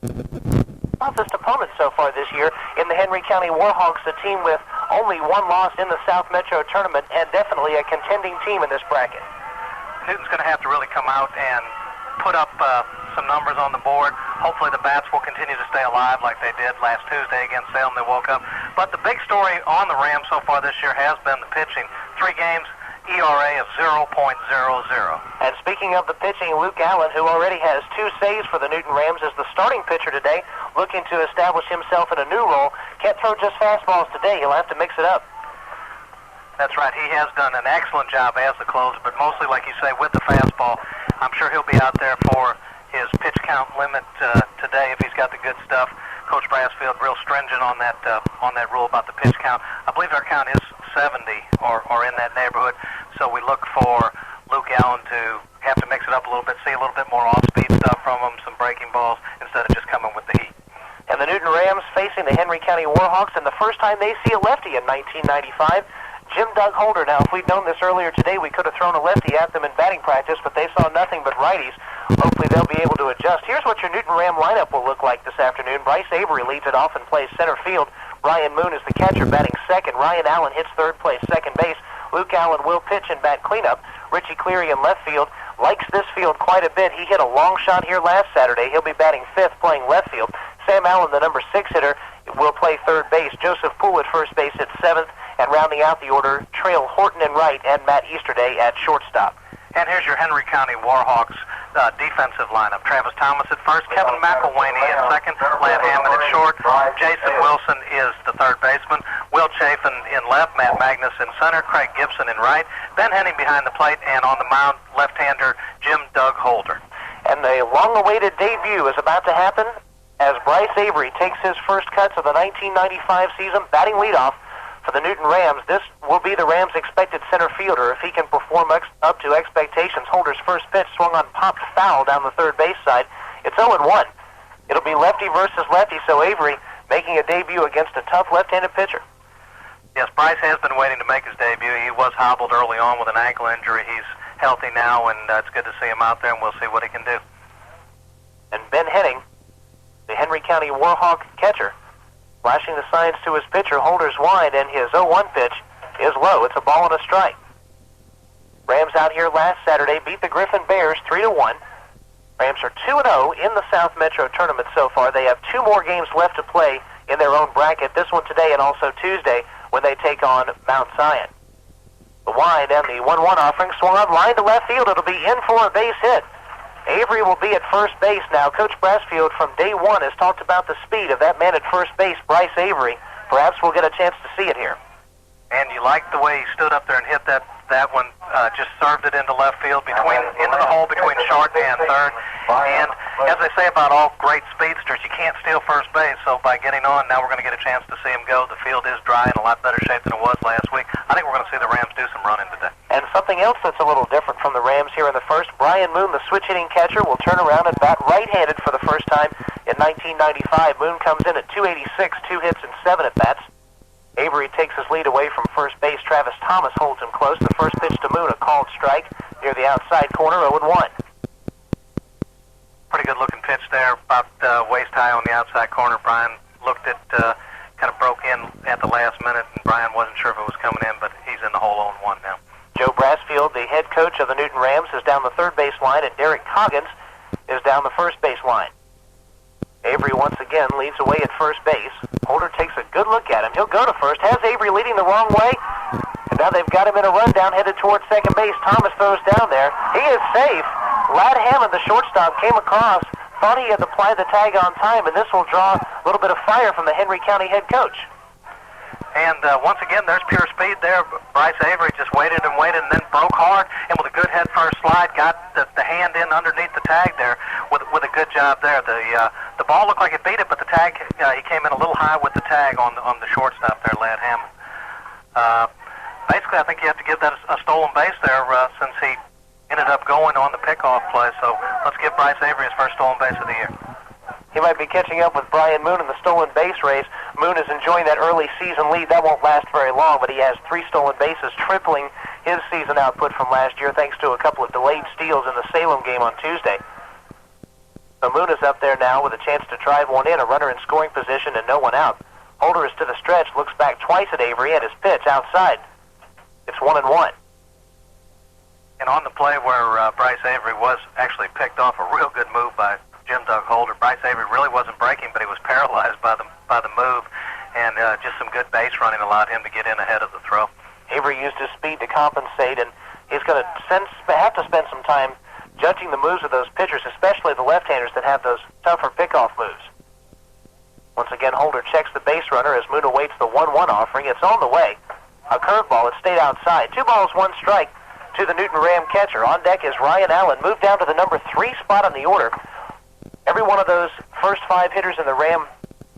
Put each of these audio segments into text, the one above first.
Toughest opponents so far this year in the Henry County Warhawks, a team with only one loss in the South Metro tournament and definitely a contending team in this bracket. Newton's going to have to really come out and put up some numbers on the board. Hopefully the bats will continue to stay alive like they did last Tuesday against Salem. They woke up. But the big story on the Rams so far this year has been the pitching. 3 games, ERA of 0.00. And speaking of the pitching, Luke Allen, who already has 2 saves for the Newton Rams, is the starting pitcher today, looking to establish himself in a new role. Can't throw just fastballs today. He'll have to mix it up. That's right. He has done an excellent job as the closer, but mostly, like you say, with the fastball. I'm sure he'll be out there for his pitch count limit today if he's got the good stuff. Coach Brassfield real stringent on that rule about the pitch count. I believe our count is 70 or in that neighborhood. So we look for Luke Allen to have to mix it up a little bit, see a little bit more off-speed stuff from him, some breaking balls, instead of just coming with the heat. And the Newton Rams facing the Henry County Warhawks, and the first time they see a lefty in 1995. Jim Doug Holder. Now, if we'd known this earlier today, we could have thrown a lefty at them in batting practice, but they saw nothing but righties. Hopefully they'll be able to adjust. Here's what your Newton Ram lineup will look like this afternoon. Bryce Avery leads it off and plays center field. Brian Moon is the catcher, batting second. Ryan Allen hits third, plays second base. Luke Allen will pitch and bat cleanup. Richie Cleary in left field likes this field quite a bit. He hit a long shot here last Saturday. He'll be batting fifth, playing left field. Sam Allen, the number 6 hitter, will play third base. Joseph Poole at first base at seventh. And rounding out the order, Trail Horton in right and Matt Easterday at shortstop. And here's your Henry County Warhawks defensive lineup. Travis Thomas at first, Kevin McElwainey at second, Lad Hammond at short, Jason Wilson is the third baseman, Will Chafin in left, Matt Magnus in center, Craig Gibson in right, Ben Henning behind the plate, and on the mound, left-hander Jim Doug Holder. And the long-awaited debut is about to happen as Bryce Avery takes his first cuts of the 1995 season, batting leadoff for the Newton Rams. This will be the Rams' expected center fielder if he can perform up to expectations. Holder's first pitch swung on, popped foul down the third base side. It's 0-1. It'll be lefty versus lefty, so Avery making a debut against a tough left-handed pitcher. Yes, Bryce has been waiting to make his debut. He was hobbled early on with an ankle injury. He's healthy now, and it's good to see him out there, and we'll see what he can do. And Ben Henning, the Henry County Warhawk catcher, flashing the signs to his pitcher. Holder's wide, and his 0-1 pitch is low. It's a ball and a strike. Rams out here last Saturday beat the Griffin Bears 3-1. Rams are 2-0 in the South Metro tournament so far. They have 2 more games left to play in their own bracket, this one today and also Tuesday when they take on Mount Zion. The wide and the 1-1 offering swung on line to left field. It'll be in for a base hit. Avery will be at first base now. Coach Brassfield from day one has talked about the speed of that man at first base, Bryce Avery. Perhaps we'll get a chance to see it here. And you like the way he stood up there and hit that one, just served it into left field, into the hole between short and third. And as they say about all great speedsters, you can't steal first base, so by getting on, now we're going to get a chance to see him go. The field is dry in a lot better shape than it was last week. I think we're going to see the Rams do some running today. And something else that's a little different from the Rams here in the first, Brian Moon, the switch-hitting catcher, will turn around and bat right-handed for the first time in 1995. Moon comes in at 286, 2 hits and 7 at-bats. Avery takes his lead away from first base. Travis Thomas holds him close. The first pitch to Moon, a called strike near the outside corner, 0-1. Pretty good looking pitch there, about waist high on the outside corner. Brian looked at, kind of broke in at the last minute, and Brian wasn't sure if it was coming in, but he's in the hole 0-1 now. Joe Brassfield, the head coach of the Newton Rams, is down the third base line, and Derek Coggins is down the first base line. Avery once again leads away at first base. Holder takes a good look at him. He'll go to first. Has Avery leading the wrong way. And now they've got him in a rundown headed towards second base. Thomas throws down there. He is safe. Lad Hammond, the shortstop, came across, thought he had applied the tag on time, and this will draw a little bit of fire from the Henry County head coach. And once again, there's pure speed there. Bryce Avery just waited and then broke hard, and with a good head first slide, got the hand in underneath the tag there with a good job there. The ball looked like it beat it, but the tag, he came in a little high with the tag on the shortstop there, Lad Hammond. Basically, I think you have to give that a stolen base there since he ended up going on the pickoff play. So let's give Bryce Avery his first stolen base of the year. He might be catching up with Brian Moon in the stolen base race. Moon is enjoying that early season lead. That won't last very long, but he has 3 stolen bases, tripling his season output from last year thanks to a couple of delayed steals in the Salem game on Tuesday. So Moon is up there now with a chance to drive one in, a runner in scoring position and no one out. Holder is to the stretch, looks back twice at Avery, and his pitch outside. It's 1-1. And on the play where Bryce Avery was actually picked off, a real good move by Jim Doug Holder. Bryce Avery really wasn't breaking, but he was paralyzed by the move, and just some good base running allowed him to get in ahead of the throw. Avery used his speed to compensate, and he's going to have to spend some time judging the moves of those pitchers, especially the left-handers that have those tougher pickoff moves. Once again, Holder checks the base runner as Moon awaits the 1-1 offering. It's on the way. A curveball. It stayed outside. 2 balls, 1 strike to the Newton Ram catcher. On deck is Ryan Allen, moved down to the number 3 spot on the order. Every one of those first 5 hitters in the Ram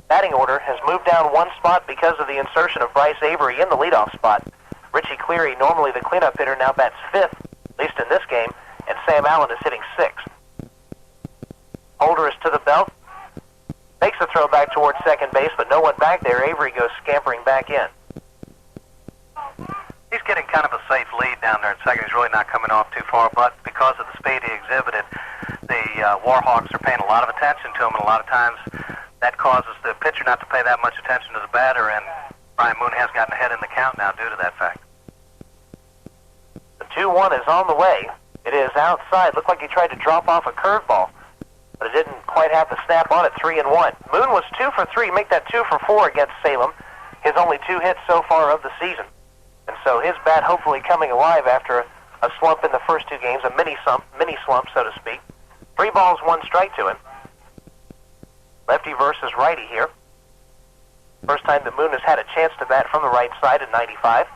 batting order has moved down 1 spot because of the insertion of Bryce Avery in the leadoff spot. Richie Cleary, normally the cleanup hitter, now bats 5th, at least in this game, and Sam Allen is hitting 6th. Holder is to the belt. Makes a throw back towards second base, but no one back there. Avery goes scampering back in. He's getting kind of a safe lead down there at second. He's really not coming off too far, but because of the speed he exhibited, the Warhawks are paying a lot of attention to him, and a lot of times that causes the pitcher not to pay that much attention to the batter, and Brian Moon has gotten ahead in the count now due to that fact. The 2-1 is on the way. It is outside. Looked like he tried to drop off a curveball, but it didn't quite have the snap on it. 3-1. Moon was 2 for 3. Make that 2 for 4 against Salem. His only 2 hits so far of the season. And so his bat hopefully coming alive after a slump in the first 2 games, a mini slump, so to speak. 3 balls, 1 strike to him. Lefty versus righty here. First time that Moon has had a chance to bat from the right side in 95.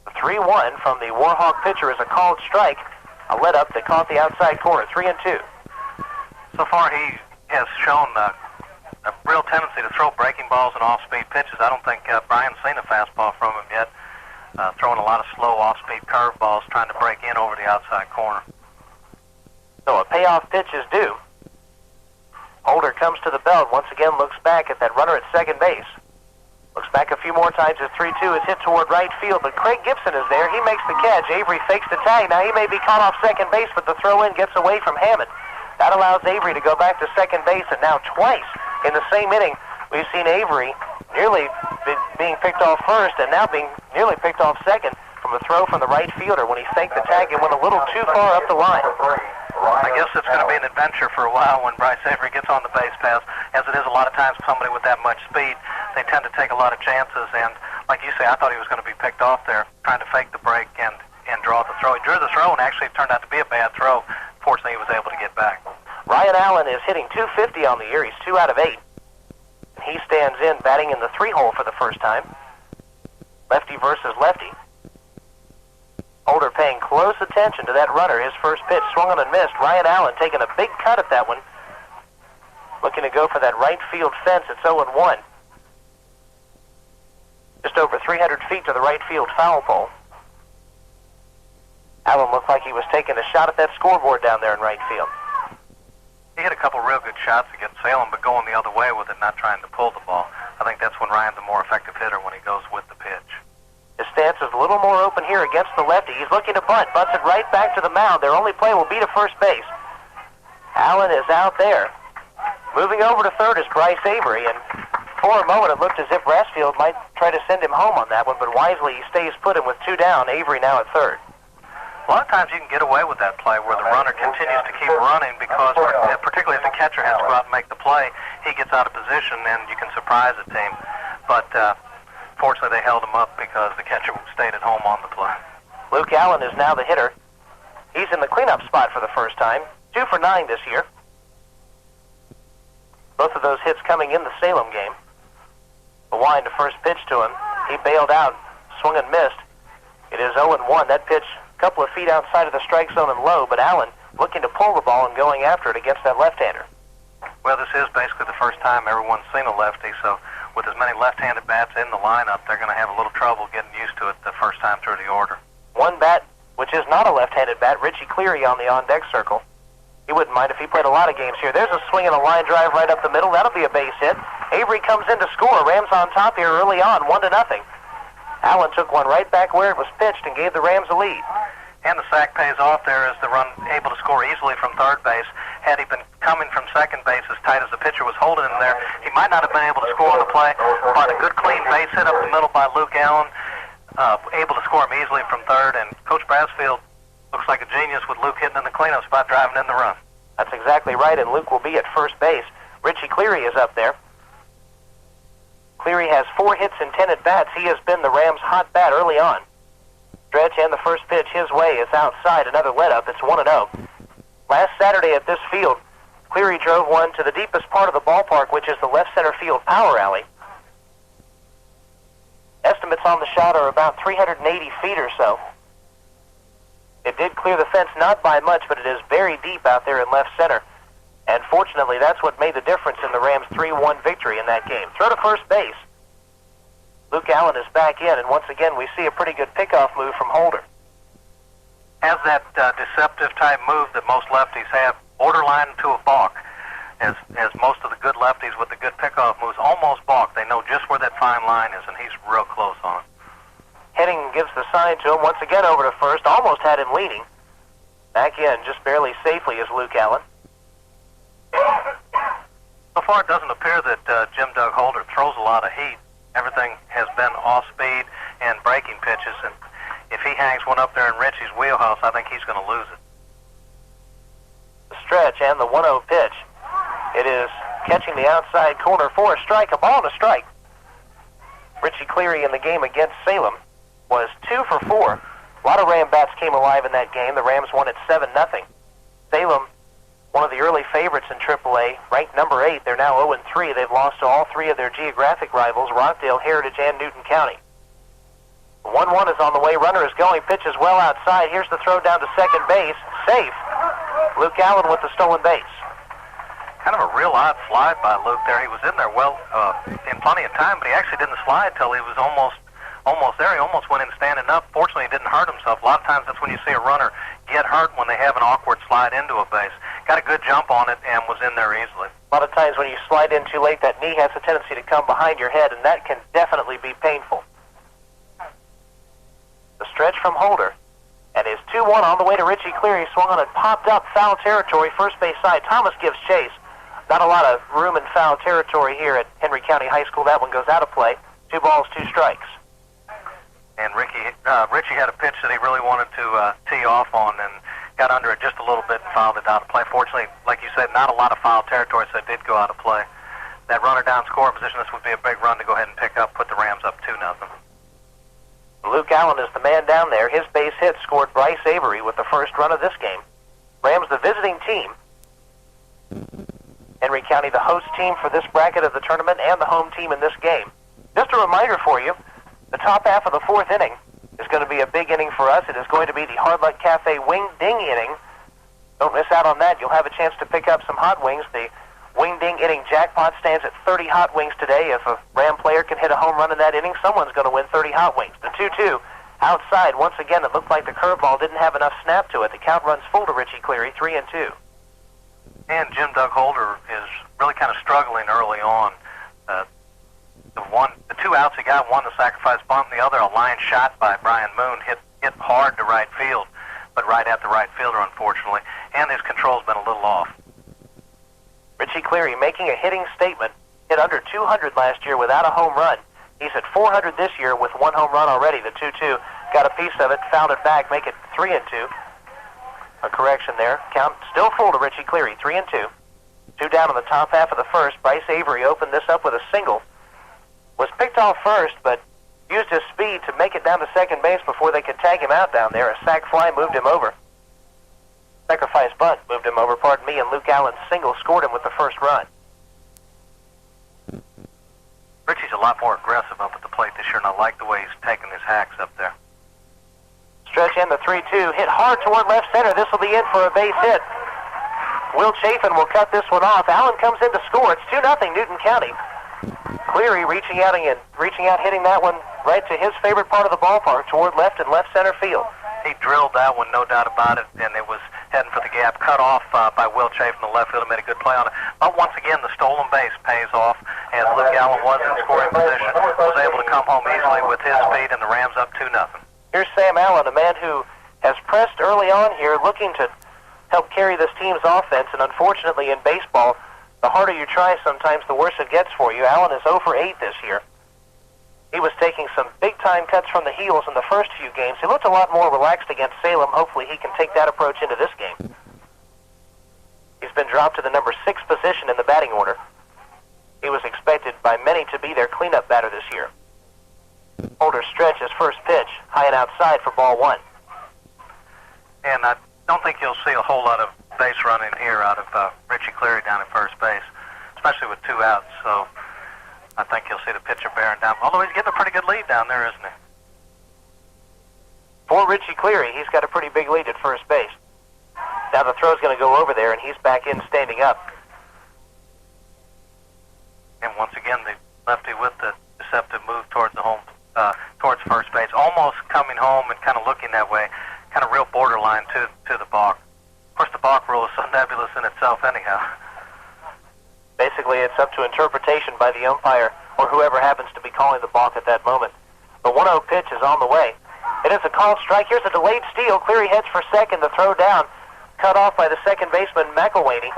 The 3-1 from the Warhawk pitcher is a called strike. A let-up that caught the outside corner, 3-2. So far he has shown a real tendency to throw breaking balls and off-speed pitches. I don't think Brian's seen a fastball from him yet. Throwing a lot of slow off-speed curveballs, trying to break in over the outside corner. So a payoff pitch is due. Holder comes to the belt, once again looks back at that runner at second base. Looks back a few more times as 3-2 is hit toward right field, but Craig Gibson is there. He makes the catch. Avery fakes the tag. Now he may be caught off second base, but the throw-in gets away from Hammond. That allows Avery to go back to second base, and now twice in the same inning, we've seen Avery nearly being picked off first and now being nearly picked off second from a throw from the right fielder when he faked the tag and went a little too far up the line. I guess it's going to be an adventure for a while when Bryce Avery gets on the base pass, as it is a lot of times somebody with that much speed. They tend to take a lot of chances, and like you say, I thought he was going to be picked off there, trying to fake the break and draw the throw. He drew the throw, and actually it turned out to be a bad throw. Fortunately, he was able to get back. Ryan Allen is hitting .250 on the year. He's 2 out of 8. He stands in, batting in the 3-hole for the first time. Lefty versus lefty. Holder paying close attention to that runner. His first pitch swung on and missed. Ryan Allen taking a big cut at that one. Looking to go for that right field fence. It's 0-1. Just over 300 feet to the right field foul pole. Allen looked like he was taking a shot at that scoreboard down there in right field. He hit a couple real good shots against Salem, but going the other way with it, not trying to pull the ball. I think that's when Ryan's a more effective hitter, when he goes with the pitch. His stance is a little more open here against the lefty. He's looking to bunt. Bunts it right back to the mound. Their only play will be to first base. Allen is out there. Moving over to third is Bryce Avery, and for a moment it looked as if Brassfield might try to send him home on that one, but wisely he stays put, and with 2 down, Avery now at third. A lot of times you can get away with that play where the runner continues to keep running because, particularly if the catcher has to go out and make the play, he gets out of position and you can surprise a team. But fortunately they held him up because the catcher stayed at home on the play. Luke Allen is now the hitter. He's in the cleanup spot for the first time. 2 for 9 this year. Both of those hits coming in the Salem game. The wind to first pitch to him. He bailed out, swung and missed. It is 0-1. That pitch a couple of feet outside of the strike zone and low, but Allen looking to pull the ball and going after it against that left-hander. Well, this is basically the first time everyone's seen a lefty, so with as many left-handed bats in the lineup, they're going to have a little trouble getting used to it the first time through the order. One bat, which is not a left-handed bat, Richie Cleary on the on-deck circle. He wouldn't mind if he played a lot of games here. There's a swing and a line drive right up the middle. That'll be a base hit. Avery comes in to score. Rams on top here early on, 1-0. Allen took one right back where it was pitched and gave the Rams a lead. And the sack pays off there as the run able to score easily from third base. Had he been coming from second base as tight as the pitcher was holding him there, he might not have been able to score on the play, but a good clean base hit up the middle by Luke Allen, able to score him easily from third, and Coach Brassfield looks like a genius with Luke hitting in the cleanup spot, driving in the run. That's exactly right, and Luke will be at first base. Richie Cleary is up there. Cleary has 4 hits and 10 at-bats. He has been the Rams' hot bat early on. Stretch, and the first pitch his way is outside, another let-up. It's 1-0. Last Saturday at this field, Cleary drove one to the deepest part of the ballpark, which is the left center field power alley. Estimates on the shot are about 380 feet or so. It did clear the fence, not by much, but it is very deep out there in left center. And fortunately, that's what made the difference in the Rams' 3-1 victory in that game. Throw to first base. Luke Allen is back in, and once again, we see a pretty good pickoff move from Holder. Has that deceptive type move that most lefties have, borderline to a balk, as most of the good lefties with the good pickoff moves almost balk. They know just where that fine line is, and he's real close on it. Heading gives the sign to him, once again over to first, almost had him leading. Back in, just barely safely, is Luke Allen. So far, it doesn't appear that Jim Doug Holder throws a lot of heat. Everything has been off-speed and breaking pitches, and if he hangs one up there in Richie's wheelhouse, I think he's going to lose it. The stretch and the 1-0 pitch. It is catching the outside corner for a strike, a ball and a strike. Richie Cleary in the game against Salem was 2 for 4. A lot of Ram bats came alive in that game. The Rams won at 7-0. Salem, one of the early favorites in AAA, ranked number 8. They're now 0-3. They've lost to all 3 of their geographic rivals, Rockdale, Heritage, and Newton County. 1-1 is on the way. Runner is going. Pitch is well outside. Here's the throw down to second base. Safe. Luke Allen with the stolen base. Kind of a real odd slide by Luke there. He was in there well in plenty of time, but he actually didn't slide till he was almost there. He almost went in standing up. Fortunately, he didn't hurt himself. A lot of times that's when you see a runner get hurt, when they have an awkward slide into a base. Got a good jump on it and was in there easily. A lot of times when you slide in too late, that knee has a tendency to come behind your head, and that can definitely be painful. The stretch from Holder, and his 2-1 on the way to Richie Cleary. Swung on it, popped up, foul territory, first base side. Thomas gives chase. Not a lot of room in foul territory here at Henry County High School. That one goes out of play. 2 balls, 2 strikes. And Richie had a pitch that he really wanted to tee off on and got under it just a little bit and fouled it out of play. Fortunately, like you said, not a lot of foul territory, so it did go out of play. That runner down scoring position, this would be a big run to go ahead and pick up, put the Rams up 2-0. Luke Allen is the man down there. His base hit scored Bryce Avery with the first run of this game. Rams the visiting team. Henry County the host team for this bracket of the tournament and the home team in this game. Just a reminder for you, the top half of the 4th inning is going to be a big inning for us. It is going to be the Hard Luck Cafe Wing Ding inning. Don't miss out on that. You'll have a chance to pick up some hot wings. The Wing Ding inning jackpot stands at 30 hot wings today. If a Ram player can hit a home run in that inning, someone's going to win 30 hot wings. The 2-2 outside. Once again, it looked like the curveball didn't have enough snap to it. The count runs full to Richie Cleary, 3-2. And Jim Doug Holder is really kind of struggling early on. The 2 outs he got, one the sacrifice bunt, the other a line shot by Brian Moon, hit hard to right field, but right at the right fielder, unfortunately. And his control's been a little off. Richie Cleary making a hitting statement. Hit under 200 last year without a home run. He's at 400 this year with 1 home run already. The 2-2 got a piece of it, fouled it back, make it 3-2. A correction there. Count still full to Richie Cleary, 3-2. 2 down in the top half of the first. Bryce Avery opened this up with a single. Was picked off first, but used his speed to make it down to second base before they could tag him out down there. A sac fly moved him over. Sacrifice bunt moved him over, pardon me, and Luke Allen's single scored him with the first run. Richie's a lot more aggressive up at the plate this year, and I like the way he's taking his hacks up there. Stretch in the 3-2, hit hard toward left center. This will be in for a base hit. Will Chafin will cut this one off. Allen comes in to score. It's 2-0 Newton County. Cleary reaching out, hitting that one right to his favorite part of the ballpark, toward left and left center field. He drilled that one, no doubt about it, and it was heading for the gap, cut off by Will Chafin, the left fielder, made a good play on it. But once again, the stolen base pays off, as Luke Allen was in scoring position, was able to come home easily with his speed, and the Rams up 2-0. Here's Sam Allen, a man who has pressed early on here, looking to help carry this team's offense, and unfortunately in baseball, the harder you try sometimes, the worse it gets for you. Allen is 0 for 8 this year. He was taking some big-time cuts from the heels in the first few games. He looked a lot more relaxed against Salem. Hopefully he can take that approach into this game. He's been dropped to the number 6 position in the batting order. He was expected by many to be their cleanup batter this year. Holder stretches first pitch, high and outside for ball 1. And I don't think you'll see a whole lot of base running here out of Richie Cleary down at first base, especially with 2 outs. So I think you'll see the pitcher bearing down. Although he's getting a pretty good lead down there, isn't he? For Richie Cleary, he's got a pretty big lead at first base. Now the throw's going to go over there, and he's back in standing up. And once again, the lefty with the deceptive move towards the home, towards first base, almost coming home and kind of looking that way, kind of real borderline to the balk. Of course, the balk rule is so nebulous in itself anyhow. Basically, it's up to interpretation by the umpire or whoever happens to be calling the balk at that moment. The 1-0 pitch is on the way. It is a called strike. Here's a delayed steal. Cleary heads for second. The throw down, cut off by the second baseman, McElwaney.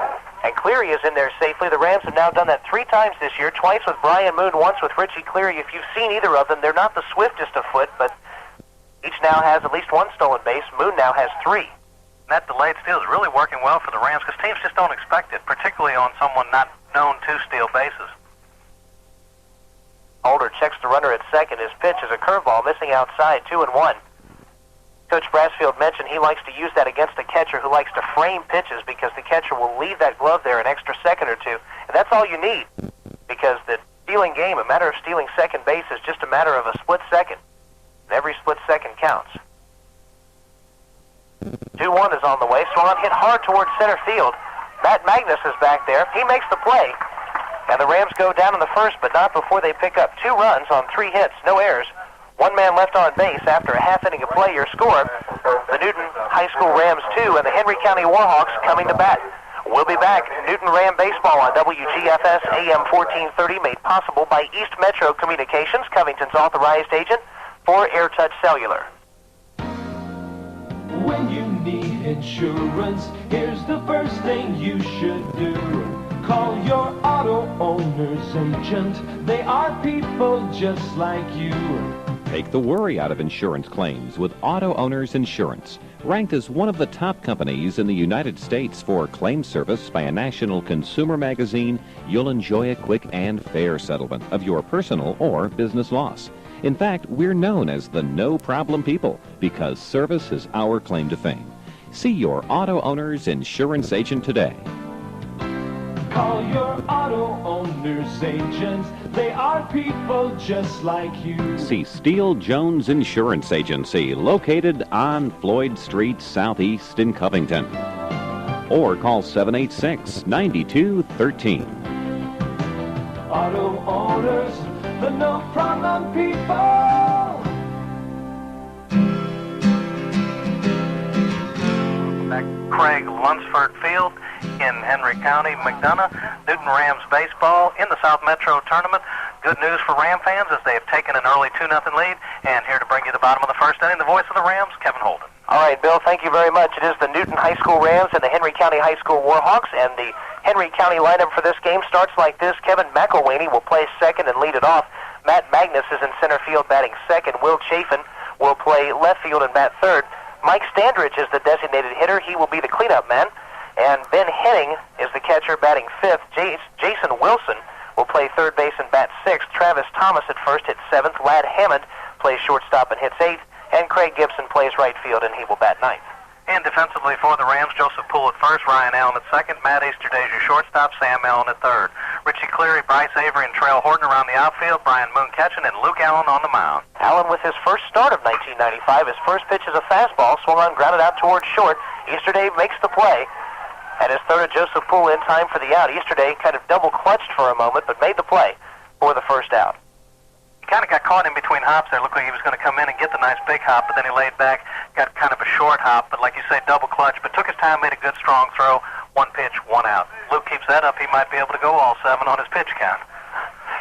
And Cleary is in there safely. The Rams have now done that 3 times this year, twice with Brian Moon, once with Richie Cleary. If you've seen either of them, they're not the swiftest of foot, but each now has at least 1 stolen base. Moon now has 3. And that delayed steal is really working well for the Rams because teams just don't expect it, particularly on someone not known to steal bases. Holder checks the runner at second. His pitch is a curveball, missing outside, 2-1. Coach Brassfield mentioned he likes to use that against a catcher who likes to frame pitches because the catcher will leave that glove there an extra second or two. And that's all you need because the stealing game, a matter of stealing second base, is just a matter of a split second. And every split second counts. 2-1 is on the way. Swan hit hard towards center field. Matt Magnus is back there. He makes the play. And the Rams go down in the first, but not before they pick up 2 runs on 3 hits, no errors. 1 man left on base after a half inning of play. Your score, the Newton High School Rams 2 and the Henry County Warhawks coming to bat. We'll be back. Newton Ram Baseball on WGFS AM 1430, made possible by East Metro Communications, Covington's authorized agent for AirTouch Cellular. When you need insurance, here's the first thing you should do. Call your auto owner's agent. They are people just like you. Take the worry out of insurance claims with Auto Owners Insurance. Ranked as one of the top companies in the United States for claim service by a national consumer magazine, you'll enjoy a quick and fair settlement of your personal or business loss. In fact, we're known as the no-problem people because service is our claim to fame. See your Auto Owners Insurance agent today. Call your auto owner's agents. They are people just like you. See Steele Jones Insurance Agency, located on Floyd Street Southeast in Covington. Or call 786-9213. Auto owners, the no-problem people. Back Craig Lunsford Field in Henry County, McDonough. Newton Rams baseball in the South Metro tournament. Good news for Ram fans as they have taken an early 2-0 lead. And here to bring you the bottom of the first inning, the voice of the Rams, Kevin Holden. All right, Bill, thank you very much. It is the Newton High School Rams and the Henry County High School Warhawks, and the Henry County lineup for this game starts like this. Kevin McElwaney will play second and lead it off. Matt Magnus is in center field batting second. Will Chafin will play left field and bat third. Mike Standridge is the designated hitter. He will be the cleanup man. And Ben Henning is the catcher batting fifth. Jason Wilson will play third base and bat sixth. Travis Thomas at first hits seventh. Lad Hammond plays shortstop and hits eighth. And Craig Gibson plays right field and he will bat ninth. And defensively for the Rams, Joseph Poole at first, Ryan Allen at second, Matt Easterdays your shortstop, Sam Allen at third. Richie Cleary, Bryce Avery, and Trail Horton around the outfield, Brian Moon catching, and Luke Allen on the mound. Allen with his first start of 1995. His first pitch is a fastball, swung on, grounded out towards short. Easterday makes the play. At his third, Joseph Poole in time for the out. Easterday kind of double-clutched for a moment, but made the play for the first out. Kind of got caught in between hops there. Looked like he was going to come in and get the nice big hop, but then he laid back, got kind of a short hop, but like you say, double clutch, but took his time, made a good strong throw. 1 pitch, 1 out. Luke keeps that up, he might be able to go all 7 on his pitch count.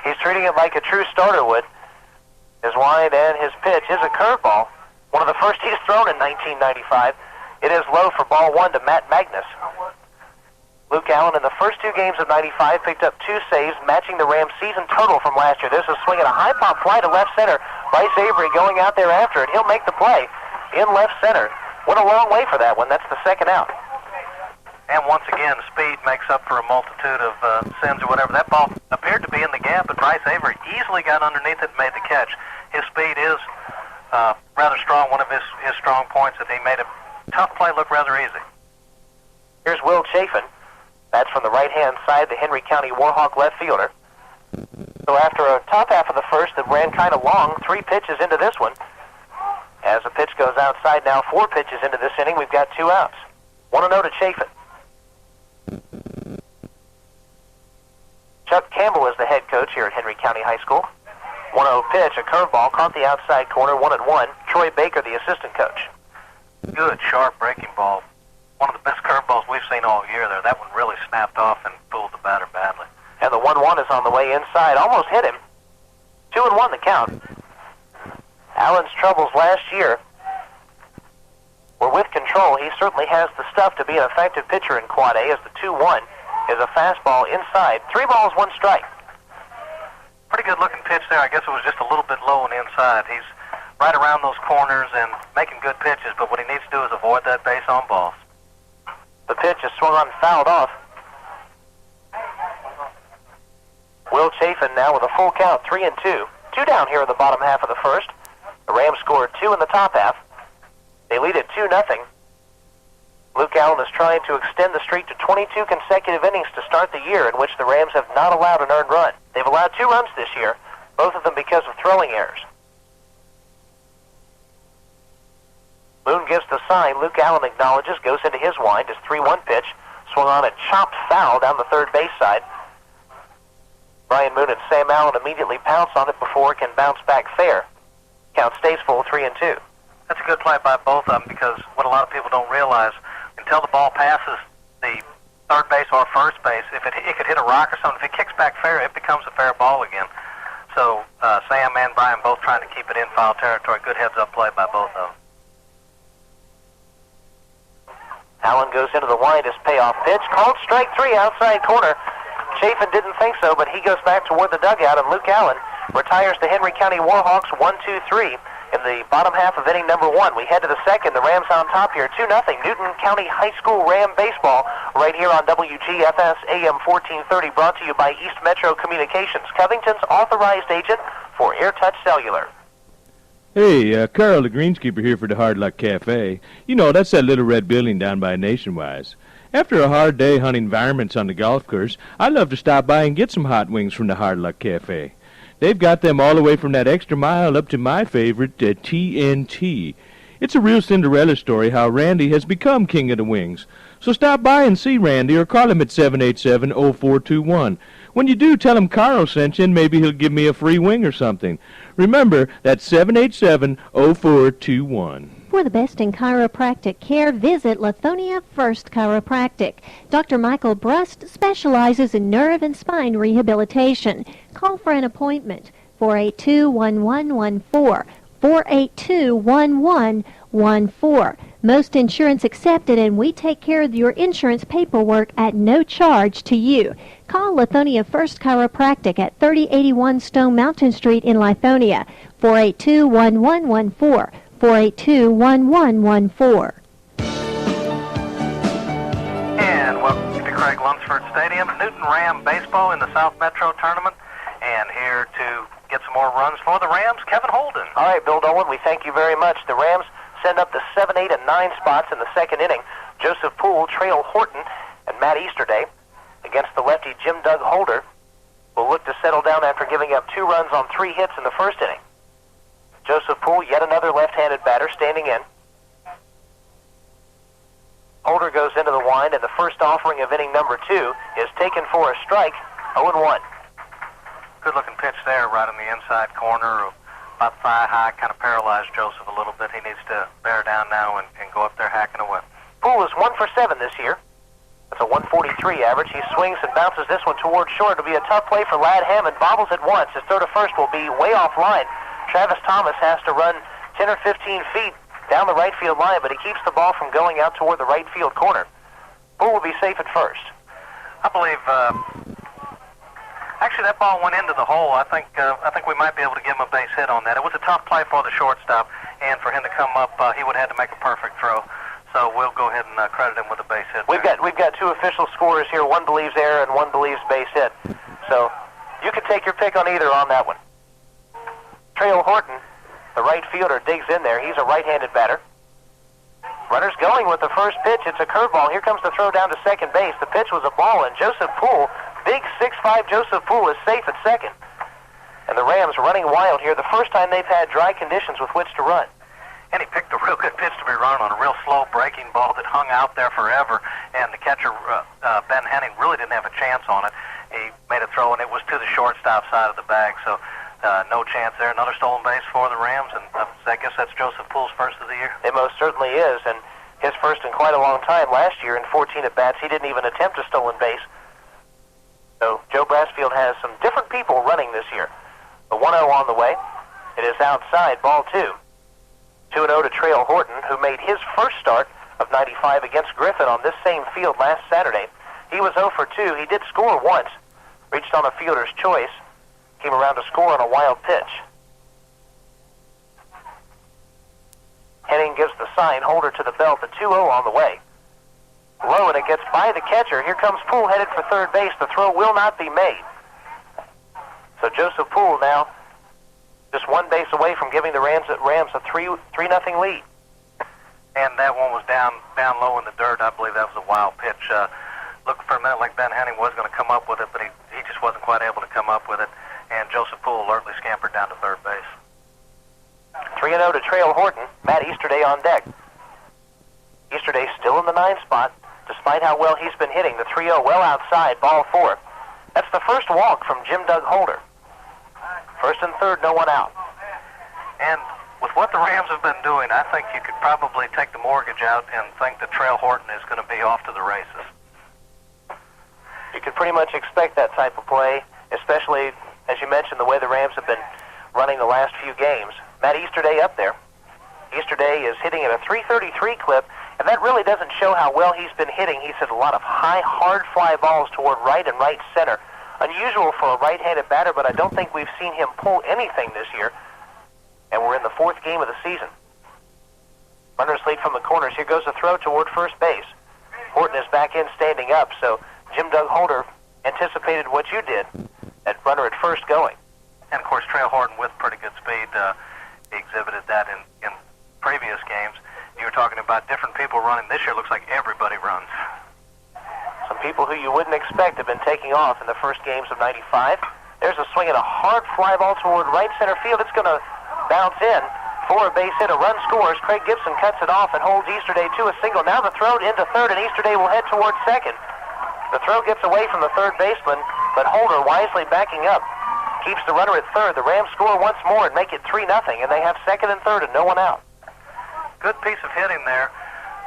He's treating it like a true starter would. His wide and his pitch is a curveball. One of the first he's thrown in 1995. It is low for ball one to Matt Magnus. Luke Allen in the first two games of 95 picked up 2 saves, matching the Rams' season total from last year. This is swinging a high pop fly to left center. Bryce Avery going out there after it. He'll make the play in left center. Went a long way for that one. That's the second out. And once again, speed makes up for a multitude of sins or whatever. That ball appeared to be in the gap, but Bryce Avery easily got underneath it and made the catch. His speed is rather strong, one of his strong points, that he made a tough play look rather easy. Here's Will Chafin. That's from the right-hand side, the Henry County Warhawk left fielder. So after a top half of the first that ran kind of long, 3 pitches into this one. As a pitch goes outside now, 4 pitches into this inning, we've got 2 outs. 1-0 to Chafin. Chuck Campbell is the head coach here at Henry County High School. 1-0 pitch, a curveball, caught the outside corner, 1-1. Troy Baker, the assistant coach. Good, sharp breaking ball. One of the best curveballs we've seen all year there. That one really snapped off and fooled the batter badly. And the 1-1 is on the way inside. Almost hit him. 2-1 the count. Allen's troubles last year were with control. He certainly has the stuff to be an effective pitcher in Quad A, as the 2-1 is a fastball inside. 3 balls, 1 strike. Pretty good looking pitch there. I guess it was just a little bit low on the inside. He's right around those corners and making good pitches, but what he needs to do is avoid that base on balls. The pitch is swung on, fouled off. Will Chafin now with a full count, 3-2. 2 down here in the bottom half of the first. The Rams scored 2 in the top half. They lead it 2-0. Luke Allen is trying to extend the streak to 22 consecutive innings to start the year, in which the Rams have not allowed an earned run. They've allowed 2 runs this year, both of them because of throwing errors. Moon gives the sign. Luke Allen acknowledges, goes into his wind. His 3-1 pitch swung on a chopped foul down the third base side. Brian Moon and Sam Allen immediately pounce on it before it can bounce back fair. Count stays full, 3-2. That's a good play by both of them, because what a lot of people don't realize, until the ball passes the third base or first base, if it could hit a rock or something, if it kicks back fair, it becomes a fair ball again. So Sam and Brian both trying to keep it in foul territory. Good heads-up play by both of them. Allen goes into the wind. His payoff pitch called strike 3, outside corner. Chafin didn't think so, but he goes back toward the dugout, and Luke Allen retires the Henry County Warhawks 1-2-3 in the bottom half of inning number 1. We head to the second. The Rams on top here, 2-0. Newton County High School Ram baseball right here on WGFS AM 1430, brought to you by East Metro Communications, Covington's authorized agent for AirTouch Cellular. Hey, Carl, the greenskeeper here for the Hard Luck Cafe. You know, that's that little red building down by Nationwise. After a hard day hunting varmints on the golf course, I love to stop by and get some hot wings from the Hard Luck Cafe. They've got them all the way from that extra mile up to my favorite, TNT. It's a real Cinderella story how Randy has become king of the wings. So stop by and see Randy or call him at 787-0421. When you do, tell him Carl sent you and maybe he'll give me a free wing or something. Remember, that's 787-0421. For the best in chiropractic care, visit Lithonia First Chiropractic. Dr. Michael Brust specializes in nerve and spine rehabilitation. Call for an appointment, 482-1114, 482-1114. Most insurance accepted, and we take care of your insurance paperwork at no charge to you. Call Lithonia First Chiropractic at 3081 Stone Mountain Street in Lithonia, 482-1114. 482-1114. And welcome to Craig Lunsford Stadium. Newton Ram baseball in the South Metro tournament. And here to get some more runs for the Rams, Kevin Holden. All right, Bill Dolan, we thank you very much. The Rams send up the 7, 8, and 9 spots in the second inning. Joseph Poole, Trail Horton, and Matt Easterday against the lefty Jim Doug Holder will look to settle down after giving up 2 runs on 3 hits in the first inning. Joseph Poole, yet another left-handed batter, standing in. Holder goes into the wind, and the first offering of inning number 2 is taken for a strike, 0-1. Good-looking pitch there, right in the inside corner, about thigh high, kind of paralyzed Joseph a little bit. He needs to bear down now and go up there hacking away. Poole is 1 for 7 this year. That's a 143 average. He swings and bounces this one toward short. It'll be a tough play for Ladd Hammond. Bobbles at once. His throw to first will be way offline. Travis Thomas has to run 10 or 15 feet down the right field line, but he keeps the ball from going out toward the right field corner. Poole will be safe at first. I believe, actually that ball went into the hole. I think we might be able to give him a base hit on that. It was a tough play for the shortstop, and for him to come up, he would have had to make a perfect throw. So we'll go ahead and credit him with a base hit. We've got two official scorers here. One believes error and one believes base hit. So you can take your pick on either on that one. Trail Horton, the right fielder, digs in there. He's a right-handed batter. Runner's going with the first pitch. It's a curveball. Here comes the throw down to second base. The pitch was a ball, and Joseph Poole, big 6'5" Joseph Poole, is safe at second. And the Rams running wild here, the first time they've had dry conditions with which to run. And he picked a real good pitch to be run on, a real slow breaking ball that hung out there forever, and the catcher, Ben Henning, really didn't have a chance on it. He made a throw, and it was to the shortstop side of the bag, so no chance there. Another stolen base for the Rams, and I guess that's Joseph Poole's first of the year. It most certainly is, and his first in quite a long time. Last year in 14 at-bats, he didn't even attempt a stolen base. So Joe Brassfield has some different people running this year. The 1-0 on the way. It is outside, ball 2. 2-0 to Trail Horton, who made his first start of 95 against Griffin on this same field last Saturday. He was 0 for 2. He did score once, reached on a fielder's choice, came around to score on a wild pitch. Henning gives the sign, Holder to the belt, the 2-0 on the way. Low, and it gets by the catcher. Here comes Poole headed for third base. The throw will not be made. So Joseph Poole now just one base away from giving the Rams a 3-0 lead. And that one was down low in the dirt. I believe that was a wild pitch. Looked for a minute like Ben Henning was going to come up with it, but he just wasn't quite able to come up with it. And Joseph Poole alertly scampered down to third base. 3-0 to Trail Horton. Matt Easterday on deck. Easterday still in the 9 spot, despite how well he's been hitting. The 3-0 well outside, ball 4. That's the first walk from Jim Doug Holder. First and third, no one out. And with what the Rams have been doing, I think you could probably take the mortgage out and think that Trail Horton is going to be off to the races. You could pretty much expect that type of play, especially, as you mentioned, the way the Rams have been running the last few games. Matt Easterday up there. Easterday is hitting at a .333 clip, and that really doesn't show how well he's been hitting. He's hit a lot of high, hard fly balls toward right and right center. Unusual for a right-handed batter, but I don't think we've seen him pull anything this year. And we're in the 4th game of the season. Runners lead from the corners. Here goes a throw toward first base. Horton is back in standing up, so Jim Doug Holder anticipated what you did, that runner at first going. And, of course, Trail Horton with pretty good speed. He exhibited that in previous games. You were talking about different people running. This year looks like everybody runs. Some people who you wouldn't expect have been taking off in the first games of 95. There's a swing and a hard fly ball toward right center field. It's going to bounce in for a base hit. A run scores. Craig Gibson cuts it off and holds Easterday to a single. Now the throw into third, and Easterday will head towards second. The throw gets away from the third baseman, but Holder wisely backing up keeps the runner at third. The Rams score once more and make it 3-0, and they have second and third and no one out. Good piece of hitting there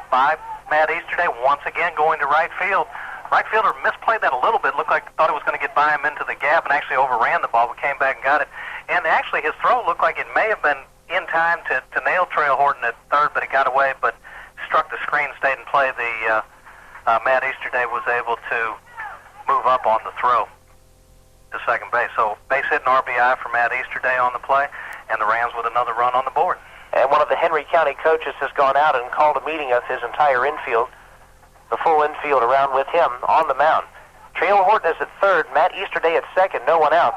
by Matt Easterday, once again going to right field. Right fielder misplayed that a little bit. Looked like thought it was going to get by him into the gap and actually overran the ball, but came back and got it. And actually his throw looked like it may have been in time to nail Trail Horton at third, but it got away, but struck the screen, stayed in play. The Matt Easterday was able to move up on the throw to second base. So base hit and RBI for Matt Easterday on the play, and the Rams with another run on the board. And one of the Henry County coaches has gone out and called a meeting of his entire infield, the full infield around with him on the mound. Trail Horton is at third, Matt Easterday at second, no one out.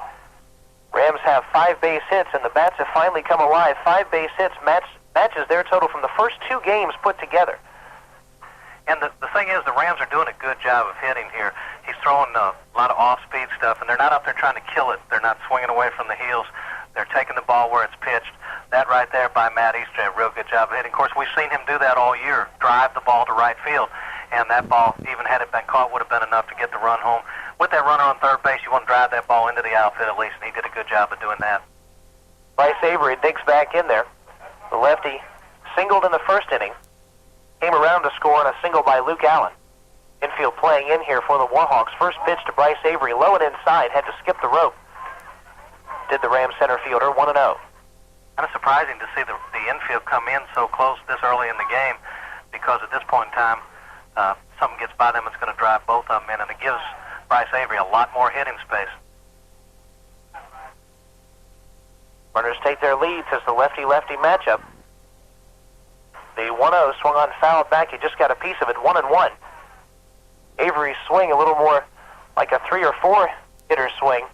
Rams have 5 base hits, and the bats have finally come alive. 5 base hits matches their total from the first 2 games put together. And the thing is, the Rams are doing a good job of hitting here. He's throwing a lot of off-speed stuff, and they're not up there trying to kill it. They're not swinging away from the heels. They're taking the ball where it's pitched. That right there by Matt Easterday, a real good job of hitting. Of course, we've seen him do that all year, drive the ball to right field. And that ball, even had it been caught, would have been enough to get the run home. With that runner on third base, you want to drive that ball into the outfield at least, and he did a good job of doing that. Bryce Avery digs back in there. The lefty singled in the first inning. Came around to score on a single by Luke Allen. Infield playing in here for the Warhawks. First pitch to Bryce Avery, low and inside, had to skip the rope. Did the Rams center fielder, 1-0. kind of surprising to see the infield come in so close this early in the game, because at this point in time, something gets by them, it's going to drive both of them in, and it gives Bryce Avery a lot more hitting space. Runners take their leads as the lefty-lefty matchup. The 1-0 swung on, fouled back. He just got a piece of it, 1-1. Avery's swing a little more like a 3 or 4 hitter swing,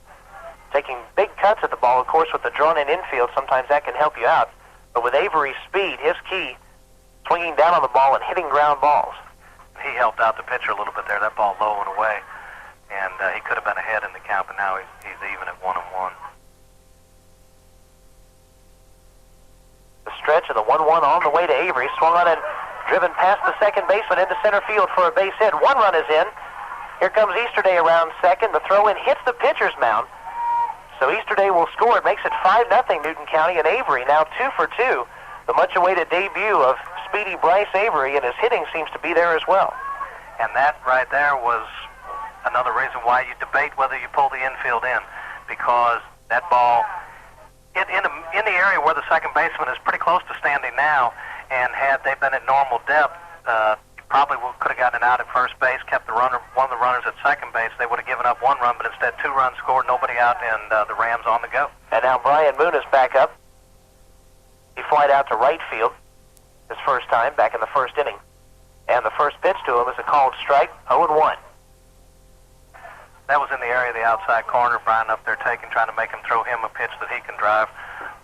taking big cuts at the ball. Of course, with the drawn-in infield, sometimes that can help you out. But with Avery's speed, his key, swinging down on the ball and hitting ground balls. He helped out the pitcher a little bit there. That ball low and away, and he could have been ahead in the count, but now he's even at 1-1. The stretch of the 1-1 on the way to Avery, swung on and driven past the second baseman into center field for a base hit. 1 run is in. Here comes Easterday around second. The throw-in hits the pitcher's mound. So Easterday will score. It makes it 5-0 Newton County, and Avery now 2 for 2. The much-awaited debut of speedy Bryce Avery, and his hitting seems to be there as well. And that right there was another reason why you debate whether you pull the infield in, because that ball hit in the area where the second baseman is pretty close to standing now, and had they been at normal depth, you probably could have gotten it out at first base, kept one of the runners at second base. They would have given up 1 run, but instead 2 runs scored, nobody out, and the Rams on the go. And now Brian Moon is back up. He flied out to right field his first time back in the first inning. And the first pitch to him is a called strike, 0-1. That was in the area of the outside corner. Brian up there trying to make him throw him a pitch that he can drive.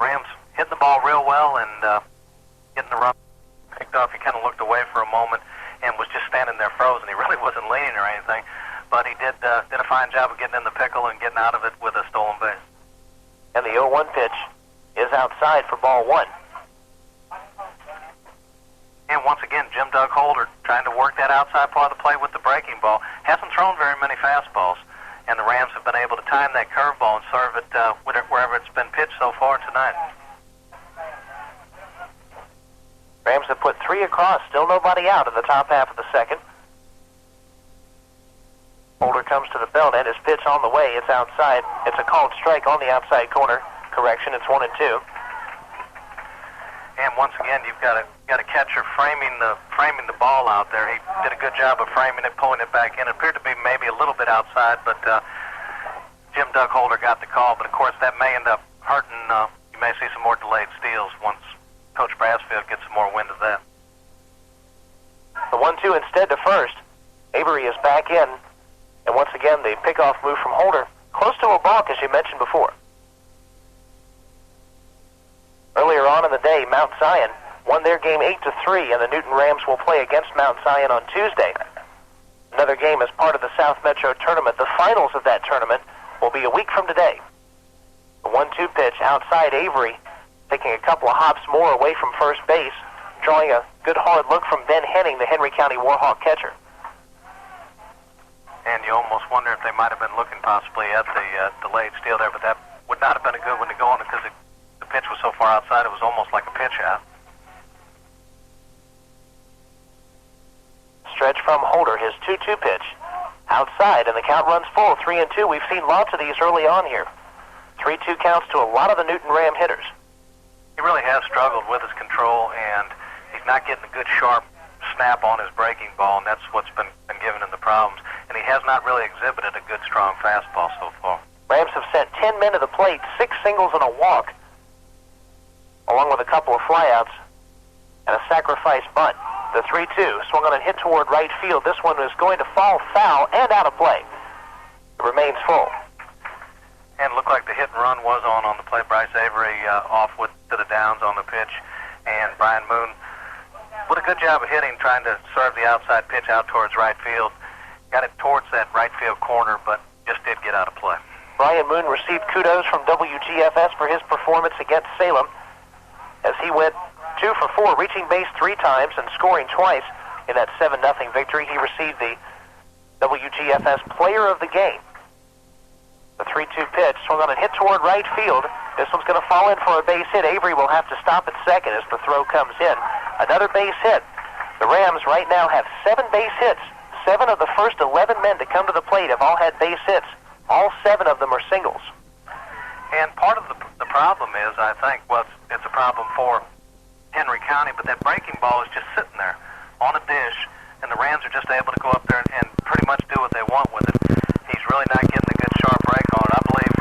Rams hitting the ball real well and getting the run picked off. He kind of looked away for a moment and was just standing there frozen. He really wasn't leaning or anything, but he did a fine job of getting in the pickle and getting out of it with a stolen base. And the 0-1 pitch is outside for ball 1. And once again, Jim Doug Holder trying to work that outside part of the plate with the breaking ball. Hasn't thrown very many fastballs, and the Rams have been able to time that curveball and serve it wherever it's been pitched so far tonight. Rams have put 3 across, still nobody out in the top half of the second. Holder comes to the belt, and his pitch on the way. It's outside. It's a called strike on the outside corner. Correction, it's 1-2. And once again, you've got a catcher framing the ball out there. He did a good job of framing it, pulling it back in. It appeared to be maybe a little bit outside, but Jim Doug Holder got the call. But of course, that may end up hurting. You may see some more delayed steals once Coach Brassfield gets some more wind of that. The 1-2 instead to first. Avery is back in, and once again, the pickoff move from Holder, close to a balk, as you mentioned before. Earlier on in the day, Mount Zion won their game 8-3, and the Newton Rams will play against Mount Zion on Tuesday. Another game as part of the South Metro tournament. The finals of that tournament will be a week from today. The 1-2 pitch outside Avery, taking a couple of hops more away from first base, drawing a good hard look from Ben Henning, the Henry County Warhawk catcher. And you almost wonder if they might have been looking possibly at the delayed steal there, but that would not have been a good one to go on because the pitch was so far outside it was almost like a pitch out. Stretch from Holder, his 2-2 pitch. Outside, and the count runs full, 3-2. We've seen lots of these early on here. 3-2 counts to a lot of the Newton Ram hitters. He really has struggled with his control, and he's not getting a good sharp snap on his breaking ball, and that's what's been giving him the problems. And he has not really exhibited a good, strong fastball so far. Rams have sent 10 men to the plate, 6 singles and a walk, along with a couple of flyouts and a sacrifice bunt. The 3-2 swung on and hit toward right field. This one is going to fall foul and out of play. It remains full. And it looked like the hit and run was on the play. Bryce Avery off to the downs on the pitch, and Brian Moon did a good job of hitting, trying to serve the outside pitch out towards right field. Got it towards that right field corner, but just did get out of play. Brian Moon received kudos from WGFS for his performance against Salem, as he went 2 for 4, reaching base 3 times and scoring twice in that 7-0 victory. He received the WGFS Player of the Game. The 3-2 pitch swung on and hit toward right field. This one's going to fall in for a base hit. Avery will have to stop at second as the throw comes in. Another base hit. The Rams right now have 7 base hits. 7 of the first 11 men to come to the plate have all had base hits. All 7 of them are singles. And part of the problem is, I think, well, it's a for Henry County, but that breaking ball is just sitting there on a dish, and the Rams are just able to go up there and pretty much do what they want with it. He's really not getting a good sharp break on it. I believe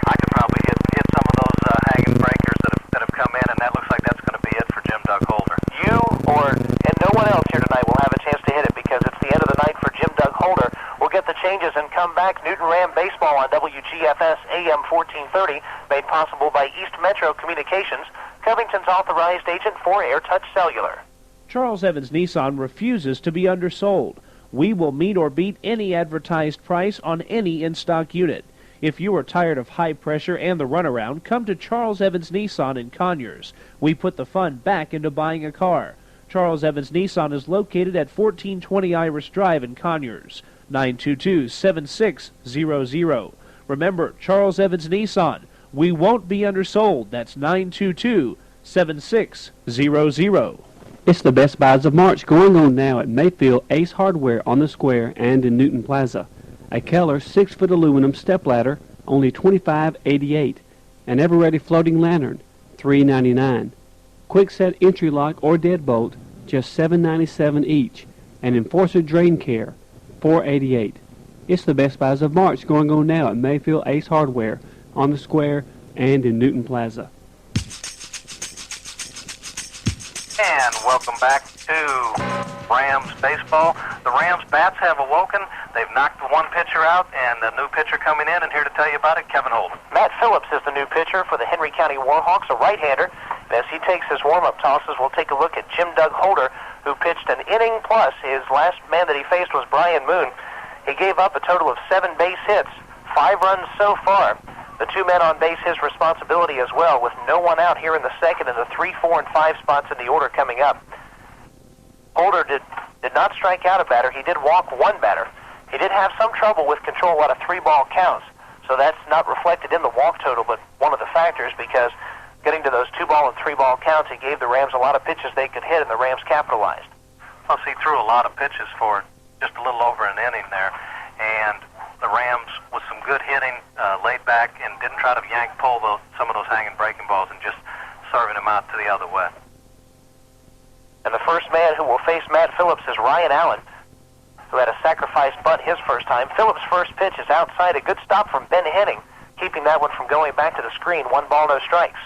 I could probably hit some of those hanging breakers that have come in, and that looks like that's going to be it for Jim Doug Holder. You and no one else here tonight will have a chance to hit it because it's the end of the night for Jim Doug Holder. We'll get the changes and come back. Newton Ram Baseball on WGFS AM 1430, made possible by East Metro Communications, Covington's authorized agent for AirTouch Cellular. Charles Evans Nissan refuses to be undersold. We will meet or beat any advertised price on any in-stock unit. If you are tired of high pressure and the runaround, come to Charles Evans Nissan in Conyers. We put the fun back into buying a car. Charles Evans Nissan is located at 1420 Iris Drive in Conyers, 922-7600. Remember, Charles Evans Nissan. We won't be undersold. That's 922-7600. It's the Best Buys of March going on now at Mayfield Ace Hardware on the Square and in Newton Plaza. A Keller 6-foot aluminum stepladder, only $25.88. An Ever-Ready floating lantern, $3.99. Quick-set entry lock or deadbolt, just $7.97 each. And Enforcer drain care, $4.88. It's the Best Buys of March going on now at Mayfield Ace Hardware on the Square and in Newton Plaza. And welcome back to Rams baseball. The Rams bats have awoken. They've knocked the one pitcher out, and the new pitcher coming in, and here to tell you about it, Kevin Holden. Matt Phillips is the new pitcher for the Henry County Warhawks, a right-hander. And as he takes his warm-up tosses, we'll take a look at Jim Doug Holder, who pitched an inning plus. His last man that he faced was Brian Moon. He gave up a total of 7 base hits, 5 runs so far. The 2 men on base, his responsibility as well, with no one out here in the second and the 3, 4, and 5 spots in the order coming up. Holder did not strike out a batter. He did walk 1 batter. He did have some trouble with control out of 3-ball counts, so that's not reflected in the walk total, but one of the factors, because getting to those 2-ball and 3-ball counts, it gave the Rams a lot of pitches they could hit, and the Rams capitalized. Plus, he threw a lot of pitches for just a little over an inning there, and the Rams, with some good hitting, laid back and didn't try to pull some of those hanging breaking balls and just serving them out to the other way. And the first man who will face Matt Phillips is Ryan Allen, who had a sacrifice bunt his first time. Phillips' first pitch is outside, a good stop from Ben Henning, keeping that one from going back to the screen. 1 ball, no strikes.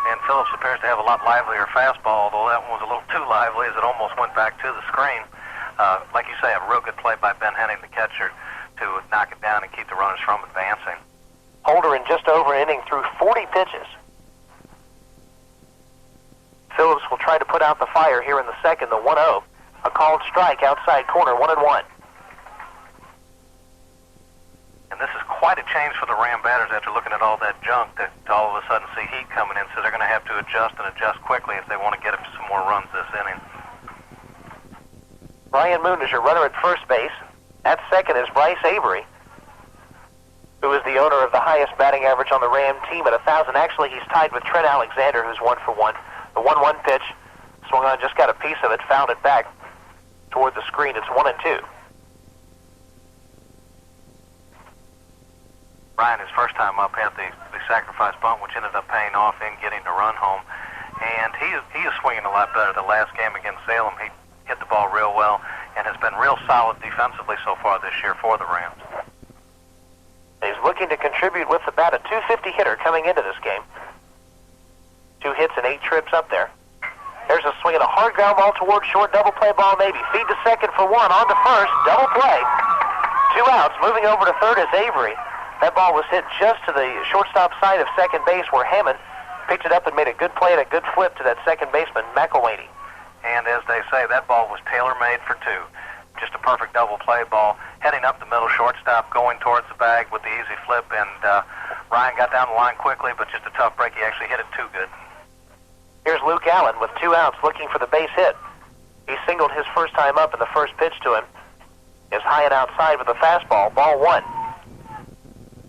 And Phillips appears to have a lot livelier fastball, although that one was a little too lively as it almost went back to the screen. Like you say, a real good play by Ben Henning, the catcher, to knock it down and keep the runners from advancing. Holder in just over an inning threw 40 pitches. Phillips will try to put out the fire here in the second, the 1-0. A called strike outside corner, 1-1. And this is quite a change for the Ram batters after looking at all that junk to all of a sudden see heat coming in, so they're going to have to adjust and adjust quickly if they want to get some more runs this inning. Brian Moon is your runner at first base. At second is Bryce Avery, who is the owner of the highest batting average on the Ram team at 1,000. Actually, he's tied with Trent Alexander, who's 1 for 1. The 1-1 pitch, swung on, just got a piece of it, fouled it back toward the screen. It's 1-2. Ryan, his first time up, had the sacrifice bunt, which ended up paying off in getting the run home. And he is swinging a lot better. The last game against Salem, he hit the ball real well and has been real solid defensively so far this year for the Rams. He's looking to contribute with the bat, a .250 hitter coming into this game. 2 hits and 8 trips up there. There's a swing and a hard ground ball toward short, double play ball maybe. Feed to second for 1, on to first, double play. 2 outs, moving over to third is Avery. That ball was hit just to the shortstop side of second base where Hammond picked it up and made a good play and a good flip to that second baseman, McElwaney. And as they say, that ball was tailor-made for 2. Just a perfect double play ball, heading up the middle, shortstop going towards the bag with the easy flip, and Ryan got down the line quickly, but just a tough break. He actually hit it too good. Here's Luke Allen with 2 outs looking for the base hit. He singled his first time up, and the first pitch to him is high and outside with a fastball, ball 1.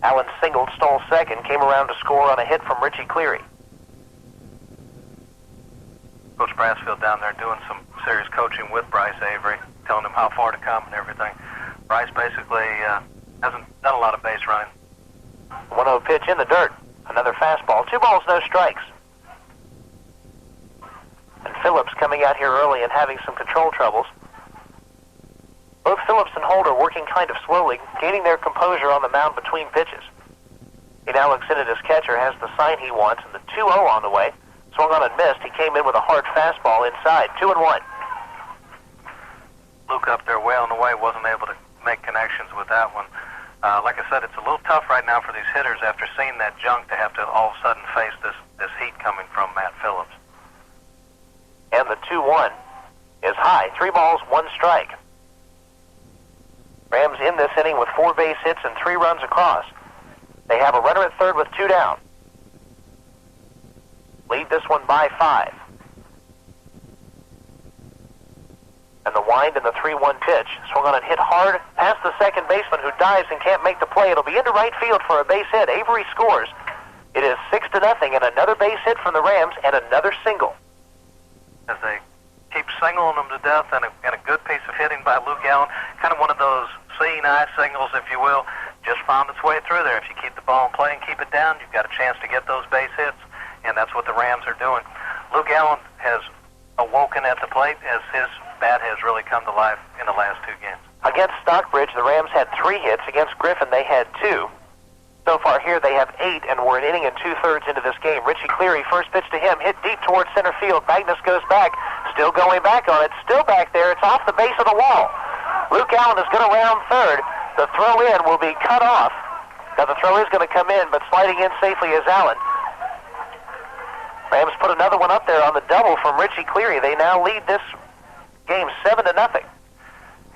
Allen singled, stole second, came around to score on a hit from Richie Cleary. Coach Brassfield down there doing some serious coaching with Bryce Avery, telling him how far to come and everything. Bryce basically hasn't done a lot of base running. 1-0 pitch in the dirt. Another fastball. 2 balls, no strikes. Phillips coming out here early and having some control troubles. Both Phillips and Holder working kind of slowly, gaining their composure on the mound between pitches. He now looks in at his catcher, has the sign he wants, and the 2-0 on the way. Swung on and missed. He came in with a hard fastball inside. 2-1. Luke up there well and away wasn't able to make connections with that one. Like I said, it's a little tough right now for these hitters after seeing that junk to have to all of a sudden face this heat coming from Matt Phillips. And the 2-1 is high. 3 balls, 1 strike. Rams in this inning with 4 base hits and 3 runs across. They have a runner at third with 2 down. Lead this one by 5. And the wind and the 3-1 pitch. Swung on and hit hard past the second baseman, who dives and can't make the play. It'll be into right field for a base hit. Avery scores. It is 6-0, and another base hit from the Rams and another single. As they keep singling them to death, and a good piece of hitting by Luke Allen. Kind of one of those seeing eye signals, if you will. Just found its way through there. If you keep the ball in play and keep it down, you've got a chance to get those base hits, and that's what the Rams are doing. Luke Allen has awoken at the plate as his bat has really come to life in the last 2 games. Against Stockbridge, the Rams had 3 hits. Against Griffin, they had 2. So far here, they have 8, and we're an inning and 2/3 into this game. Richie Cleary, first pitch to him, hit deep towards center field. Magnus goes back, still going back on it, still back there. It's off the base of the wall. Luke Allen is going to round third. The throw in will be cut off. Now the throw is going to come in, but sliding in safely is Allen. Rams put another one up there on the double from Richie Cleary. They now lead this game 7-0.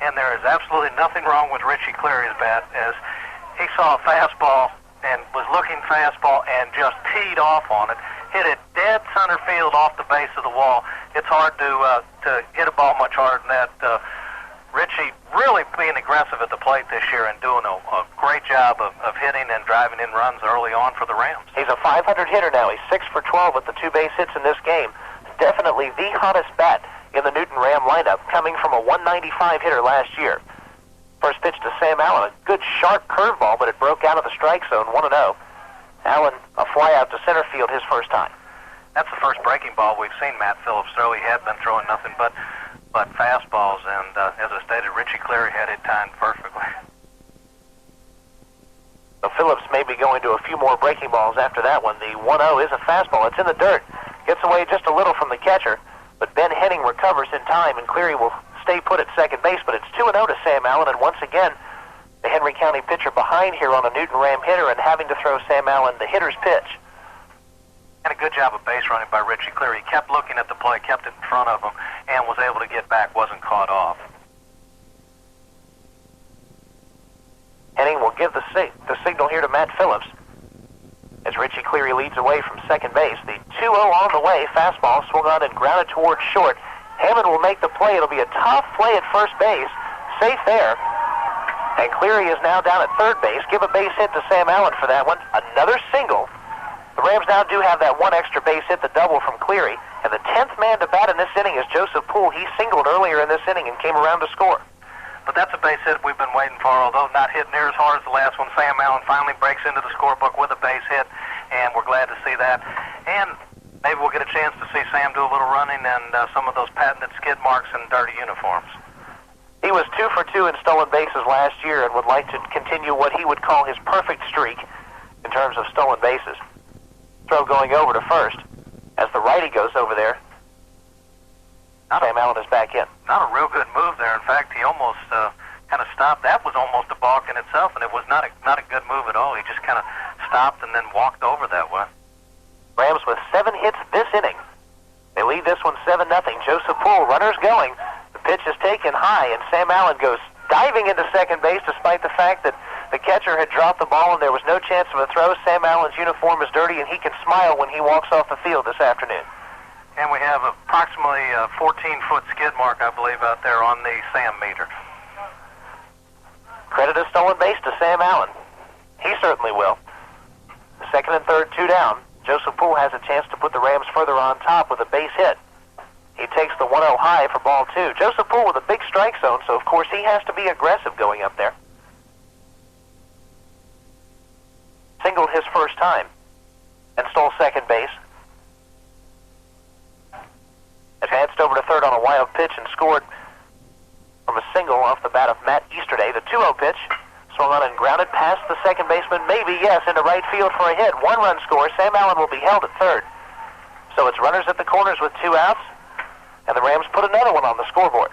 And there is absolutely nothing wrong with Richie Cleary's bat, as he saw a fastball and was looking fastball and just teed off on it, hit it dead center field off the base of the wall. It's hard to hit a ball much harder than that. Richie really being aggressive at the plate this year and doing a great job of hitting and driving in runs early on for the Rams. He's a 500 hitter now. He's 6 for 12 with the 2 base hits in this game. Definitely the hottest bat in the Newton Ram lineup, coming from a 195 hitter last year. First pitch to Sam Allen, a good sharp curveball, but it broke out of the strike zone, 1-0. Allen, a fly out to center field his first time. That's the first breaking ball we've seen Matt Phillips throw. He had been throwing nothing but fastballs, and as I stated, Richie Cleary had it timed perfectly. So Phillips may be going to a few more breaking balls after that one. The 1-0 is a fastball. It's in the dirt. Gets away just a little from the catcher, but Ben Henning recovers in time, and Cleary will stay put at second base. But it's 2-0 to Sam Allen, and once again, the Henry County pitcher behind here on a Newton Ram hitter and having to throw Sam Allen the hitter's pitch. And a good job of base running by Richie Cleary. He kept looking at the play, kept it in front of him, and was able to get back, wasn't caught off. Henning will give the signal here to Matt Phillips as Richie Cleary leads away from second base. The 2-0 on the way, fastball swung on and grounded towards short. Hammond will make the play. It'll be a tough play at first base. Safe there. And Cleary is now down at third base. Give a base hit to Sam Allen for that one. Another single. The Rams now do have that one extra base hit, the double from Cleary. And the 10th man to bat in this inning is Joseph Poole. He singled earlier in this inning and came around to score. But that's a base hit we've been waiting for, although not hit near as hard as the last one. Sam Allen finally breaks into the scorebook with a base hit, and we're glad to see that. And maybe we'll get a chance to see Sam do a little running and some of those patented skid marks and dirty uniforms. He was 2 for 2 in stolen bases last year and would like to continue what he would call his perfect streak in terms of stolen bases. Throw going over to first as the righty goes over there. Sam Allen is back in. Not a real good move there. In fact, he almost kind of stopped. That was almost a balk in itself, and it was not a good move at all. He just kind of stopped and then walked over that way. Rams with 7 hits this inning. They lead this one 7-0. Joseph Poole, runners going. The pitch is taken high, and Sam Allen goes diving into second base despite the fact that the catcher had dropped the ball and there was no chance of a throw. Sam Allen's uniform is dirty, and he can smile when he walks off the field this afternoon. And we have approximately a 14-foot skid mark, I believe, out there on the Sam meter. Credit a stolen base to Sam Allen. He certainly will. Second and third, 2 down. Joseph Poole has a chance to put the Rams further on top with a base hit. He takes the 1-0 high for ball 2. Joseph Poole with a big strike zone, so of course he has to be aggressive going up there. Singled his first time and stole second base. As over to third on a wild pitch and scored from a single off the bat of Matt Easterday. The 2-0 pitch swung on and grounded past the second baseman, maybe, yes, into right field for a hit. 1-run score. Sam Allen will be held at third. So it's runners at the corners with 2 outs, and the Rams put another one on the scoreboard.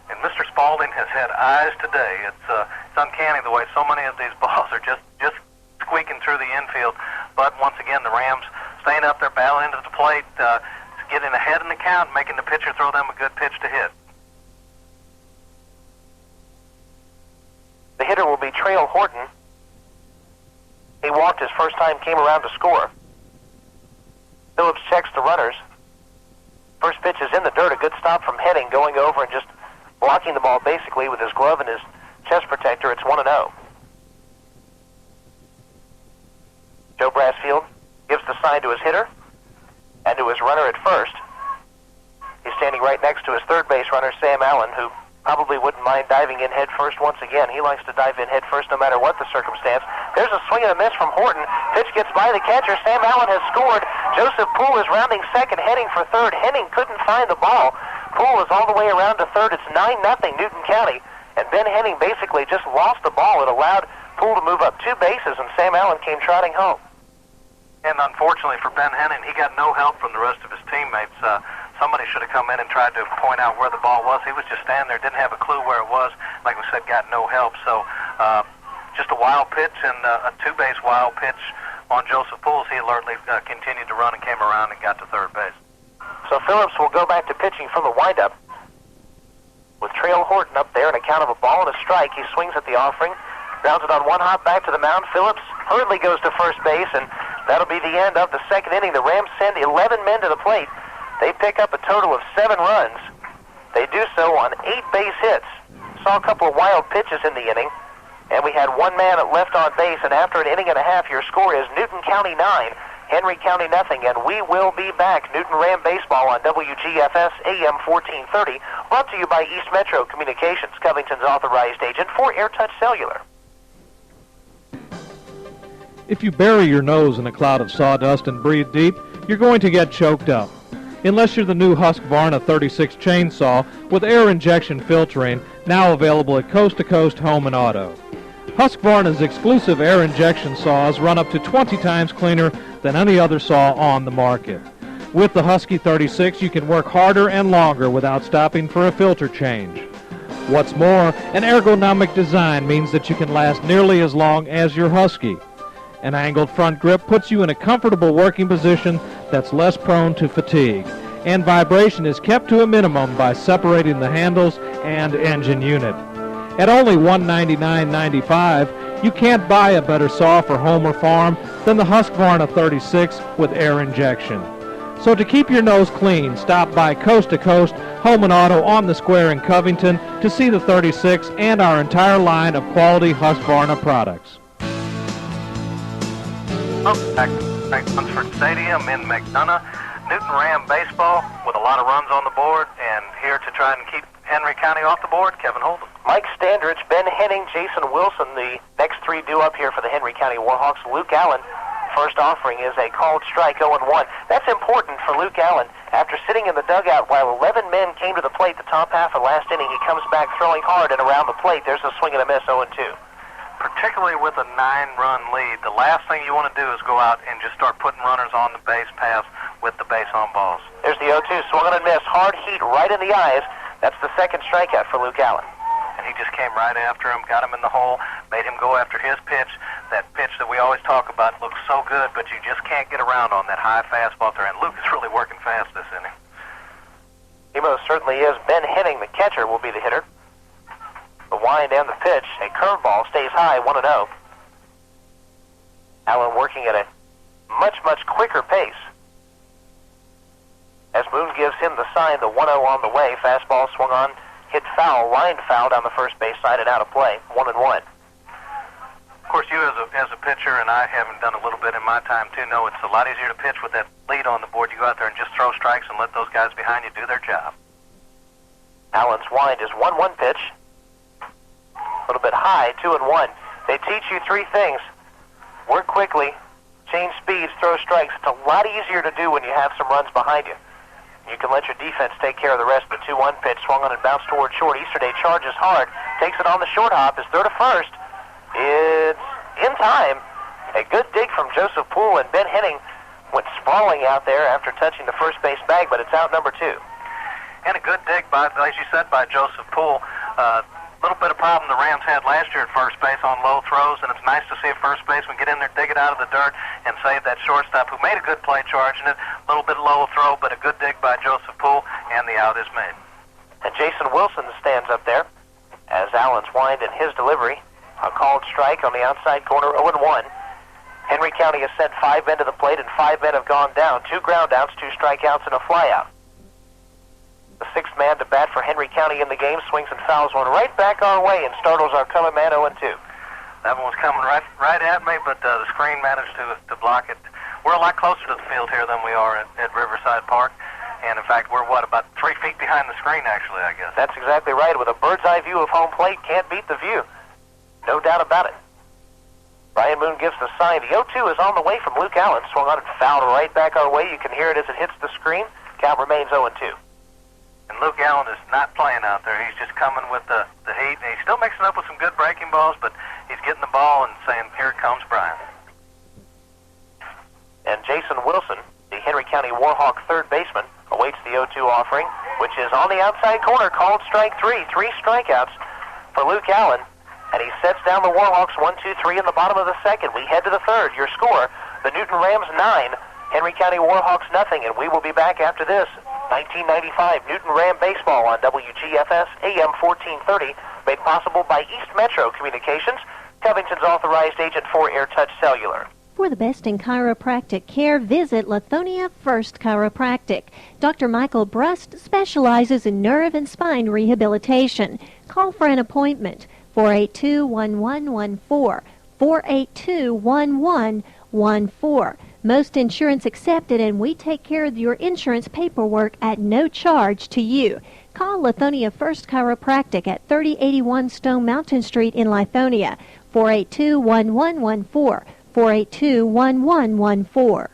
And Mr. Spaulding has had eyes today. It's uncanny the way so many of these balls are just squeaking through the infield. But once again, the Rams staying up there, battling into the plate, getting ahead in the count, making the pitcher throw them a good pitch to hit. The hitter will be Trail Horton. He walked his first time, came around to score. Phillips checks the runners. First pitch is in the dirt. A good stop from Henning, going over and just blocking the ball basically with his glove and his chest protector. It's 1-0. Joe Brassfield gives the sign to his hitter and to his runner at first. He's standing right next to his third base runner, Sam Allen, who probably wouldn't mind diving in head first once again. He likes to dive in head first no matter what the circumstance. There's a swing and a miss from Horton. Pitch gets by the catcher. Sam Allen has scored. Joseph Poole is rounding second, heading for third. Henning couldn't find the ball. Poole is all the way around to third. It's 9-0 Newton County. And Ben Henning basically just lost the ball. It allowed Poole to move up 2 bases, and Sam Allen came trotting home. And unfortunately for Ben Henning, he got no help from the rest of his teammates. Somebody should have come in and tried to point out where the ball was. He was just standing there, didn't have a clue where it was. Like we said, got no help. So just a wild pitch and a 2-base wild pitch on Joseph Poole. He alertly continued to run and came around and got to third base. So Phillips will go back to pitching from the windup with Trail Horton up there in a count of a ball and a strike. He swings at the offering, grounds it on 1 hop back to the mound. Phillips hurriedly goes to first base, and that'll be the end of the second inning. The Rams send 11 men to the plate. They pick up a total of 7 runs. They do so on 8 base hits. Saw a couple of wild pitches in the inning, and we had 1 man left on base, and after an inning and a half, your score is Newton County 9, Henry County nothing, and we will be back. Newton Ram Baseball on WGFS AM 1430, brought to you by East Metro Communications, Covington's authorized agent for AirTouch Cellular. If you bury your nose in a cloud of sawdust and breathe deep, you're going to get choked up. Unless you're the new Husqvarna 36 chainsaw with air injection filtering, now available at Coast to Coast Home and Auto. Husqvarna's exclusive air injection saws run up to 20 times cleaner than any other saw on the market. With the Husky 36, you can work harder and longer without stopping for a filter change. What's more, an ergonomic design means that you can last nearly as long as your Husky. An angled front grip puts you in a comfortable working position that's less prone to fatigue, and vibration is kept to a minimum by separating the handles and engine unit. At only $199.95, you can't buy a better saw for home or farm than the Husqvarna 36 with air injection. So to keep your nose clean, stop by Coast to Coast Home and Auto on the Square in Covington to see the 36 and our entire line of quality Husqvarna products. Back to St. Hunsford Stadium in McDonough. Newton Ram Baseball with a lot of runs on the board, and here to try and keep Henry County off the board, Kevin Holden. Mike Standridge, Ben Henning, Jason Wilson, the next 3 due up here for the Henry County Warhawks. Luke Allen, first offering is a called strike, 0-1. That's important for Luke Allen. After sitting in the dugout while 11 men came to the plate the top half of last inning, he comes back throwing hard and around the plate. There's a swing and a miss, 0-2. Particularly with a 9-run lead, the last thing you want to do is go out and just start putting runners on the base paths with the base on balls. There's the 0-2, swung on and miss, hard heat right in the eyes. That's the second strikeout for Luke Allen. And he just came right after him, got him in the hole, made him go after his pitch. That pitch that we always talk about looks so good, but you just can't get around on that high fastball there. And Luke is really working fast this inning. He most certainly is. Ben Henning, the catcher, will be the hitter. The wind and the pitch, a curveball, stays high, 1-0. Allen working at a much, much quicker pace. As Moon gives him the sign, the 1-0 on the way. Fastball swung on, hit foul, lined foul down the first base side and out of play, 1-1. Of course, you as a pitcher, and I haven't done a little bit in my time too, know it's a lot easier to pitch with that lead on the board. You go out there and just throw strikes and let those guys behind you do their job. Allen's wind is 1-1 pitch. A little bit high, 2-1. They teach you 3 things. Work quickly, change speeds, throw strikes. It's a lot easier to do when you have some runs behind you. You can let your defense take care of the rest. The 2-1 pitch swung on and bounced toward short. Easterday charges hard, takes it on the short hop, is throw to first. It's in time. A good dig from Joseph Poole, and Ben Henning went sprawling out there after touching the first base bag, but it's out number 2. And a good dig, by, as you said, by Joseph Poole. Little bit of problem the Rams had last year at first base on low throws, and it's nice to see a first baseman get in there, dig it out of the dirt, and save that shortstop who made a good play charging it. A little bit low throw, but a good dig by Joseph Poole, and the out is made. And Jason Wilson stands up there as Allen's whined in his delivery. A called strike on the outside corner, 0-1. Henry County has sent 5 men to the plate, and 5 men have gone down. 2 ground outs, 2 strikeouts, and a flyout. The 6th man to bat for Henry County in the game swings and fouls one right back our way and startles our coming man 0-2. That one was coming right at me, but the screen managed to block it. We're a lot closer to the field here than we are at Riverside Park. And, in fact, we're, about 3 feet behind the screen, actually, I guess. That's exactly right. With a bird's-eye view of home plate, can't beat the view. No doubt about it. Brian Moon gives the sign. The 0-2 is on the way from Luke Allen. Swung on and fouled right back our way. You can hear it as it hits the screen. Count remains 0-2. And Luke Allen is not playing out there. He's just coming with the heat. And he's still mixing up with some good breaking balls, but he's getting the ball and saying, here comes Brian. And Jason Wilson, the Henry County Warhawk third baseman, awaits the 0-2 offering, which is on the outside corner, called strike 3. 3 strikeouts for Luke Allen. And he sets down the Warhawks 1-2-3 in the bottom of the second. We head to the third. Your score, the Newton Rams 9, Henry County Warhawks nothing. And we will be back after this. 1995 Newton Ram baseball on WGFS AM 1430, made possible by East Metro Communications, Covington's authorized agent for AirTouch Cellular. For the best in chiropractic care, visit Lithonia First Chiropractic. Dr. Michael Brust specializes in nerve and spine rehabilitation. Call for an appointment, 482-1114, 482-1114. Most insurance accepted, and we take care of your insurance paperwork at no charge to you. Call Lithonia First Chiropractic at 3081 Stone Mountain Street in Lithonia, 482-1114, 482-1114.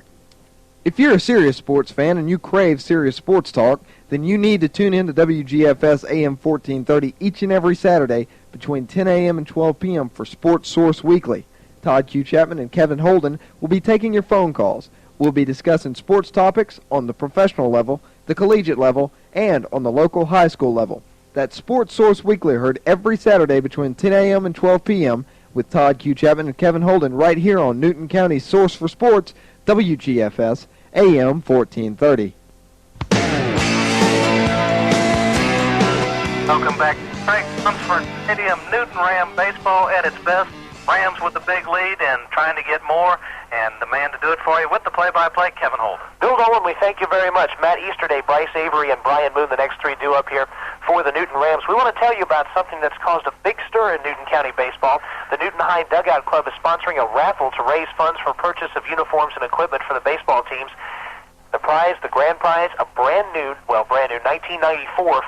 If you're a serious sports fan and you crave serious sports talk, then you need to tune in to WGFS AM 1430 each and every Saturday between 10 a.m. and 12 p.m. for Sports Source Weekly. Todd Q. Chapman and Kevin Holden will be taking your phone calls. We'll be discussing sports topics on the professional level, the collegiate level, and on the local high school level. That's Sports Source Weekly, heard every Saturday between 10 a.m. and 12 p.m. with Todd Q. Chapman and Kevin Holden right here on Newton County's Source for Sports, WGFS AM 1430. Welcome back. Frank Lunsford Stadium, Newton Ram baseball at its best. Rams with the big lead and trying to get more, and the man to do it for you with the play-by-play, Kevin Holden. Bill Dolan, we thank you very much. Matt Easterday, Bryce Avery, and Brian Moon, the next 3 due up here for the Newton Rams. We want to tell you about something that's caused a big stir in Newton County baseball. The Newton High Dugout Club is sponsoring a raffle to raise funds for purchase of uniforms and equipment for the baseball teams. The prize, the grand prize, a brand new 1994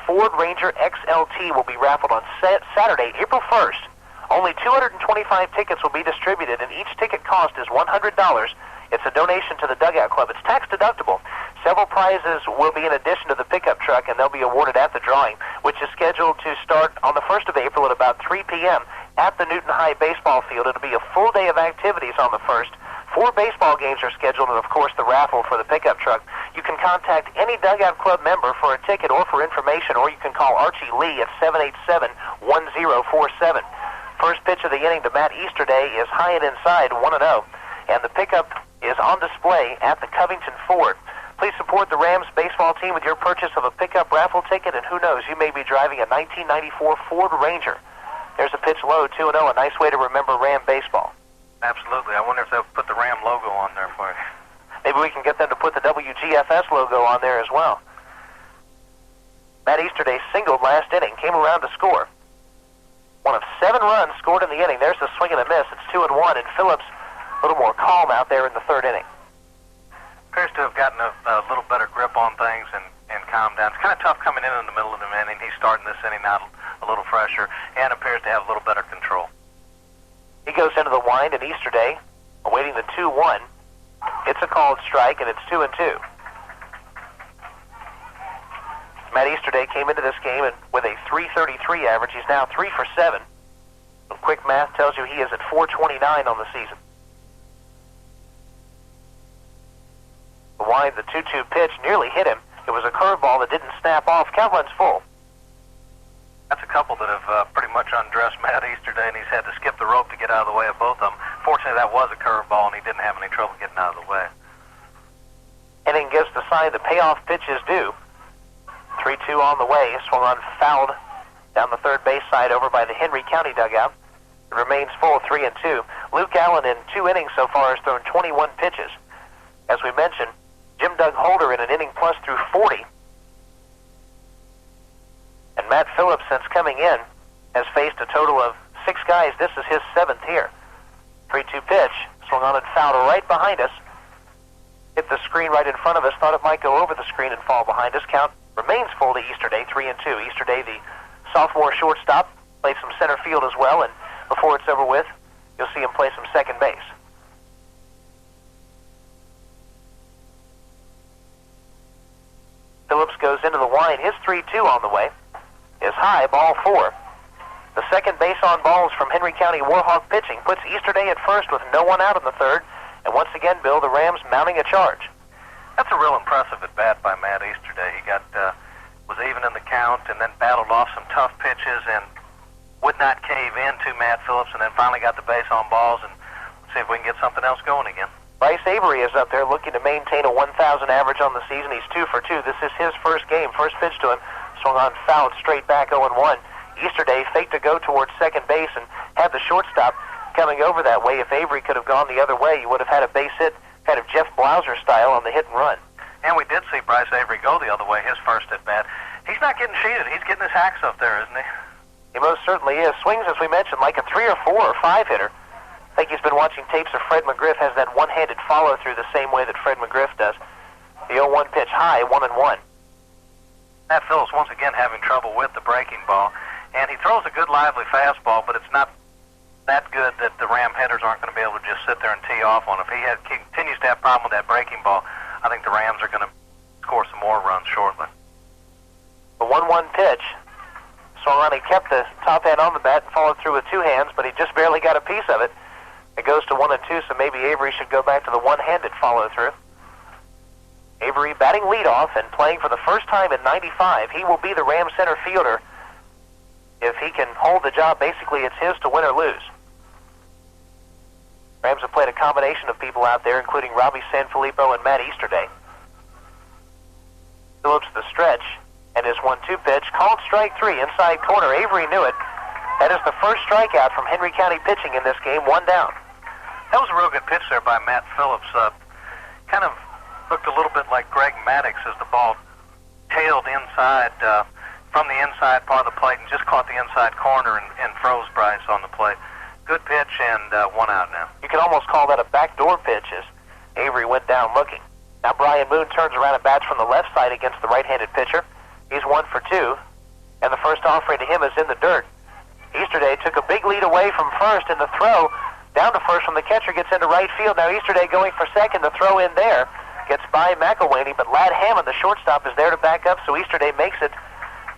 Ford Ranger XLT will be raffled on Saturday, April 1st. Only 225 tickets will be distributed, and each ticket cost is $100. It's a donation to the Dugout Club. It's tax deductible. Several prizes will be in addition to the pickup truck, and they'll be awarded at the drawing, which is scheduled to start on the 1st of April at about 3 p.m. at the Newton High baseball field. It'll be a full day of activities on the 1st. 4 baseball games are scheduled, and of course the raffle for the pickup truck. You can contact any Dugout Club member for a ticket or for information, or you can call Archie Lee at 787-1047. First pitch of the inning to Matt Easterday is high and inside, 1-0, and the pickup is on display at the Covington Ford. Please support the Rams baseball team with your purchase of a pickup raffle ticket, and who knows, you may be driving a 1994 Ford Ranger. There's a pitch low, 2-0, a nice way to remember Ram baseball. Absolutely. I wonder if they'll put the Ram logo on there for you. Maybe we can get them to put the WGFS logo on there as well. Matt Easterday singled last inning, came around to score. One of 7 runs scored in the inning. There's the swing and a miss. It's 2-1, and Phillips a little more calm out there in the 3rd inning. Appears to have gotten a little better grip on things and calmed down. It's kind of tough coming in the middle of the inning. He's starting this inning out a little fresher and appears to have a little better control. He goes into the wind, and Easterday, awaiting the 2-1. It's a called strike, and it's 2-2. Matt Easterday came into this game and with a .333 average. He's now 3 for 7. And quick math tells you he is at .429 on the season. The wind, the 2-2 pitch nearly hit him. It was a curveball that didn't snap off. Count runs full. That's a couple that have pretty much undressed Matt Easterday, and he's had to skip the rope to get out of the way of both of them. Fortunately, that was a curveball, and he didn't have any trouble getting out of the way. Inning gives the sign the payoff pitch is due. 3-2 on the way. Swung on, fouled down the third base side over by the Henry County dugout. It remains full, 3-2. Luke Allen in 2 innings so far has thrown 21 pitches. As we mentioned, Jim Doug Holder in an inning plus through 40. And Matt Phillips, since coming in, has faced a total of 6 guys. This is his 7th here. 3-2 pitch, swung on and fouled right behind us. Hit the screen right in front of us. Thought it might go over the screen and fall behind us. Count remains full to Easterday, 3-2. Easterday, the sophomore shortstop, played some center field as well, and before it's over with, you'll see him play some second base. Phillips goes into the wind. His 3-2 on the way is high, ball 4. The second base on balls from Henry County Warhawk pitching puts Easterday at first with no one out in the third. And once again, Bill, the Rams mounting a charge. That's a real impressive at bat by Matt Easterday. He was even in the count and then battled off some tough pitches and would not cave in to Matt Phillips, and then finally got the base on balls, and see if we can get something else going again. Bryce Avery is up there looking to maintain a 1,000 average on the season. He's 2 for 2. This is his first game. First pitch to him, swung on, fouled straight back, 0-1. Easterday faked to go towards second base and had the shortstop coming over that way. If Avery could have gone the other way, you would have had a base hit, kind of Jeff Blauser style on the hit and run. And we did see Bryce Avery go the other way, his first at bat. He's not getting cheated. He's getting his hacks up there, isn't he? He most certainly is. Swings, as we mentioned, like a 3 or 4 or 5 hitter. I think he's been watching tapes of Fred McGriff, has that one-handed follow-through the same way that Fred McGriff does. The 0-1 pitch high, 1-1. Matt Phillips once again having trouble with the breaking ball, and he throws a good lively fastball, but it's not that good that the Ram hitters aren't going to be able to just sit there and tee off on. If he continues to have a problem with that breaking ball, I think the Rams are going to score some more runs shortly. The 1-1 pitch. Swung on, he kept the top hand on the bat and followed through with 2 hands, but he just barely got a piece of it. It goes to 1-2, so maybe Avery should go back to the one-handed follow-through. Avery batting leadoff and playing for the first time in 95. He will be the Ram center fielder. If he can hold the job, basically it's his to win or lose. Rams have played a combination of people out there, including Robbie Sanfilippo and Matt Easterday. Phillips the stretch, and his 1-2 pitch, called strike 3, inside corner. Avery knew it. That is the first strikeout from Henry County pitching in this game, 1 down. That was a real good pitch there by Matt Phillips. Kind of looked a little bit like Greg Maddox as the ball tailed inside from the inside part of the plate and just caught the inside corner and froze Bryce on the plate. Good pitch and 1 out now. You can almost call that a backdoor pitch as Avery went down looking. Now Brian Moon turns around and bats from the left side against the right-handed pitcher. He's 1 for 2, and the first offering to him is in the dirt. Easterday took a big lead away from first in the throw. Down to first from the catcher, gets into right field. Now Easterday going for second. The throw in there gets by McElwaney, but Ladd Hammond, the shortstop, is there to back up, so Easterday makes it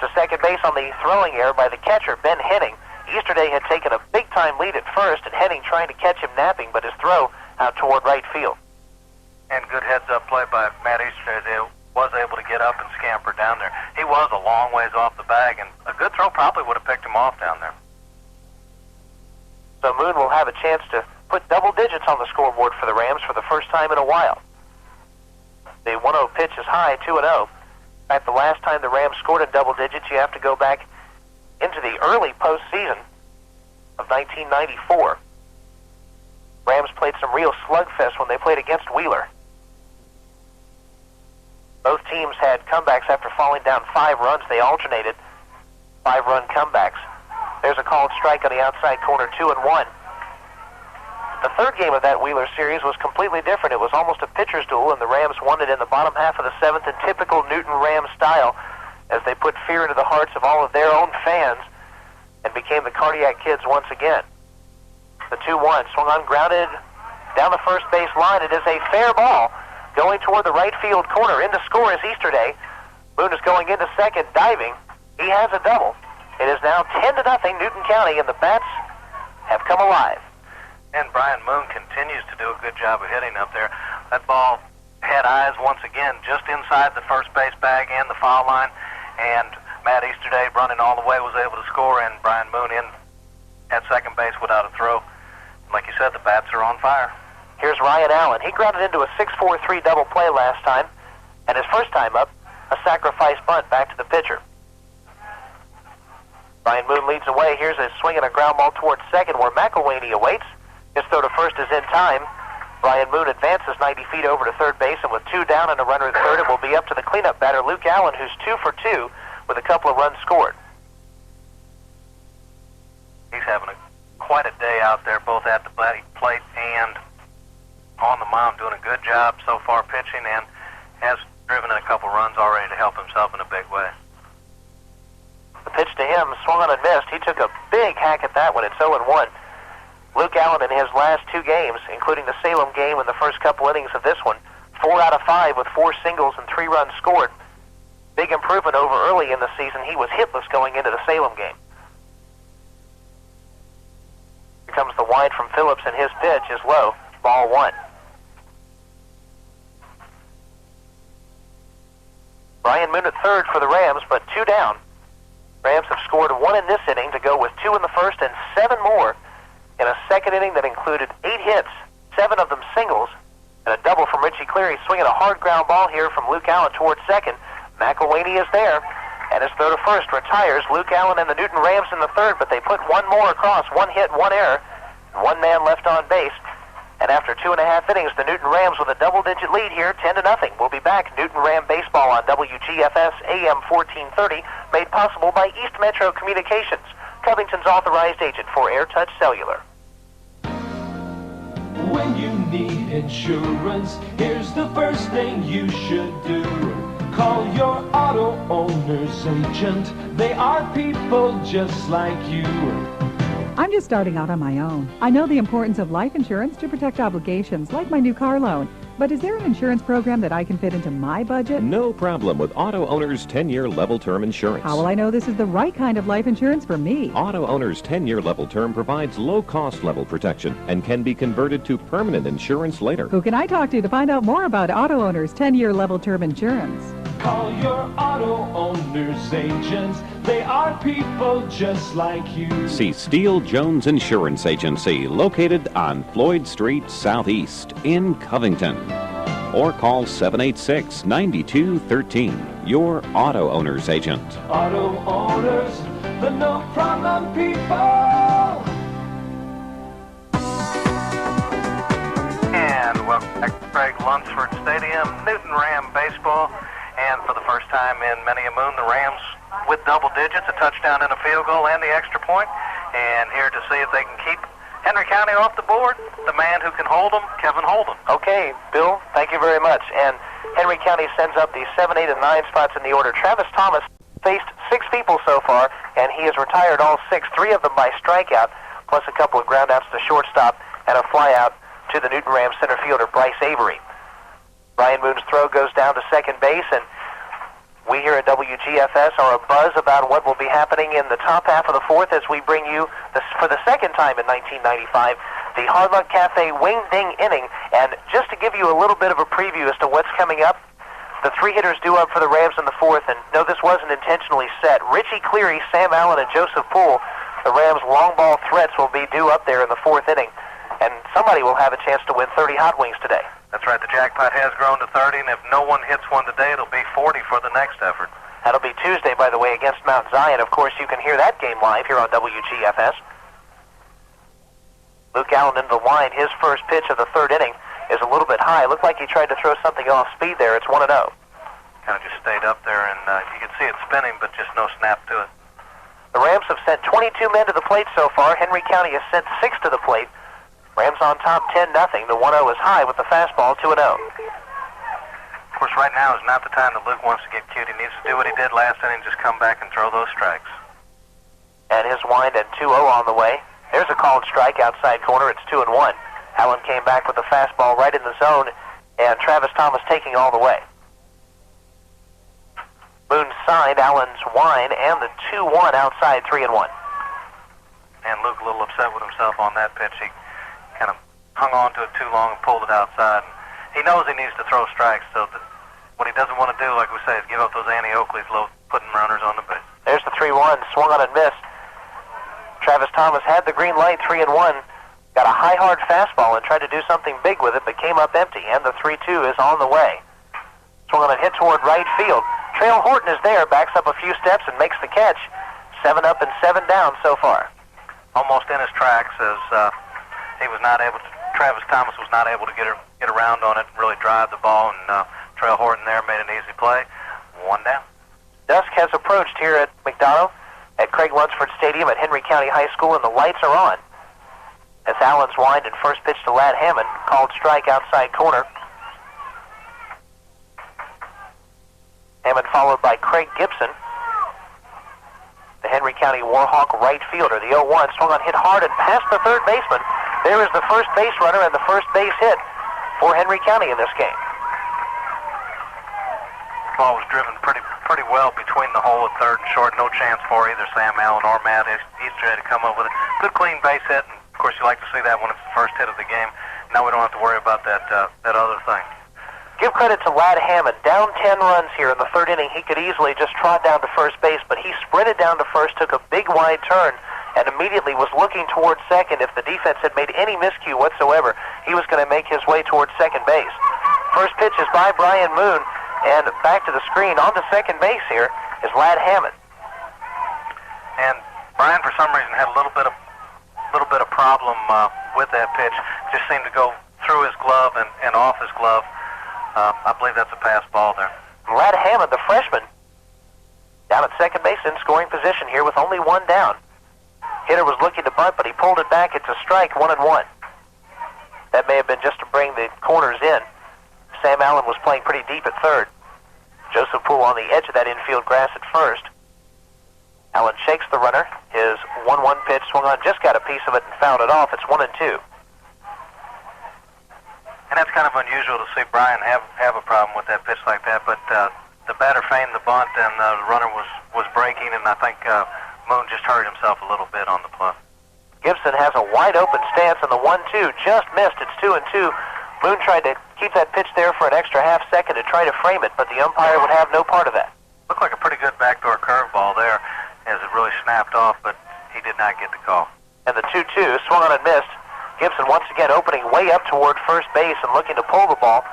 to second base on the throwing error by the catcher, Ben Henning. Easterday had taken a big-time lead at first, and Henning trying to catch him napping, but his throw out toward right field. And good heads-up play by Matt Easterday. They was able to get up and scamper down there. He was a long ways off the bag, and a good throw probably would have picked him off down there. So Moon will have a chance to put double digits on the scoreboard for the Rams for the first time in a while. The 1-0 pitch is high, 2-0. In fact, the last time the Rams scored in double digits, you have to go back into the early postseason of 1994. Rams played some real slugfest when they played against Wheeler. Both teams had comebacks after falling down 5 runs. They alternated 5-run comebacks. There's a called strike on the outside corner, 2-1. The third game of that Wheeler series was completely different. It was almost a pitcher's duel, and the Rams won it in the bottom half of the 7th in typical Newton Ram style as they put fear into the hearts of all of their own fans and became the Cardiac Kids once again. The 2-1 swung on, grounded down the first base line. It is a fair ball going toward the right field corner. In to score is Easterday. Moon is going into second, diving. He has a double. It is now 10-0 Newton County, and the Bats have come alive. And Brian Moon continues to do a good job of hitting up there. That ball had eyes once again just inside the first base bag and the foul line, and Matt Easterday running all the way was able to score, and Brian Moon in at second base without a throw. Like you said, the Bats are on fire. Here's Ryan Allen. He grounded into a 6-4-3 double play last time, and his first time up, a sacrifice bunt back to the pitcher. Brian Moon leads away. Here's a swing and a ground ball towards second where McElwaney awaits. His throw to first is in time. Brian Moon advances 90 feet over to third base, and with 2 down and a runner at third, it will be up to the cleanup batter, Luke Allen, who's 2 for 2 with a couple of runs scored. He's having quite a day out there, both at the plate and on the mound, doing a good job so far pitching, and has driven in a couple runs already to help himself in a big way. The pitch to him swung on and missed. He took a big hack at that one. It's 0-1. Luke Allen in his last 2 games, including the Salem game and the first couple innings of this one, 4 out of 5 with 4 singles and 3 runs scored. Big improvement over early in the season. He was hitless going into the Salem game. Here comes the wind from Phillips, and his pitch is low. Ball 1. Brian Moon at third for the Rams, but 2 down. Rams have scored 1 in this inning to go with 2 in the first and 7 more in a second inning that included 8 hits, 7 of them singles, and a double from Richie Cleary, swinging a hard ground ball here from Luke Allen towards second. McElwaney is there, and his throw to first retires Luke Allen and the Newton Rams in the third, but they put 1 more across, 1 hit, 1 error, 1 man left on base. And after 2.5 innings, the Newton Rams with a double-digit lead here, 10-0. We'll be back. Newton Ram baseball on WGFS AM 1430, made possible by East Metro Communications, Covington's authorized agent for AirTouch Cellular. When you need insurance, here's the first thing you should do. Call your auto owner's agent. They are people just like you. I'm just starting out on my own. I know the importance of life insurance to protect obligations, like my new car loan. But is there an insurance program that I can fit into my budget? No problem with Auto Owners 10-year level term insurance. How will I know this is the right kind of life insurance for me? Auto Owners 10-year level term provides low-cost level protection and can be converted to permanent insurance later. Who can I talk to find out more about Auto Owners 10-year level term insurance? Call your auto owner's agents. They are people just like you. See Steele Jones Insurance Agency, located on Floyd Street Southeast in Covington. Or call 786-9213, your Auto Owners agent. Auto owners, the no problem people. And welcome back to Craig Lunsford Stadium, Newton Ram baseball. And for the first time in many a moon, the Rams with double digits, a touchdown and a field goal and the extra point. And here to see if they can keep Henry County off the board, the man who can hold them, Kevin Holden. Okay, Bill, thank you very much. And Henry County sends up the 7, 8, and 9 spots in the order. Travis Thomas faced 6 people so far, and he has retired all 6, 3 of them by strikeout, plus a couple of groundouts to shortstop and a flyout to the Newton Rams center fielder, Bryce Avery. Brian Moon's throw goes down to second base, and we here at WGFS are abuzz about what will be happening in the top half of the fourth as we bring you, for the second time in 1995, the Hard Luck Cafe Wing Ding inning. And just to give you a little bit of a preview as to what's coming up, the 3 hitters due up for the Rams in the fourth, and no, this wasn't intentionally set. Richie Cleary, Sam Allen, and Joseph Poole, the Rams' long ball threats, will be due up there in the fourth inning. And somebody will have a chance to win 30 hot wings today. That's right. The jackpot has grown to 30, and if no one hits one today, it'll be 40 for the next effort. That'll be Tuesday, by the way, against Mount Zion. Of course, you can hear that game live here on WGFS. Luke Allen into the line. His first pitch of the third inning is a little bit high. Looked like he tried to throw something off speed there. It's 1-0. Kind of just stayed up there, and you can see it spinning, but just no snap to it. The Rams have sent 22 men to the plate so far. Henry County has sent 6 to the plate. Rams on top 10-0. The 1-0 is high with the fastball, 2-0. Of course, right now is not the time that Luke wants to get cute. He needs to do what he did last inning, just come back and throw those strikes. And his wind and 2-0 on the way. There's a called strike outside corner. It's 2-1. Allen came back with the fastball right in the zone, and Travis Thomas taking all the way. Moon signed Allen's Wine and the 2-1 outside 3-1. And Luke a little upset with himself on that pitch. He kind of hung on to it too long and pulled it outside. He knows he needs to throw strikes, so what he doesn't want to do, like we say, is give up those Annie Oakleys, putting runners on the base. There's the 3-1, swung on and missed. Travis Thomas had the green light, 3-1. Got a high, hard fastball and tried to do something big with it, but came up empty, and the 3-2 is on the way. Swung on and hit toward right field. Trail Horton is there, backs up a few steps and makes the catch. 7 up and 7 down so far. Almost in his tracks as Travis Thomas was not able to get around on it and really drive the ball, and Trail Horton there made an easy play. 1 down. Dusk has approached here at McDonough at Craig Lunsford Stadium at Henry County High School, and the lights are on. As Allen's wind and first pitch to Ladd Hammond, called strike outside corner. Hammond followed by Craig Gibson. The Henry County Warhawk right fielder, the 0-1, swung on, hit hard and past the third baseman. There is the first base runner and the first base hit for Henry County in this game. The ball was driven pretty well between the hole at third and short. No chance for either Sam Allen or Matt Easter to come up with a good clean base hit. And of course, you like to see that when it's the first hit of the game. Now we don't have to worry about that other thing. Give credit to Ladd Hammond. Down 10 runs here in the third inning. He could easily just trot down to first base, but he sprinted down to first, took a big wide turn, and immediately was looking towards second. If the defense had made any miscue whatsoever, he was going to make his way towards second base. First pitch is by Brian Moon, and back to the screen on to second base here is Ladd Hammond. And Brian, for some reason, had a little bit of problem with that pitch. Just seemed to go through his glove and off his glove. I believe that's a pass ball there. Ladd Hammond, the freshman, down at second base in scoring position here with only 1 down. Hitter was looking to bunt, but he pulled it back. It's a strike, 1-1. That may have been just to bring the corners in. Sam Allen was playing pretty deep at third. Joseph Poole on the edge of that infield grass at first. Allen shakes the runner. His 1-1 pitch swung on, just got a piece of it and fouled it off. It's 1-2. And that's kind of unusual to see Brian have a problem with that pitch like that, but the batter feigned the bunt, and the runner was breaking, and I think Moon just hurt himself a little bit on the play. Gibson has a wide open stance, and the 1-2 just missed. It's 2-2. Moon tried to keep that pitch there for an extra half second to try to frame it, but the umpire would have no part of that. Looked like a pretty good backdoor curveball there as it really snapped off, but he did not get the call. And the 2-2 swung on and missed. Gibson once again opening way up toward first base and looking to pull the ball.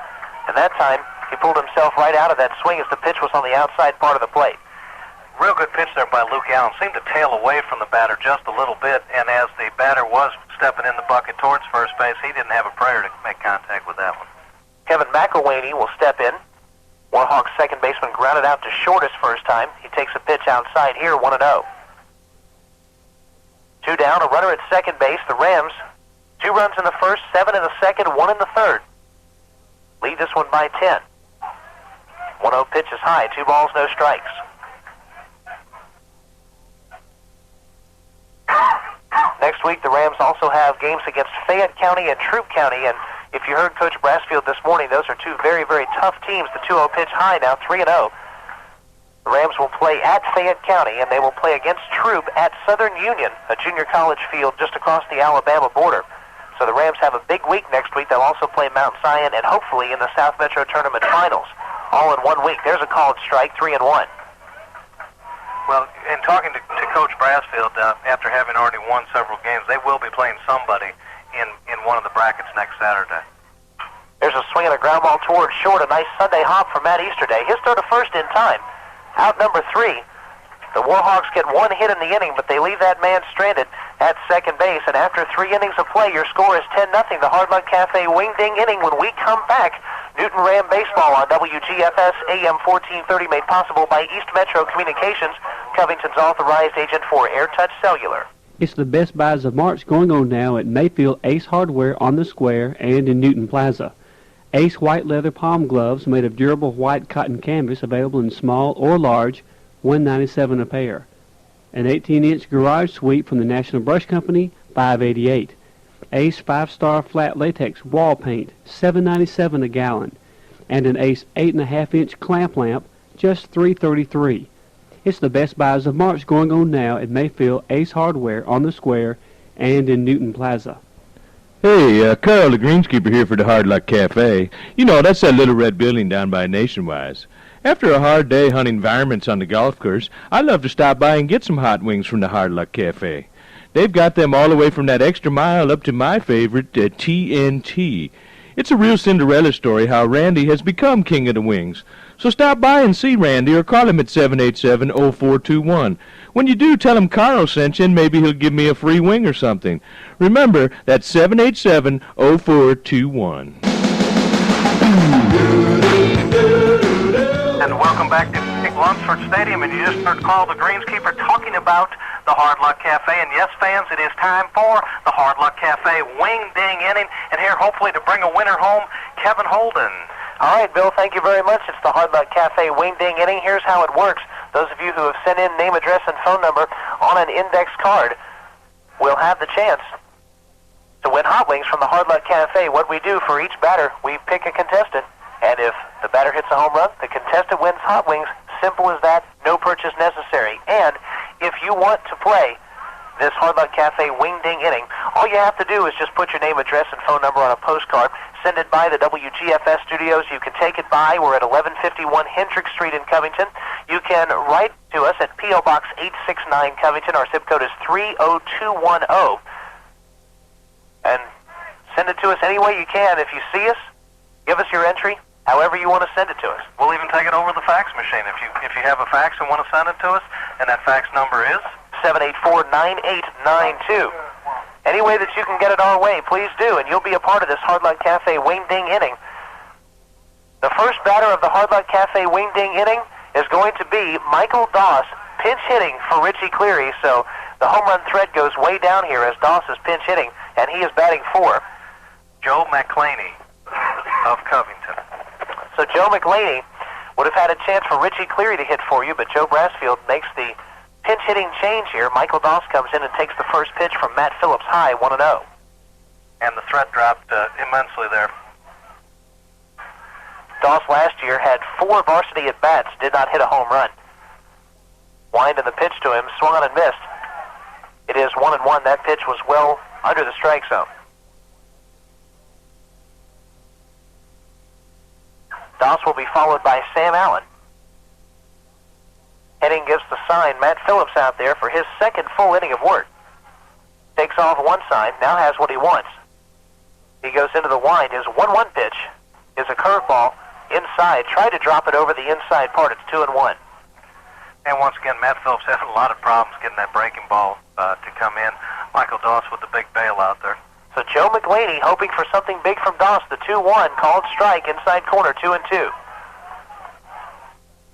And that time, he pulled himself right out of that swing as the pitch was on the outside part of the plate. Real good pitch there by Luke Allen. Seemed to tail away from the batter just a little bit, and as the batter was stepping in the bucket towards first base, he didn't have a prayer to make contact with that one. Kevin McElwaney will step in. Warhawk's second baseman grounded out to short his first time. He takes a pitch outside here, 1-0. 2 down, a runner at second base. The Rams, 2 runs in the first, 7 in the second, 1 in the third. Lead this one by 10. 1-0 pitch is high, 2 balls, no strikes. Next week, the Rams also have games against Fayette County and Troup County, and if you heard Coach Brassfield this morning, those are 2 very, very tough teams. The 2-0 pitch high now, 3-0. The Rams will play at Fayette County, and they will play against Troup at Southern Union, a junior college field just across the Alabama border. So the Rams have a big week next week. They'll also play Mount Zion and hopefully in the South Metro Tournament Finals, all in 1 week. There's a called strike, 3-1. Well, in talking to Coach Brassfield, after having already won several games, they will be playing somebody in one of the brackets next Saturday. There's a swing and a ground ball towards short. A nice Sunday hop for Matt Easterday. His throw to first in time. Out number 3. The Warhawks get 1 hit in the inning, but they leave that man stranded at second base. And after 3 innings of play, your score is 10-0. The Hard Luck Cafe wing-ding inning when we come back. Newton Ram Baseball on WGFS AM 1430, made possible by East Metro Communications, Covington's authorized agent for AirTouch Cellular. It's the Best Buys of March going on now at Mayfield Ace Hardware on the Square and in Newton Plaza. Ace white leather palm gloves made of durable white cotton canvas available in small or large, $197 a pair. An 18-inch garage sweep from the National Brush Company, $588. Ace 5-star flat latex wall paint, $7.97 a gallon. And an Ace 8.5-inch clamp lamp, just $3.33. It's the best buys of March going on now at Mayfield Ace Hardware on the Square and in Newton Plaza. Hey, Carl, the greenskeeper here for the Hard Luck Cafe. You know, that's that little red building down by Nationwide. After a hard day hunting varmints on the golf course, I love to stop by and get some hot wings from the Hard Luck Cafe. They've got them all the way from that extra mile up to my favorite, TNT. It's a real Cinderella story how Randy has become king of the wings. So stop by and see Randy or call him at 787-0421. When you do, tell him Carl sent you and maybe he'll give me a free wing or something. Remember, that's 787-0421. And welcome back to Lunsford Stadium, and you just heard Carl the greenskeeper talking about the Hard Luck Cafe. And yes, fans, it is time for the Hard Luck Cafe wing ding inning, and here hopefully to bring a winner home, Kevin Holden. All right, Bill, thank you very much. It's the Hard Luck Cafe wing ding inning. Here's how it works. Those of you who have sent in name, address, and phone number on an index card will have the chance to win hot wings from the Hard Luck Cafe. What we do for each batter, we pick a contestant, and if the batter hits a home run, the contestant wins hot wings. Simple as that, no purchase necessary. And if you want to play this Hard Luck Cafe wing ding inning, all you have to do is just put your name, address, and phone number on a postcard. Send it by the WGFS studios. You can take it by. We're at 1151 Hendrick Street in Covington. You can write to us at P.O. Box 869 Covington. Our zip code is 30210. And send it to us any way you can. If you see us, give us your entry, however you want to send it to us. We'll even take it over the fax machine if you have a fax and want to send it to us, and that fax number is 784-9892. Any way that you can get it our way, please do, and you'll be a part of this Hard Luck Cafe wing ding inning. The first batter of the Hard Luck Cafe wing ding inning is going to be Michael Doss, pinch hitting for Richie Cleary. So the home run thread goes way down here as Doss is pinch hitting, and he is batting for Joe McClaney of Covington. So Joe McClaney would have had a chance for Richie Cleary to hit for you, but Joe Brassfield makes the pinch hitting change here. Michael Doss comes in and takes the first pitch from Matt Phillips high, 1-0. And the threat dropped immensely there. Doss last year had 4 varsity at-bats, did not hit a home run. Winding the pitch to him, swung on and missed. It is 1-1. That pitch was well under the strike zone. Doss will be followed by Sam Allen. Henning gives the sign. Matt Phillips out there for his second full inning of work. Takes off one side, now has what he wants. He goes into the wind. His 1-1 pitch is a curveball inside. Tried to drop it over the inside part. It's 2-1. And once again, Matt Phillips having a lot of problems getting that breaking ball to come in. Michael Doss with the big bail out there. So Joe McClaney hoping for something big from Doss. The 2-1 called strike inside corner, 2-2.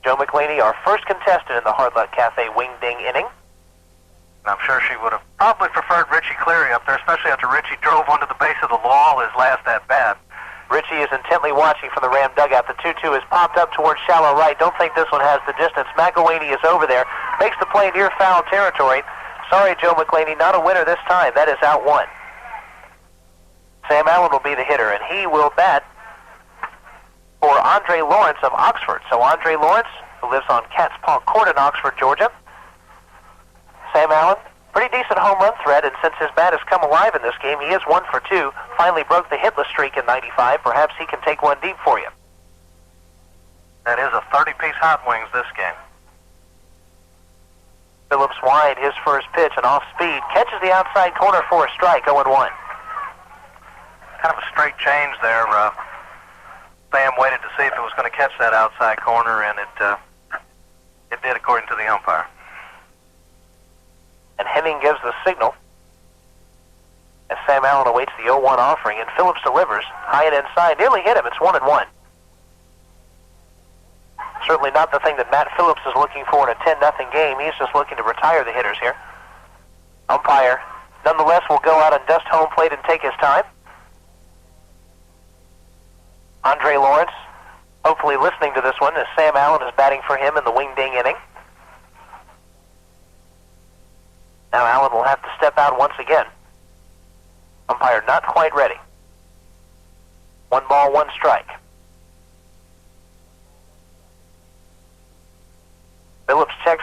Joe McClaney, our first contestant in the Hard Luck Cafe wing ding inning. And I'm sure she would have probably preferred Richie Cleary up there, especially after Richie drove onto the base of the wall his last at-bat. Richie is intently watching from the Ram dugout. The 2-2 is popped up towards shallow right. Don't think this one has the distance. McElwaney is over there. Makes the play near foul territory. Sorry, Joe McClaney, not a winner this time. That is out 1. Sam Allen will be the hitter, and he will bat for Andre Lawrence of Oxford. So Andre Lawrence, who lives on Cat's Paw Court in Oxford, Georgia. Sam Allen, pretty decent home run threat, and since his bat has come alive in this game, he is 1 for 2. Finally broke the hitless streak in 95. Perhaps he can take one deep for you. That is a 30-piece hot wings this game. Phillips wide, his first pitch, and off speed. Catches the outside corner for a strike, 0-1. Kind of a straight change there. Sam waited to see if it was going to catch that outside corner, and it did according to the umpire. And Henning gives the signal as Sam Allen awaits the 0-1 offering, and Phillips delivers high and inside. Nearly hit him. It's 1-1. Certainly not the thing that Matt Phillips is looking for in a 10-0 game. He's just looking to retire the hitters here. Umpire, nonetheless, will go out and dust home plate and take his time. Andre Lawrence, hopefully listening to this one as Sam Allen is batting for him in the wing ding inning. Now Allen will have to step out once again. Umpire not quite ready. 1 ball, 1 strike.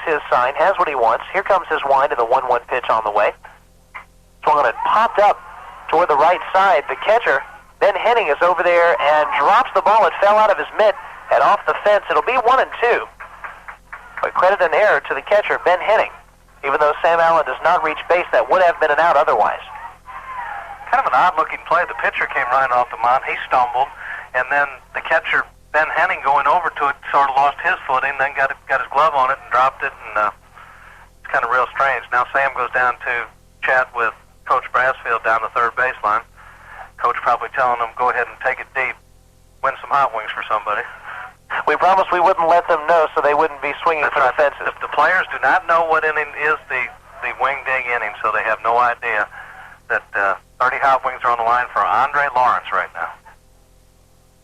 his sign, has what he wants. Here comes his wind to the 1-1 pitch on the way. Swung on it, popped up toward the right side. The catcher, Ben Henning, is over there and drops the ball. It fell out of his mitt and off the fence. It'll be 1-2. But credit an error to the catcher, Ben Henning. Even though Sam Allen does not reach base, that would have been an out otherwise. Kind of an odd-looking play. The pitcher came right off the mound. He stumbled, and then the catcher, Ben Henning, going over to it, sort of lost his footing, then got his glove on it and dropped it, and it's kind of real strange. Now Sam goes down to chat with Coach Brassfield down the third baseline. Coach probably telling him, go ahead and take it deep, win some hot wings for somebody. We promised we wouldn't let them know so they wouldn't be swinging for the fences. If the players do not know what inning is the wing dig inning, so they have no idea that 30 hot wings are on the line for Andre Lawrence right now.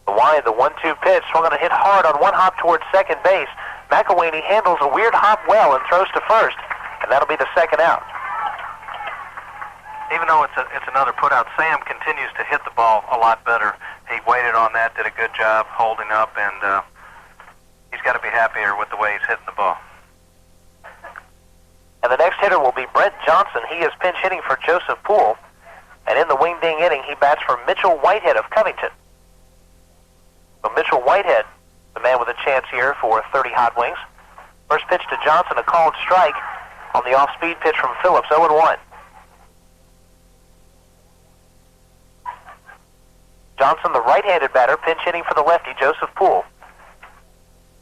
The wide, the 1-2 pitch, swung on a hit hard on one hop towards second base. McElwaney handles a weird hop well and throws to first, and that'll be the second out. Even though it's another put out, Sam continues to hit the ball a lot better. He waited on that, did a good job holding up, and he's got to be happier with the way he's hitting the ball. And the next hitter will be Brent Johnson. He is pinch hitting for Joseph Poole. And in the wing ding inning, he bats for Mitchell Whitehead of Covington. So Mitchell Whitehead, the man with a chance here for 30 hot wings. First pitch to Johnson, a called strike on the off-speed pitch from Phillips, 0-1. Johnson, the right-handed batter, pinch hitting for the lefty, Joseph Poole.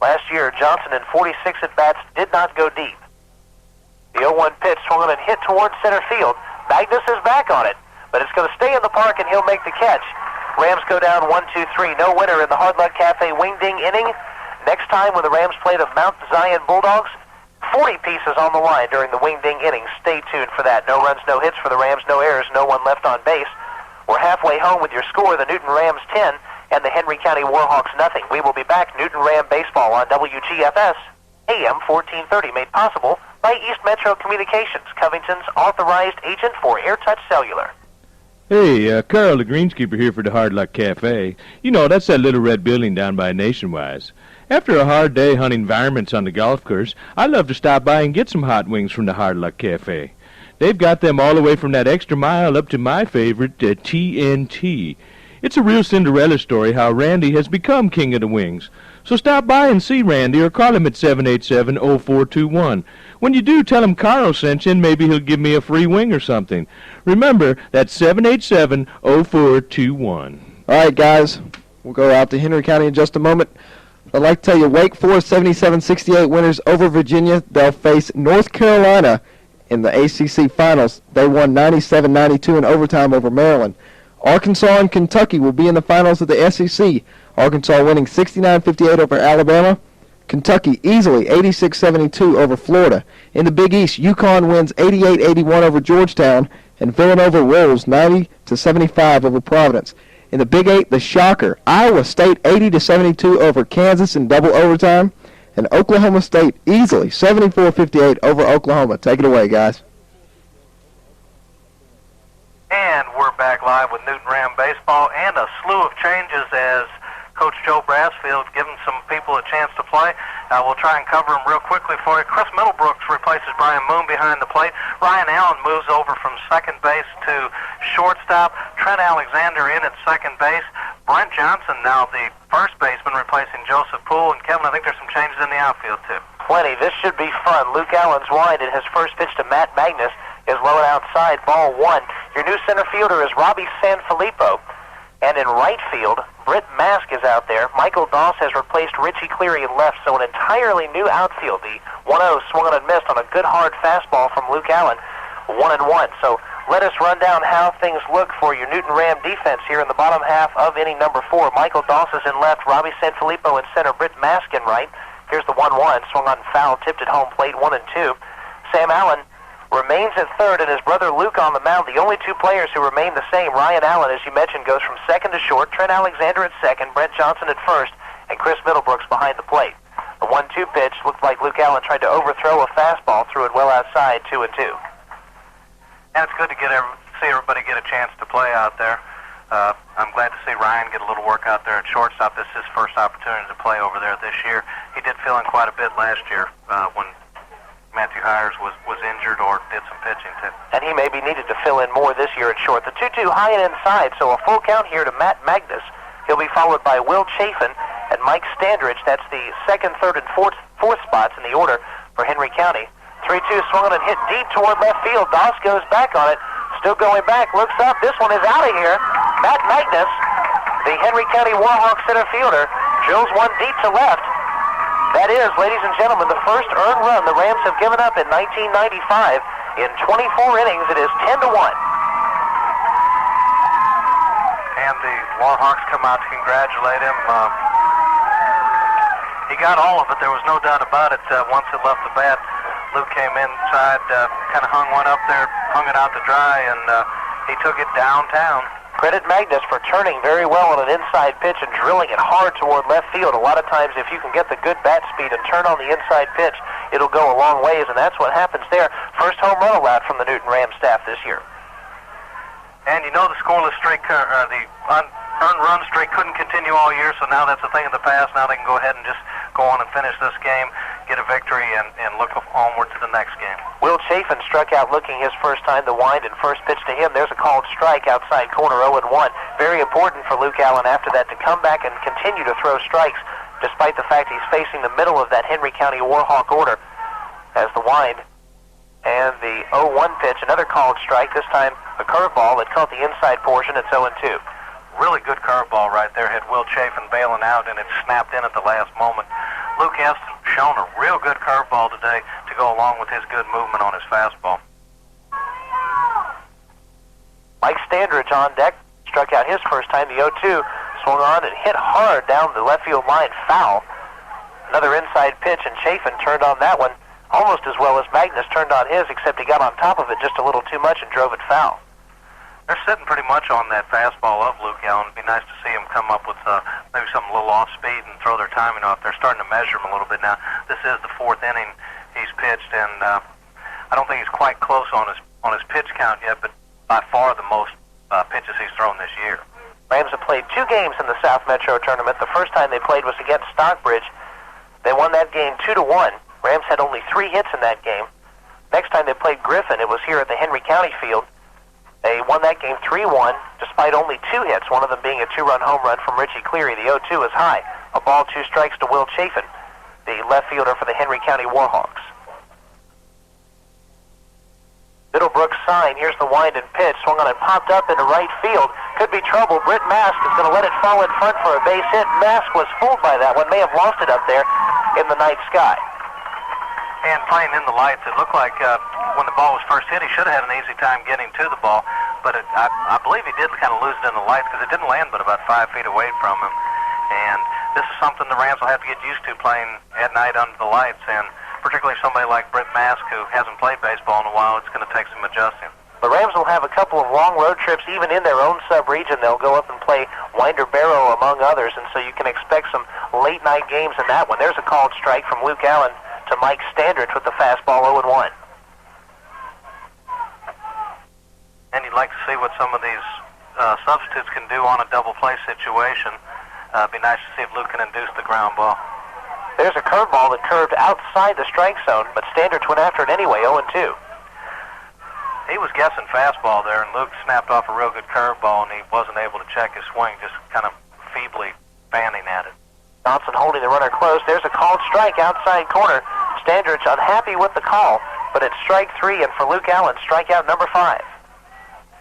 Last year, Johnson in 46 at-bats did not go deep. The 0-1 pitch swung on and hit towards center field. Magnus is back on it, but it's going to stay in the park and he'll make the catch. Rams go down 1-2-3. No winner in the Hard Luck Cafe wing ding inning. Next time when the Rams play the Mount Zion Bulldogs, 40 pieces on the line during the wing ding inning. Stay tuned for that. No runs, no hits for the Rams, no errors, no one left on base. We're halfway home with your score, the Newton Rams 10 and the Henry County Warhawks nothing. We will be back, Newton Ram Baseball on WGFS, AM 1430, made possible by East Metro Communications, Covington's authorized agent for AirTouch Cellular. Hey, Carl, the greenskeeper here for the Hard Luck Cafe. You know, that's that little red building down by Nationwide. After a hard day hunting varmints on the golf course, I love to stop by and get some hot wings from the Hard Luck Cafe. They've got them all the way from that extra mile up to my favorite, TNT. It's a real Cinderella story how Randy has become king of the wings. So stop by and see Randy or call him at 787-0421. When you do, tell him Carl sent you and maybe he'll give me a free wing or something. Remember, that's 787-0421. All right, guys, we'll go out to Henry County in just a moment. I'd like to tell you, Wake Forest 77-68 winners over Virginia. They'll face North Carolina in the ACC Finals. They won 97-92 in overtime over Maryland. Arkansas and Kentucky will be in the finals of the SEC. Arkansas winning 69-58 over Alabama. Kentucky easily 86-72 over Florida. In the Big East, UConn wins 88-81 over Georgetown, and Villanova rolls 90-75 over Providence. In the Big Eight, the shocker, Iowa State 80-72 over Kansas in double overtime, and Oklahoma State easily 74-58 over Oklahoma. Take it away, guys. And we're back live with Newton Ram Baseball and a slew of changes as Coach Joe Brassfield giving some people a chance to play. We'll try and cover them real quickly for you. Chris Middlebrooks replaces Brian Moon behind the plate. Ryan Allen moves over from second base to shortstop. Trent Alexander in at second base. Brent Johnson, now the first baseman, replacing Joseph Poole. And Kevin, I think there's some changes in the outfield, too. Plenty. This should be fun. Luke Allen's wide, and his first pitch to Matt Magnus is low and outside, ball one. Your new center fielder is Robbie Sanfilippo. And in right field, Britt Mask is out there. Michael Doss has replaced Richie Cleary in left, so an entirely new outfield. The 1-0 swung on and missed on a good hard fastball from Luke Allen, 1-1. So let us run down how things look for your Newton Ram defense here in the bottom half of inning number 4. Michael Doss is in left, Robbie Sanfilippo in center, Britt Mask in right. Here's the 1-1, swung on foul, tipped at home plate, 1-2. Sam Allen remains at third, and his brother Luke on the mound. The only two players who remain the same. Ryan Allen, as you mentioned, goes from second to short. Trent Alexander at second, Brent Johnson at first, and Chris Middlebrooks behind the plate. The 1-2 pitch looked like Luke Allen tried to overthrow a fastball, threw it well outside, 2-2. And it's good to see everybody get a chance to play out there. I'm glad to see Ryan get a little work out there at shortstop. This is his first opportunity to play over there this year. He did fill in quite a bit last year when Matthew Hires was injured or did some pitching too. And he may be needed to fill in more this year at short. The 2-2 high and inside, so a full count here to Matt Magnus. He'll be followed by Will Chafin and Mike Standridge. That's the second, third, and fourth spots in the order for Henry County. 3-2 swung on and hit deep toward left field. Doss goes back on it. Still going back, looks up. This one is out of here. Matt Magnus, the Henry County Warhawks center fielder, drills one deep to left. That is, ladies and gentlemen, the first earned run the Rams have given up in 1995. In 24 innings, it is 10-1. And the Warhawks come out to congratulate him. He got all of it. There was no doubt about it. Once it left the bat, Luke came inside, kind of hung one up there, hung it out to dry, and he took it downtown. Credit Magnus for turning very well on an inside pitch and drilling it hard toward left field. A lot of times, if you can get the good bat speed and turn on the inside pitch, it'll go a long ways, and that's what happens there. First home run allowed from the Newton Ram staff this year. And you know the scoreless streak, the unearned run streak couldn't continue all year, so now that's a thing of the past. Now they can go ahead and just go on and finish this game, get a victory, and look onward to the next game. Will Chafin struck out looking his first time. The wind and first pitch to him. There's a called strike outside corner, 0-1. Very important for Luke Allen after that to come back and continue to throw strikes, despite the fact he's facing the middle of that Henry County Warhawk order. As the wind and the 0-1 pitch, another called strike, this time a curveball that caught the inside portion. It's 0-2. Really good curveball right there. Hit Will Chafin bailing out, and it snapped in at the last moment. Luke has shown a real good curveball today to go along with his good movement on his fastball. Mike Standridge on deck, struck out his first time. The 0-2 swung on and hit hard down the left field line, foul. Another inside pitch, and Chafin turned on that one almost as well as Magnus turned on his, except he got on top of it just a little too much and drove it foul. They're sitting pretty much on that fastball of Luke Allen. It'd be nice to see him come up with maybe something a little off speed and throw their timing off. They're starting to measure him a little bit now. This is the fourth inning he's pitched, and I don't think he's quite close on his pitch count yet, but by far the most pitches he's thrown this year. Rams have played 2 games in the South Metro tournament. The first time they played was against Stockbridge. They won that game 2-1. Rams had only 3 hits in that game. Next time they played Griffin, it was here at the Henry County field. They won that game 3-1, despite only 2 hits, one of them being a 2-run home run from Richie Cleary. The 0-2 is high. A ball, 2 strikes to Will Chafin, the left fielder for the Henry County Warhawks. Middlebrook's sign. Here's the wind and pitch. Swung on and popped up into right field. Could be trouble. Britt Mask is going to let it fall in front for a base hit. Mask was fooled by that one. May have lost it up there in the night sky. And playing in the lights, it looked like when the ball was first hit, he should have had an easy time getting to the ball. But I believe he did kind of lose it in the lights because it didn't land but about 5 feet away from him. And this is something the Rams will have to get used to, playing at night under the lights. And particularly somebody like Britt Mask, who hasn't played baseball in a while, it's going to take some adjusting. The Rams will have a couple of long road trips, even in their own sub-region. They'll go up and play Winder Barrow, among others, and so you can expect some late-night games in that one. There's a called strike from Luke Allen to Mike Standridge with the fastball 0-1. And you'd like to see what some of these substitutes can do on a double play situation. It'd be nice to see if Luke can induce the ground ball. There's a curveball that curved outside the strike zone, but Standridge went after it anyway, 0-2. He was guessing fastball there, and Luke snapped off a real good curveball, and he wasn't able to check his swing, just kind of feebly fanning at it. Johnson holding the runner close. There's a called strike outside corner. Standridge unhappy with the call, but it's strike 3, and for Luke Allen, strikeout number 5.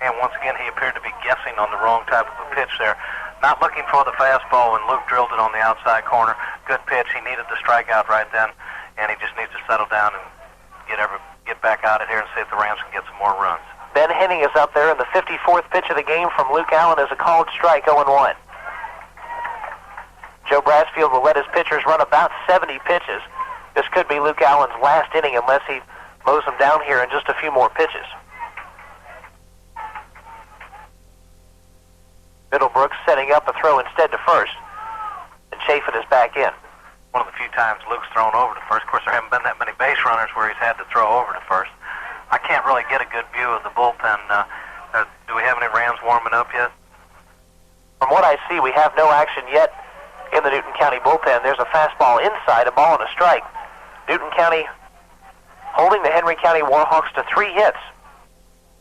And once again, he appeared to be guessing on the wrong type of a pitch there. Not looking for the fastball when Luke drilled it on the outside corner. Good pitch. He needed the strikeout right then, and he just needs to settle down and get back out of here and see if the Rams can get some more runs. Ben Henning is up there, and the 54th pitch of the game from Luke Allen is a called strike, 0-1. Joe Brasfield will let his pitchers run about 70 pitches. This could be Luke Allen's last inning unless he mows them down here in just a few more pitches. Middlebrooks setting up a throw instead to first, and Chafin is back in. One of the few times Luke's thrown over to first. Of course, there haven't been that many base runners where he's had to throw over to first. I can't really get a good view of the bullpen. Do we have any Rams warming up yet? From what I see, we have no action yet in the Newton County bullpen. There's a fastball inside, a ball and a strike. Newton County holding the Henry County Warhawks to 3 hits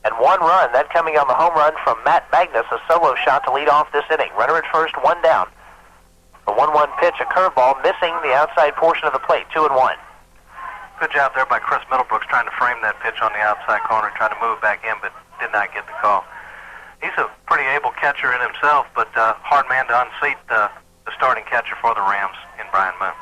and 1 run. That coming on the home run from Matt Magnus, a solo shot to lead off this inning. Runner at first, 1 down. The 1-1 pitch, a curveball, missing the outside portion of the plate, 2-1. Good job there by Chris Middlebrooks trying to frame that pitch on the outside corner, trying to move back in, but did not get the call. He's a pretty able catcher in himself, but hard man to unseat the starting catcher for the Rams in Brian Moon.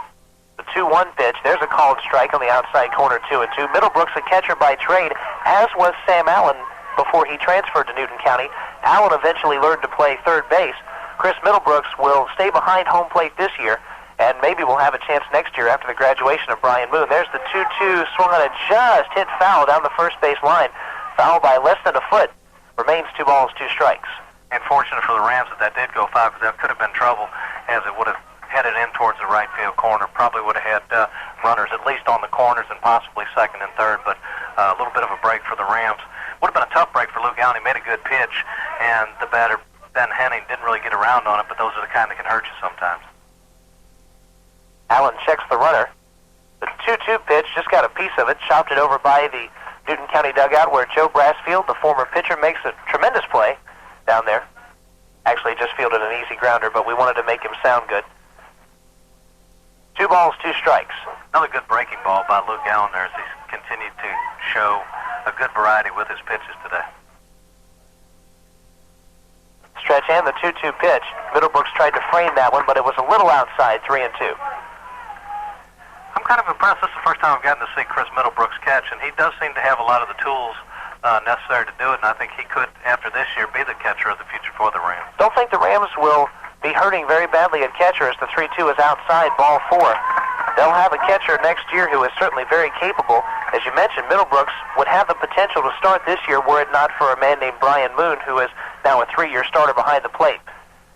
The 2-1 pitch, there's a called strike on the outside corner, 2-2. Middlebrooks a catcher by trade, as was Sam Allen before he transferred to Newton County. Allen eventually learned to play third base. Chris Middlebrooks will stay behind home plate this year, and maybe we'll have a chance next year after the graduation of Brian Moon. There's the 2-2, swung on it, just hit foul down the first base line. Foul by less than a foot. Remains 2 balls, 2 strikes. And fortunate for the Rams that did go foul, because that could have been trouble, as it would have headed in towards the right field corner. Probably would have had runners at least on the corners and possibly second and third, but a little bit of a break for the Rams. Would have been a tough break for Luke Allen. He made a good pitch, and the batter, Ben Henning, didn't really get around on it, but those are the kind that can hurt you sometimes. Allen checks the runner. The 2-2 pitch, just got a piece of it, chopped it over by the Newton County dugout where Joe Brassfield, the former pitcher, makes a tremendous play down there. Actually just fielded an easy grounder, but we wanted to make him sound good. 2 balls, 2 strikes. Another good breaking ball by Luke Allen there as he's continued to show a good variety with his pitches today. Stretch and the 2-2 pitch. Middlebrooks tried to frame that one, but it was a little outside, 3-2. I'm kind of impressed. This is the first time I've gotten to see Chris Middlebrooks catch, and he does seem to have a lot of the tools necessary to do it, and I think he could, after this year, be the catcher of the future for the Rams. Don't think the Rams will be hurting very badly at catcher as the 3-2 is outside, ball 4. They'll have a catcher next year who is certainly very capable. As you mentioned, Middlebrooks would have the potential to start this year were it not for a man named Brian Moon, who is now a 3-year starter behind the plate.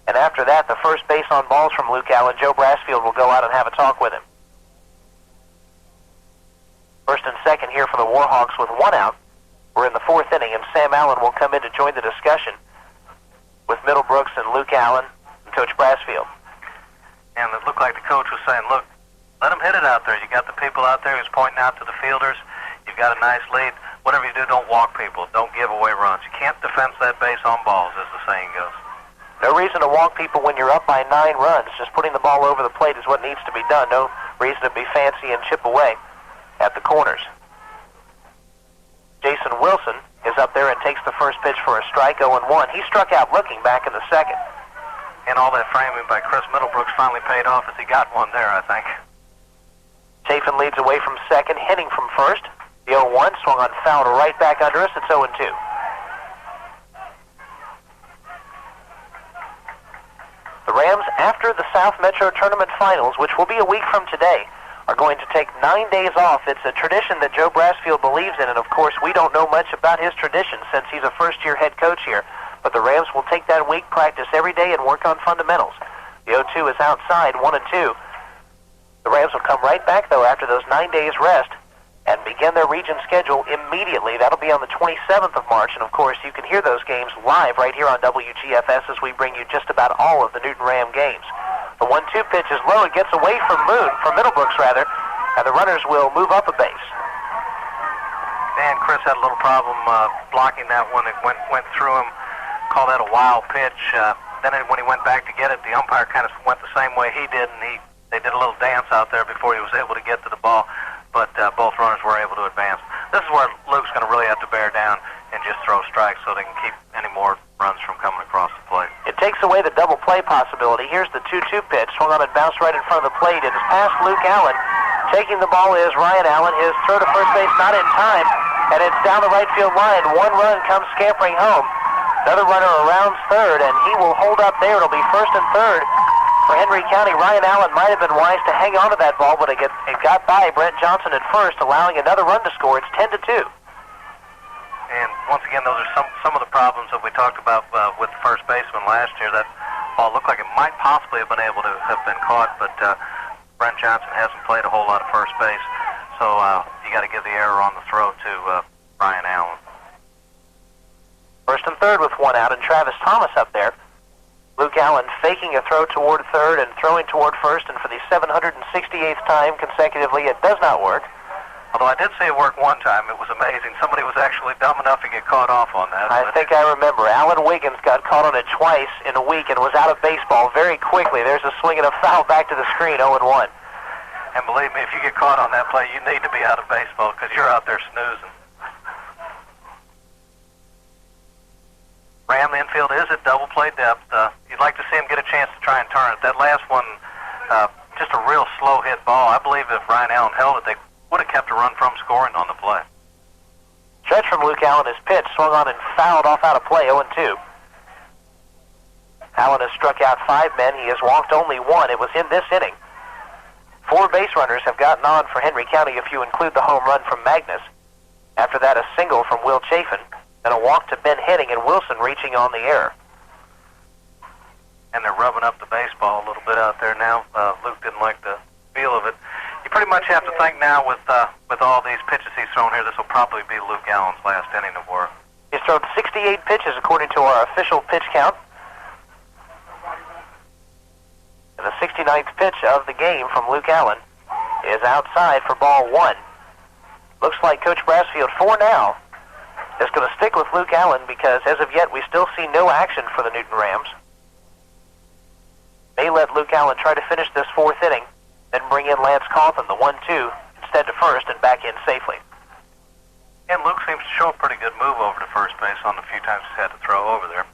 And after that, the first base on balls from Luke Allen, Joe Brassfield will go out and have a talk with him. First and second here for the Warhawks with 1 out. We're in the 4th inning, and Sam Allen will come in to join the discussion with Middlebrooks and Luke Allen and Coach Brassfield. And it looked like the coach was saying, look, let him hit it out there. You got the people out there who's pointing out to the fielders. You've got a nice lead. Whatever you do, don't walk people. Don't give away runs. You can't defense that base on balls, as the saying goes. No reason to walk people when you're up by 9 runs. Just putting the ball over the plate is what needs to be done. No reason to be fancy and chip away at the corners. Jason Wilson is up there and takes the first pitch for a strike, 0-1. He struck out looking back in the second. And all that framing by Chris Middlebrooks finally paid off as he got one there, I think. Chafin leads away from second, Henning from first. The 0-1 swung on foul to right back under us. It's 0-2. The Rams, after the South Metro Tournament Finals, which will be a week from today, are going to take 9 days off. It's a tradition that Joe Brassfield believes in, and of course we don't know much about his tradition since he's a first-year head coach here. But the Rams will take that week, practice every day, and work on fundamentals. The 0-2 is outside, 1-2. The Rams will come right back, though, after those 9 days rest and begin their region schedule immediately. That'll be on the 27th of March, and of course you can hear those games live right here on WGFS as we bring you just about all of the Newton Ram games. The 1-2 pitch is low. It gets away from Middlebrooks, and the runners will move up a base. And Chris had a little problem blocking that one. It went through him. Called that a wild pitch. Then when he went back to get it, the umpire kind of went the same way he did, and they did a little dance out there before he was able to get to the ball. But both runners were able to advance. This is where Luke's going to really have to bear down and just throw strikes so they can keep any more runs from coming across the plate. It takes away the double play possibility. Here's the 2-2 pitch. Swung on and bounced right in front of the plate. It is past Luke Allen. Taking the ball is Ryan Allen. His throw to first base not in time, and it's down the right field line. 1 run comes scampering home. Another runner around third, and he will hold up there. It'll be first and third for Henry County. Ryan Allen might have been wise to hang on to that ball, but it got by Brent Johnson at first, allowing another run to score. It's 10-2. And once again, those are some of the problems that we talked about with the first baseman last year. That ball looked like it might possibly have been able to have been caught, but Brent Johnson hasn't played a whole lot of first base, so you got to give the error on the throw to Ryan Allen. First and third with 1 out, and Travis Thomas up there. Luke Allen faking a throw toward third and throwing toward first, and for the 768th time consecutively, it does not work. Although I did see it work one time. It was amazing. Somebody was actually dumb enough to get caught off on that. I think I remember. Alan Wiggins got caught on it twice in a week and was out of baseball very quickly. There's a swing and a foul back to the screen, 0-1. And believe me, if you get caught on that play, you need to be out of baseball because you're out there snoozing. Ram, the infield is at double play depth. You'd like to see him get a chance to try and turn it. That last one, just a real slow hit ball. I believe if Ryan Allen held it, they would have kept a run from scoring on the play. Stretch from Luke Allen is pitched, swung on and fouled off out of play, 0-2. Allen has struck out 5 men. He has walked only 1. It was in this inning. 4 base runners have gotten on for Henry County if you include the home run from Magnus. After that, a single from Will Chafin, and a walk to Ben Henning and Wilson reaching on the air. And they're rubbing up the baseball a little bit out there now. Luke didn't like the feel of it. You pretty much have to think now with all these pitches he's thrown here, this will probably be Luke Allen's last inning of work. He's thrown 68 pitches according to our official pitch count. And the 69th pitch of the game from Luke Allen is outside for ball 1. Looks like Coach Brassfield, for now, is going to stick with Luke Allen because as of yet we still see no action for the Newton Rams. May let Luke Allen try to finish this 4th inning, then bring in Lance Cawthon, the 1-2, instead to first and back in safely. And Luke seems to show a pretty good move over to first base on the few times he's had to throw over there.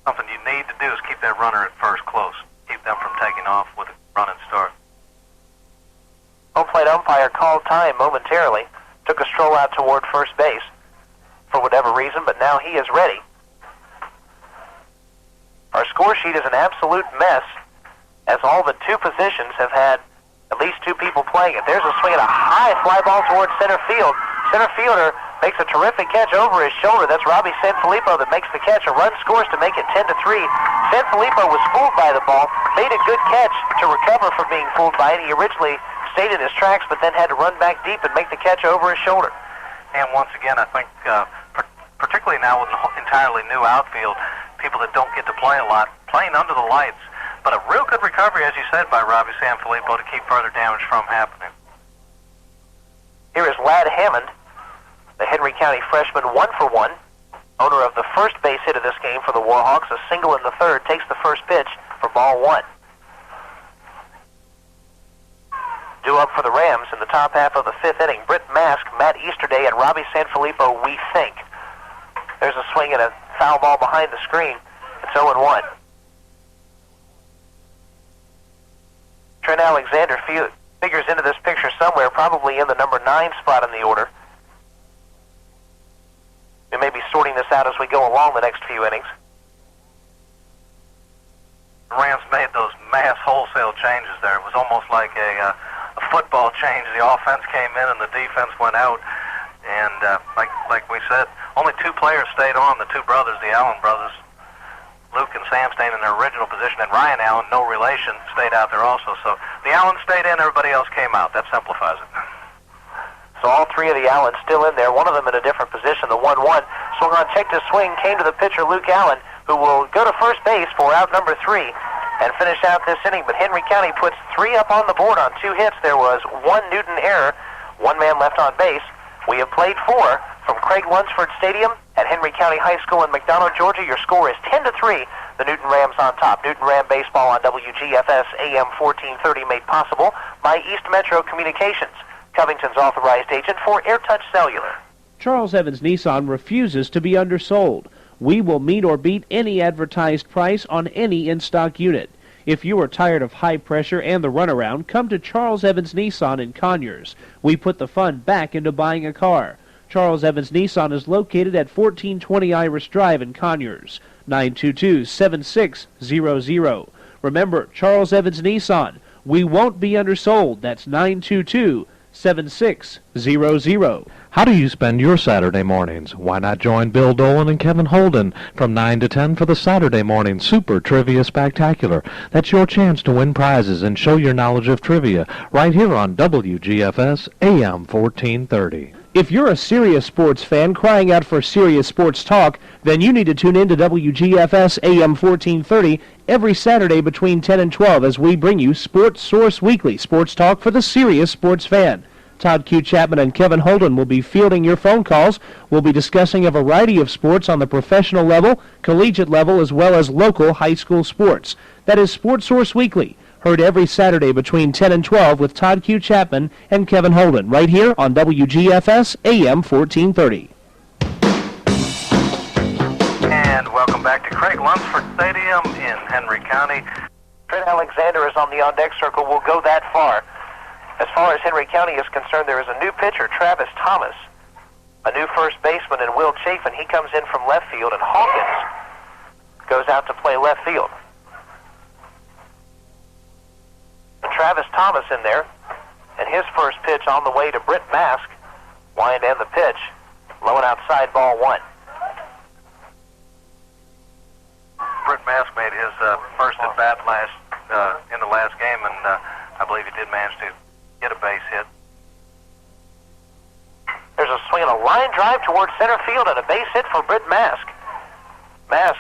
Something you need to do is keep that runner at first close. Keep them from taking off with a running start. Home plate umpire called time momentarily, took a stroll out toward first base for whatever reason, but now he is ready. Our score sheet is an absolute mess, as all but 2 positions have had at least 2 people playing it. There's a swing at a high fly ball towards center field. Center fielder makes a terrific catch over his shoulder. That's Robbie Sanfilippo that makes the catch. A run scores to make it 10-3. Sanfilippo was fooled by the ball, made a good catch to recover from being fooled by it. He originally stayed in his tracks, but then had to run back deep and make the catch over his shoulder. And once again, I think, particularly now with an entirely new outfield, people that don't get to play a lot, playing under the lights, but a real good recovery, as you said, by Robbie Sanfilippo to keep further damage from happening. Here is Ladd Hammond, the Henry County freshman, 1-for-1, owner of the first base hit of this game for the Warhawks. A single in the 3rd, takes the first pitch for ball 1. Due up for the Rams in the top half of the 5th inning, Britt Mask, Matt Easterday, and Robbie Sanfilippo, we think. There's a swing and a foul ball behind the screen. It's 0-1. Trent Alexander figures into this picture somewhere, probably in the number 9 spot in the order. We may be sorting this out as we go along the next few innings. The Rams made those mass wholesale changes there. It was almost like a football change. The offense came in and the defense went out. And like we said, only 2 players stayed on, the 2 brothers, the Allen brothers. Luke and Sam stayed in their original position, and Ryan Allen, no relation, stayed out there also. So the Allens stayed in, everybody else came out. That simplifies it. So all 3 of the Allens still in there, one of them in a different position, the 1-1. Swung on, checked his swing, came to the pitcher, Luke Allen, who will go to first base for out number 3 and finish out this inning. But Henry County puts 3 up on the board on 2 hits. There was 1 Newton error, 1 man left on base. We have played 4 from Craig Lunsford Stadium at Henry County High School in McDonough, Georgia. Your score is 10-3. The Newton Rams on top. Newton Ram baseball on WGFS AM 1430, made possible by East Metro Communications, Covington's authorized agent for AirTouch Cellular. Charles Evans Nissan refuses to be undersold. We will meet or beat any advertised price on any in-stock unit. If you are tired of high pressure and the runaround, come to Charles Evans Nissan in Conyers. We put the fun back into buying a car. Charles Evans Nissan is located at 1420 Iris Drive in Conyers, 922-7600. Remember, Charles Evans Nissan. We won't be undersold. That's 922-7600. How do you spend your Saturday mornings? Why not join Bill Dolan and Kevin Holden from 9 to 10 for the Saturday Morning Super Trivia Spectacular? That's your chance to win prizes and show your knowledge of trivia right here on WGFS AM 1430. If you're a serious sports fan crying out for serious sports talk, then you need to tune in to WGFS AM 1430 every Saturday between 10 and 12 as we bring you Sports Source Weekly, sports talk for the serious sports fan. Todd Q. Chapman and Kevin Holden will be fielding your phone calls. We'll be discussing a variety of sports on the professional level, collegiate level, as well as local high school sports. That is Sports Source Weekly, heard every Saturday between 10 and 12 with Todd Q. Chapman and Kevin Holden, right here on WGFS AM 1430. And welcome back to Craig Lunsford Stadium in Henry County. Trent Alexander is on the on-deck circle. We'll go that far. As far as Henry County is concerned, there is a new pitcher, Travis Thomas, a new first baseman in Will Chafin. He comes in from left field, and Hawkins goes out to play left field. And Travis Thomas in there, and his first pitch on the way to Britt Mask. Wind and the pitch, low and outside, ball one. Britt Mask made his first at bat in the last game, and I believe he did manage to get a base hit. There's a swing and a line drive towards center field and a base hit for Britt Mask. Mask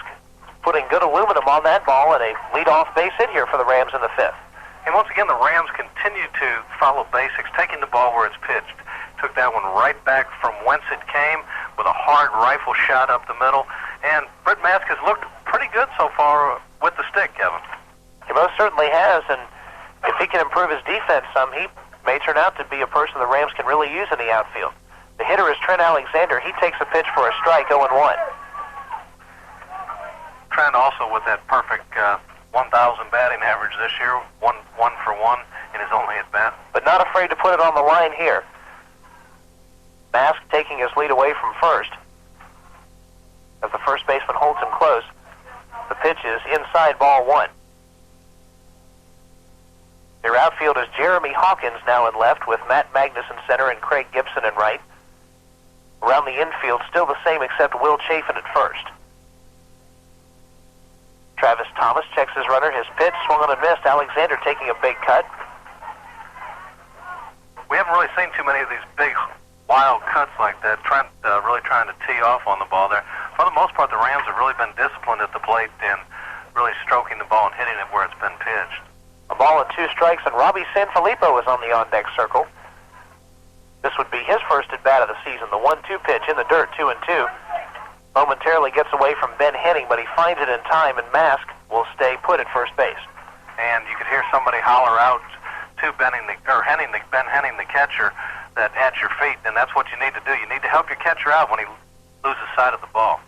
putting good aluminum on that ball and a leadoff base hit here for the Rams in the fifth. And once again, the Rams continue to follow basics, taking the ball where it's pitched. Took that one right back from whence it came with a hard rifle shot up the middle. And Britt Mask has looked pretty good so far with the stick, Kevin. He most certainly has, and if he can improve his defense some, he may turn out to be a person the Rams can really use in the outfield. The hitter is Trent Alexander. He takes a pitch for a strike, 0-1. Trent also with that perfect 1,000 batting average this year, one for one in his only at bat. But not afraid to put it on the line here. Mask taking his lead away from first. As the first baseman holds him close, the pitch is inside, ball one. Their outfield is Jeremy Hawkins now in left with Matt Magnus in center and Craig Gibson in right. Around the infield, still the same except Will Chafin at first. Travis Thomas checks his runner. His pitch swung on and missed. Alexander taking a big cut. We haven't really seen too many of these big, wild cuts like that. Trent really trying to tee off on the ball there. For the most part, the Rams have really been disciplined at the plate and really stroking the ball and hitting it where it's been pitched. A ball and two strikes, and Robbie Sanfilippo is on the on-deck circle. This would be his first at-bat of the season. The 1-2 pitch in the dirt, 2-2. Momentarily gets away from Ben Henning, but he finds it in time, and Mask will stay put at first base. And you could hear somebody holler out to Ben Henning, the catcher, that at your feet, and that's what you need to do. You need to help your catcher out when he loses sight of the ball.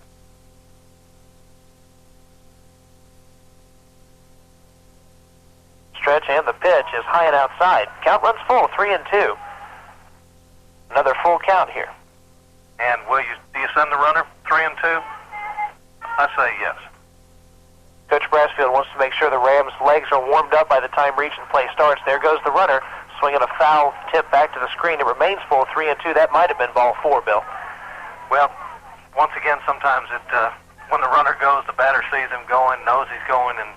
Stretch and the pitch is high and outside. Count runs full, 3-2. Another full count here. And do you send the runner 3-2? I say yes. Coach Brassfield wants to make sure the Rams' legs are warmed up by the time reach and play starts. There goes the runner, swinging a foul tip back to the screen. It remains full, 3-2. That might have been ball four, Bill. Well, once again, sometimes when the runner goes, the batter sees him going, knows he's going, and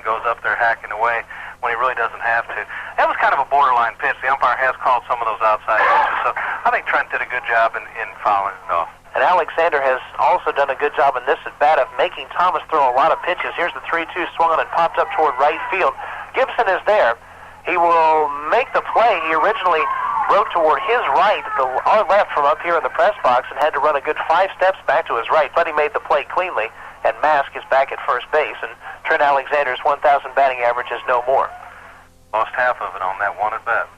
goes up there hacking away when he really doesn't have to. That was kind of a borderline pitch. The umpire has called some of those outside pitches, so I think Trent did a good job in fouling it off. And Alexander has also done a good job in this at-bat of making Thomas throw a lot of pitches. Here's the 3-2 swung on and popped up toward right field. Gibson is there. He will make the play. He originally broke toward his right, our left from up here in the press box, and had to run a good 5 steps back to his right, but he made the play cleanly, and Mask is back at first base, and Trent Alexander's 1,000 batting average is no more. Lost half of it on that one at-bat.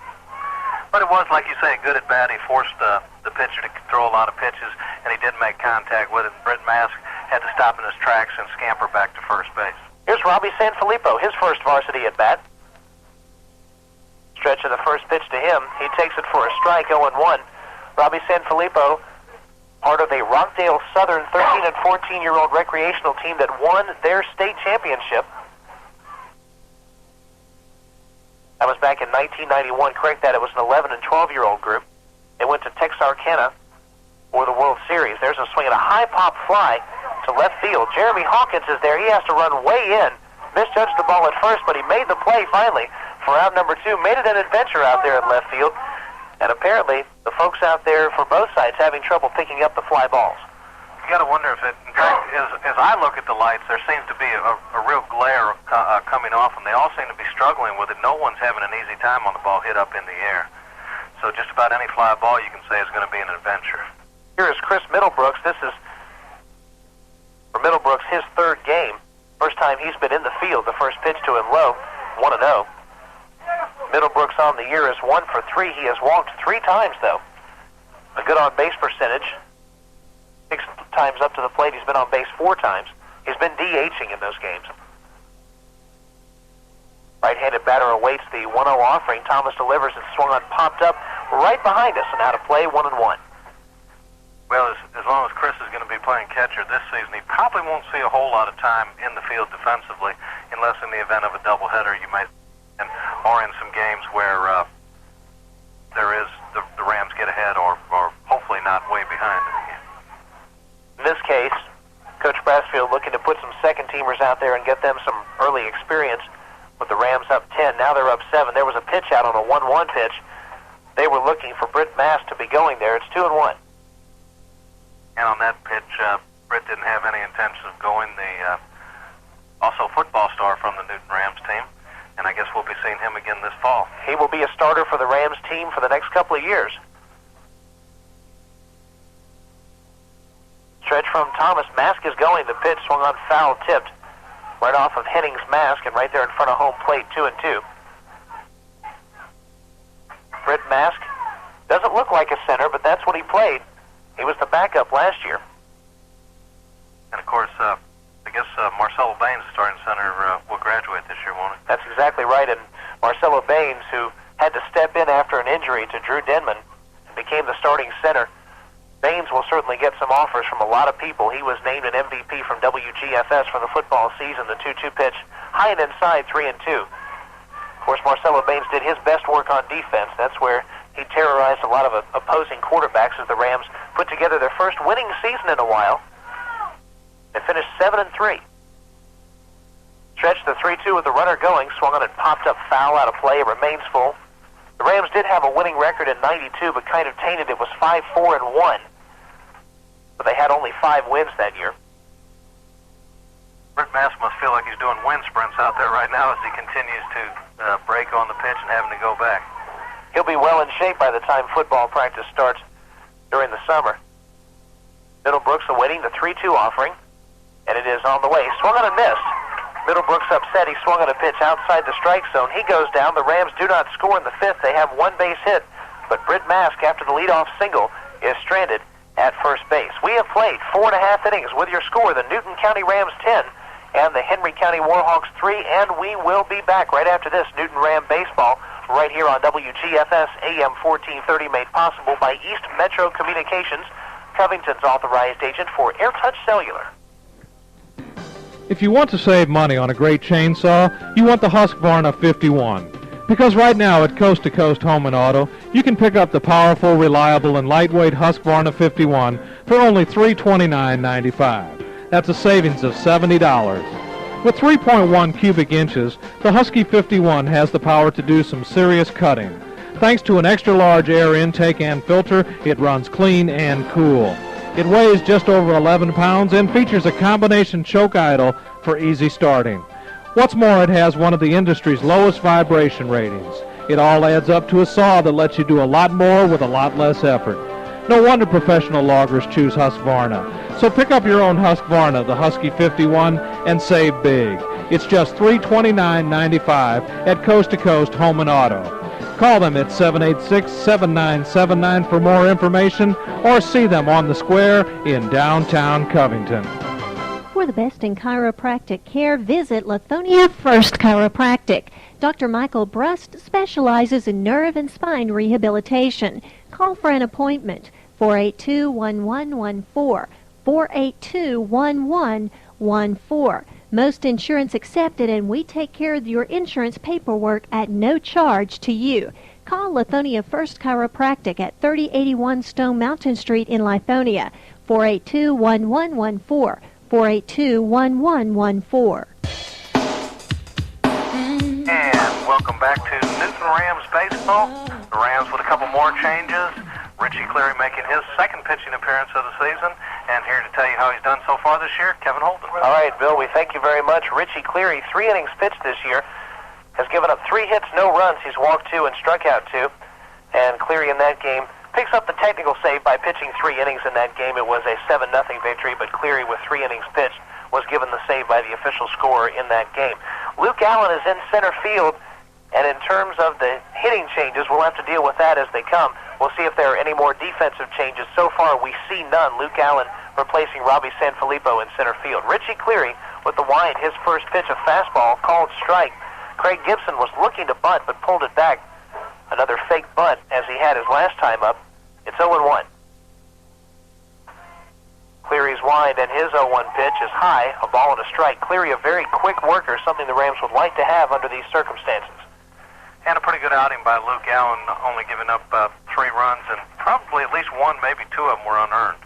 But it was, like you say, a good at-bat. He forced the pitcher to throw a lot of pitches, and he did make contact with it. Britt Mask had to stop in his tracks and scamper back to first base. Here's Robbie Sanfilippo, his first varsity at-bat. Stretch of the first pitch to him. He takes it for a strike, 0-1. Robbie Sanfilippo, part of a Rockdale Southern 13- and 14-year-old recreational team that won their state championship. That was back in 1991. Correct that. It was an 11- and 12-year-old group. They went to Texarkana for the World Series. There's a swing and a high pop fly to left field. Jeremy Hawkins is there. He has to run way in. Misjudged the ball at first, but he made the play finally for out number 2. Made it an adventure out there at left field. And apparently, the folks out there for both sides having trouble picking up the fly balls. You got to wonder if in fact, as I look at the lights, there seems to be a real glare coming off, and they all seem to be struggling with it. No one's having an easy time on the ball hit up in the air. So just about any fly ball you can say is going to be an adventure. Here is Chris Middlebrooks. This is, for Middlebrooks, his third game. First time he's been in the field. The first pitch to him low, 1-0. Middlebrooks on the year is 1 for 3. He has walked 3 times, though. A good on-base percentage. 6 times up to the plate. He's been on base 4 times. He's been DHing in those games. Right-handed batter awaits the 1-0 offering. Thomas delivers and swung on, popped up right behind us, and out of play, 1-1. Well, as long as Chris is going to be playing catcher this season, he probably won't see a whole lot of time in the field defensively, unless in the event of a doubleheader you might, or in some games where there is the Rams get ahead, or hopefully not way behind. In this case, Coach Brassfield looking to put some second-teamers out there and get them some early experience. With the Rams up 10, now they're up 7. There was a pitch out on a 1-1 pitch. They were looking for Britt Mass to be going there. It's 2-1. And on that pitch, Britt didn't have any intention of going. The also football star from the Newton Rams team, and I guess we'll be seeing him again this fall. He will be a starter for the Rams team for the next couple of years. Stretch from Thomas. Mask is going. The pitch swung on, foul, tipped right off of Henning's mask, and right there in front of home plate, 2-2. Britt Mask doesn't look like a center, but that's what he played. He was the backup last year. And of course, I guess Marcelo Baines, starting center, will graduate this year, won't he? That's exactly right, and Marcelo Baines, who had to step in after an injury to Drew Denman, and became the starting center. Baines will certainly get some offers from a lot of people. He was named an MVP from WGFS for the football season. The 2-2 pitch, high and inside, 3-2. Of course, Marcelo Baines did his best work on defense. That's where he terrorized a lot of opposing quarterbacks as the Rams put together their first winning season in a while. They finished 7-3. Stretched the 3-2 with the runner going, swung on and popped up foul, out of play. It remains full. The Rams did have a winning record in 92, but kind of tainted. It was 5-4-1. But they had only 5 wins that year. Britt Mass must feel like he's doing wind sprints out there right now as he continues to break on the pitch and having to go back. He'll be well in shape by the time football practice starts during the summer. Middlebrooks awaiting the 3-2 offering, and it is on the way. Swung on and missed. Middlebrooks upset. He swung on a pitch outside the strike zone. He goes down. The Rams do not score in the 5th. They have 1 base hit, but Britt Mask, after the leadoff single, is stranded at first base. We have played 4.5 innings with your score, the Newton County Rams 10 and the Henry County Warhawks 3, and we will be back right after this. Newton Ram baseball right here on WGFS AM 1430, made possible by East Metro Communications, Covington's authorized agent for AirTouch Cellular. If you want to save money on a great chainsaw, you want the Husqvarna 51. Because right now at Coast to Coast Home and Auto, you can pick up the powerful, reliable, and lightweight Husqvarna 51 for only $329.95. That's a savings of $70. With 3.1 cubic inches, the Husky 51 has the power to do some serious cutting. Thanks to an extra-large air intake and filter, it runs clean and cool. It weighs just over 11 pounds and features a combination choke idle for easy starting. What's more, it has one of the industry's lowest vibration ratings. It all adds up to a saw that lets you do a lot more with a lot less effort. No wonder professional loggers choose Husqvarna. So pick up your own Husqvarna, the Husky 51, and save big. It's just $329.95 at Coast to Coast Home and Auto. Call them at 786-7979 for more information, or see them on the square in downtown Covington. For the best in chiropractic care, visit Lithonia First Chiropractic. Dr. Michael Brust specializes in nerve and spine rehabilitation. Call for an appointment, 482-1114, 482-1114. Most insurance accepted, and we take care of your insurance paperwork at no charge to you. Call Lithonia First Chiropractic at 3081 Stone Mountain Street in Lithonia, 482-1114, 482-1114. And welcome back to Newton Rams baseball. The Rams with a couple more changes. Richie Cleary making his second pitching appearance of the season. And here to tell you how he's done so far this year, Kevin Holden. All right, Bill, we thank you very much. Richie Cleary, 3 innings pitched this year, has given up 3 hits, no runs. He's walked 2 and struck out 2. And Cleary in that game picks up the technical save by pitching 3 innings in that game. It was a 7-0 victory, but Cleary, with 3 innings pitched, was given the save by the official scorer in that game. Luke Allen is in center field, and in terms of the hitting changes, we'll have to deal with that as they come. We'll see if there are any more defensive changes. So far, we see none. Luke Allen replacing Robbie Sanfilippo in center field. Richie Cleary with the wind, his first pitch, a fastball, called strike. Craig Gibson was looking to bunt, but pulled it back. Another fake bunt as he had his last time up. It's 0-1. Cleary's wide, and his 0-1 pitch is high, a ball and a strike. Cleary, a very quick worker, something the Rams would like to have under these circumstances. And a pretty good outing by Luke Allen, only giving up 3 runs, and probably at least 1, maybe 2 of them were unearned.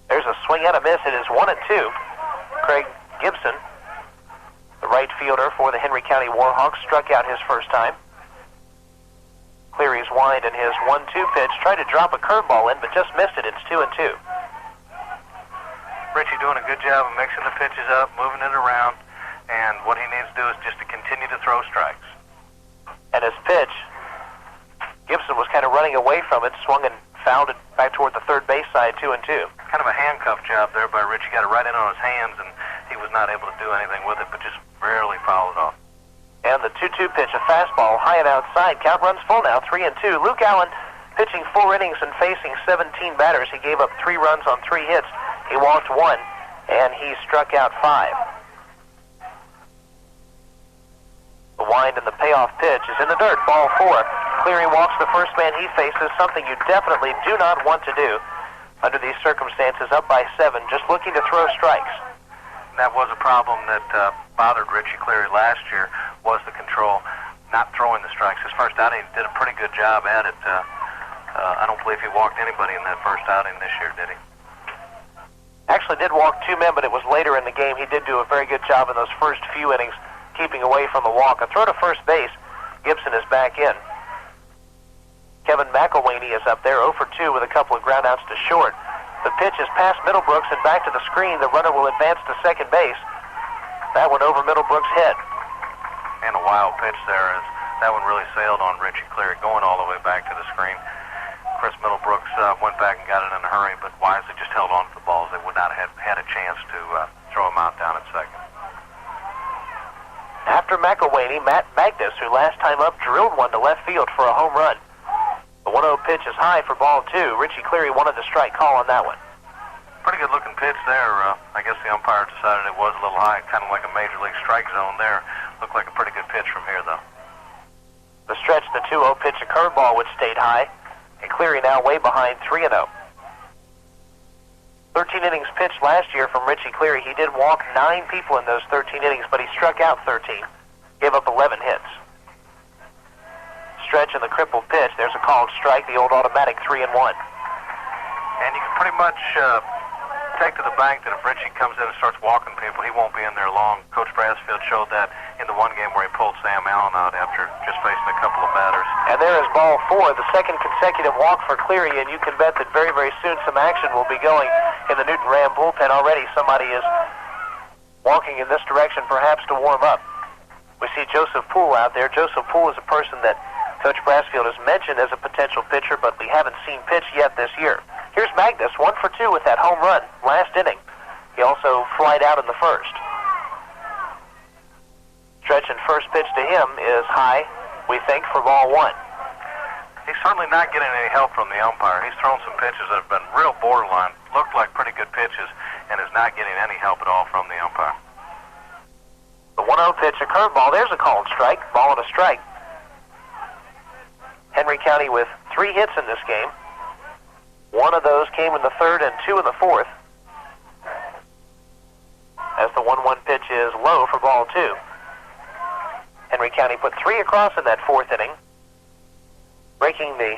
There's a swing and a miss. It is 1-2. Craig Gibson, the right fielder for the Henry County Warhawks, struck out his first time. Cleary's wind and his 1-2 pitch, tried to drop a curveball in, but just missed it. It's 2-2. Richie doing a good job of mixing the pitches up, moving it around, and what he needs to do is just to continue to throw strikes. And his pitch, Gibson was kind of running away from it, swung and fouled it back toward the third base side, 2-2. Kind of a handcuff job there by Richie. Got it right in on his hands, and he was not able to do anything with it, but just barely fouled it off. And the 2-2 pitch, a fastball, high and outside. Count runs full now, 3-2. Luke Allen pitching 4 innings and facing 17 batters. He gave up 3 runs on 3 hits. He walked 1, and he struck out 5. The wind and the payoff pitch is in the dirt, ball 4. Cleary walks the first man he faces, something you definitely do not want to do under these circumstances, up by 7, just looking to throw strikes. That was a problem that bothered Richie Cleary last year, was the control, not throwing the strikes. His first outing, he did a pretty good job at it. I don't believe he walked anybody in that first outing this year, did he? Actually did walk 2 men, but it was later in the game. He did do a very good job in those first few innings, keeping away from the walk. A throw to first base. Gibson is back in. Kevin McElwaney is up there, 0 for 2 with a couple of groundouts to short. The pitch is past Middlebrooks and back to the screen. The runner will advance to second base. That one over Middlebrooks' head. And a wild pitch there. As that one really sailed on Richie Cleary, going all the way back to the screen. Chris Middlebrooks went back and got it in a hurry, but wisely just held on to the balls. They would not have had a chance to throw him out down at second. After McElwaney, Matt Magnus, who last time up drilled one to left field for a home run. The 1-0 pitch is high for ball 2. Richie Cleary wanted the strike call on that one. Pretty good looking pitch there. I guess the umpire decided it was a little high, kind of like a major league strike zone there. Looked like a pretty good pitch from here, though. The stretch, the 2-0 pitch, a curveball, which stayed high. And Cleary now way behind 3-0. 13 innings pitched last year from Richie Cleary. He did walk 9 people in those 13 innings, but he struck out 13. Gave up 11 hits. Stretch and the crippled pitch. There's a called strike, the old automatic 3-1. And you can pretty much take to the bank that if Richie comes in and starts walking people, he won't be in there long. Coach Brasfield showed that in the one game where he pulled Sam Allen out after just facing a couple of batters. And there is ball 4, the second consecutive walk for Cleary, and you can bet that very, very soon some action will be going in the Newton Ram bullpen. Already somebody is walking in this direction, perhaps to warm up. We see Joseph Poole out there. Joseph Poole is a person that Coach Brasfield has mentioned as a potential pitcher, but we haven't seen pitch yet this year. Here's Magnus, 1 for 2 with that home run last inning. He also flied out in the first. Stretch and first pitch to him is high, we think, for ball 1. He's certainly not getting any help from the umpire. He's thrown some pitches that have been real borderline, looked like pretty good pitches, and is not getting any help at all from the umpire. The 1-0 pitch, a curveball. There's a called strike, ball and a strike. Henry County with 3 hits in this game. 1 of those came in the 3rd and 2 in the 4th. As the 1-1 pitch is low for ball 2. Henry County put 3 across in that 4th inning, breaking the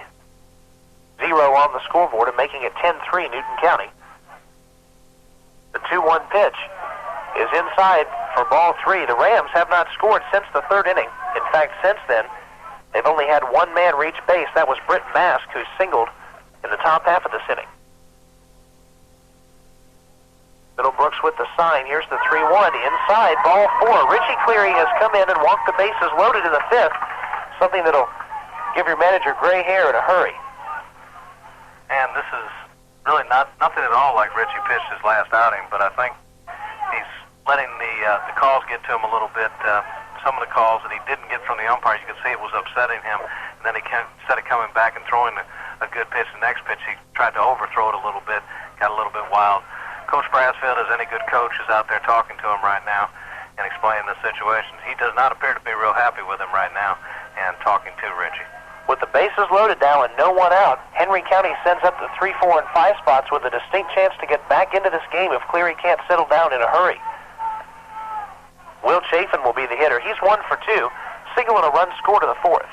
0 on the scoreboard and making it 10-3 Newton County. The 2-1 pitch is inside for ball 3. The Rams have not scored since the 3rd inning. In fact, since then, they've only had 1 man reach base. That was Britt Mask, who singled in the top half of this inning. Middlebrooks with the sign. Here's the 3-1. Inside, ball 4. Richie Cleary has come in and walked the bases loaded in the 5th. Something that'll give your manager gray hair in a hurry. And this is really nothing at all like Richie pitched his last outing, but I think he's letting the calls get to him a little bit. Some of the calls that he didn't get from the umpires, you could see it was upsetting him. And then instead of coming back and throwing a good pitch, the next pitch, he tried to overthrow it a little bit, got a little bit wild. Coach Brassfield, as any good coach, is out there talking to him right now and explaining the situation. He does not appear to be real happy with him right now and talking to Richie. With the bases loaded now and no one out, Henry County sends up the 3, 4, and 5 spots with a distinct chance to get back into this game if Cleary can't settle down in a hurry. Will Chafin will be the hitter. He's 1 for 2, signaling a run score to the 4th.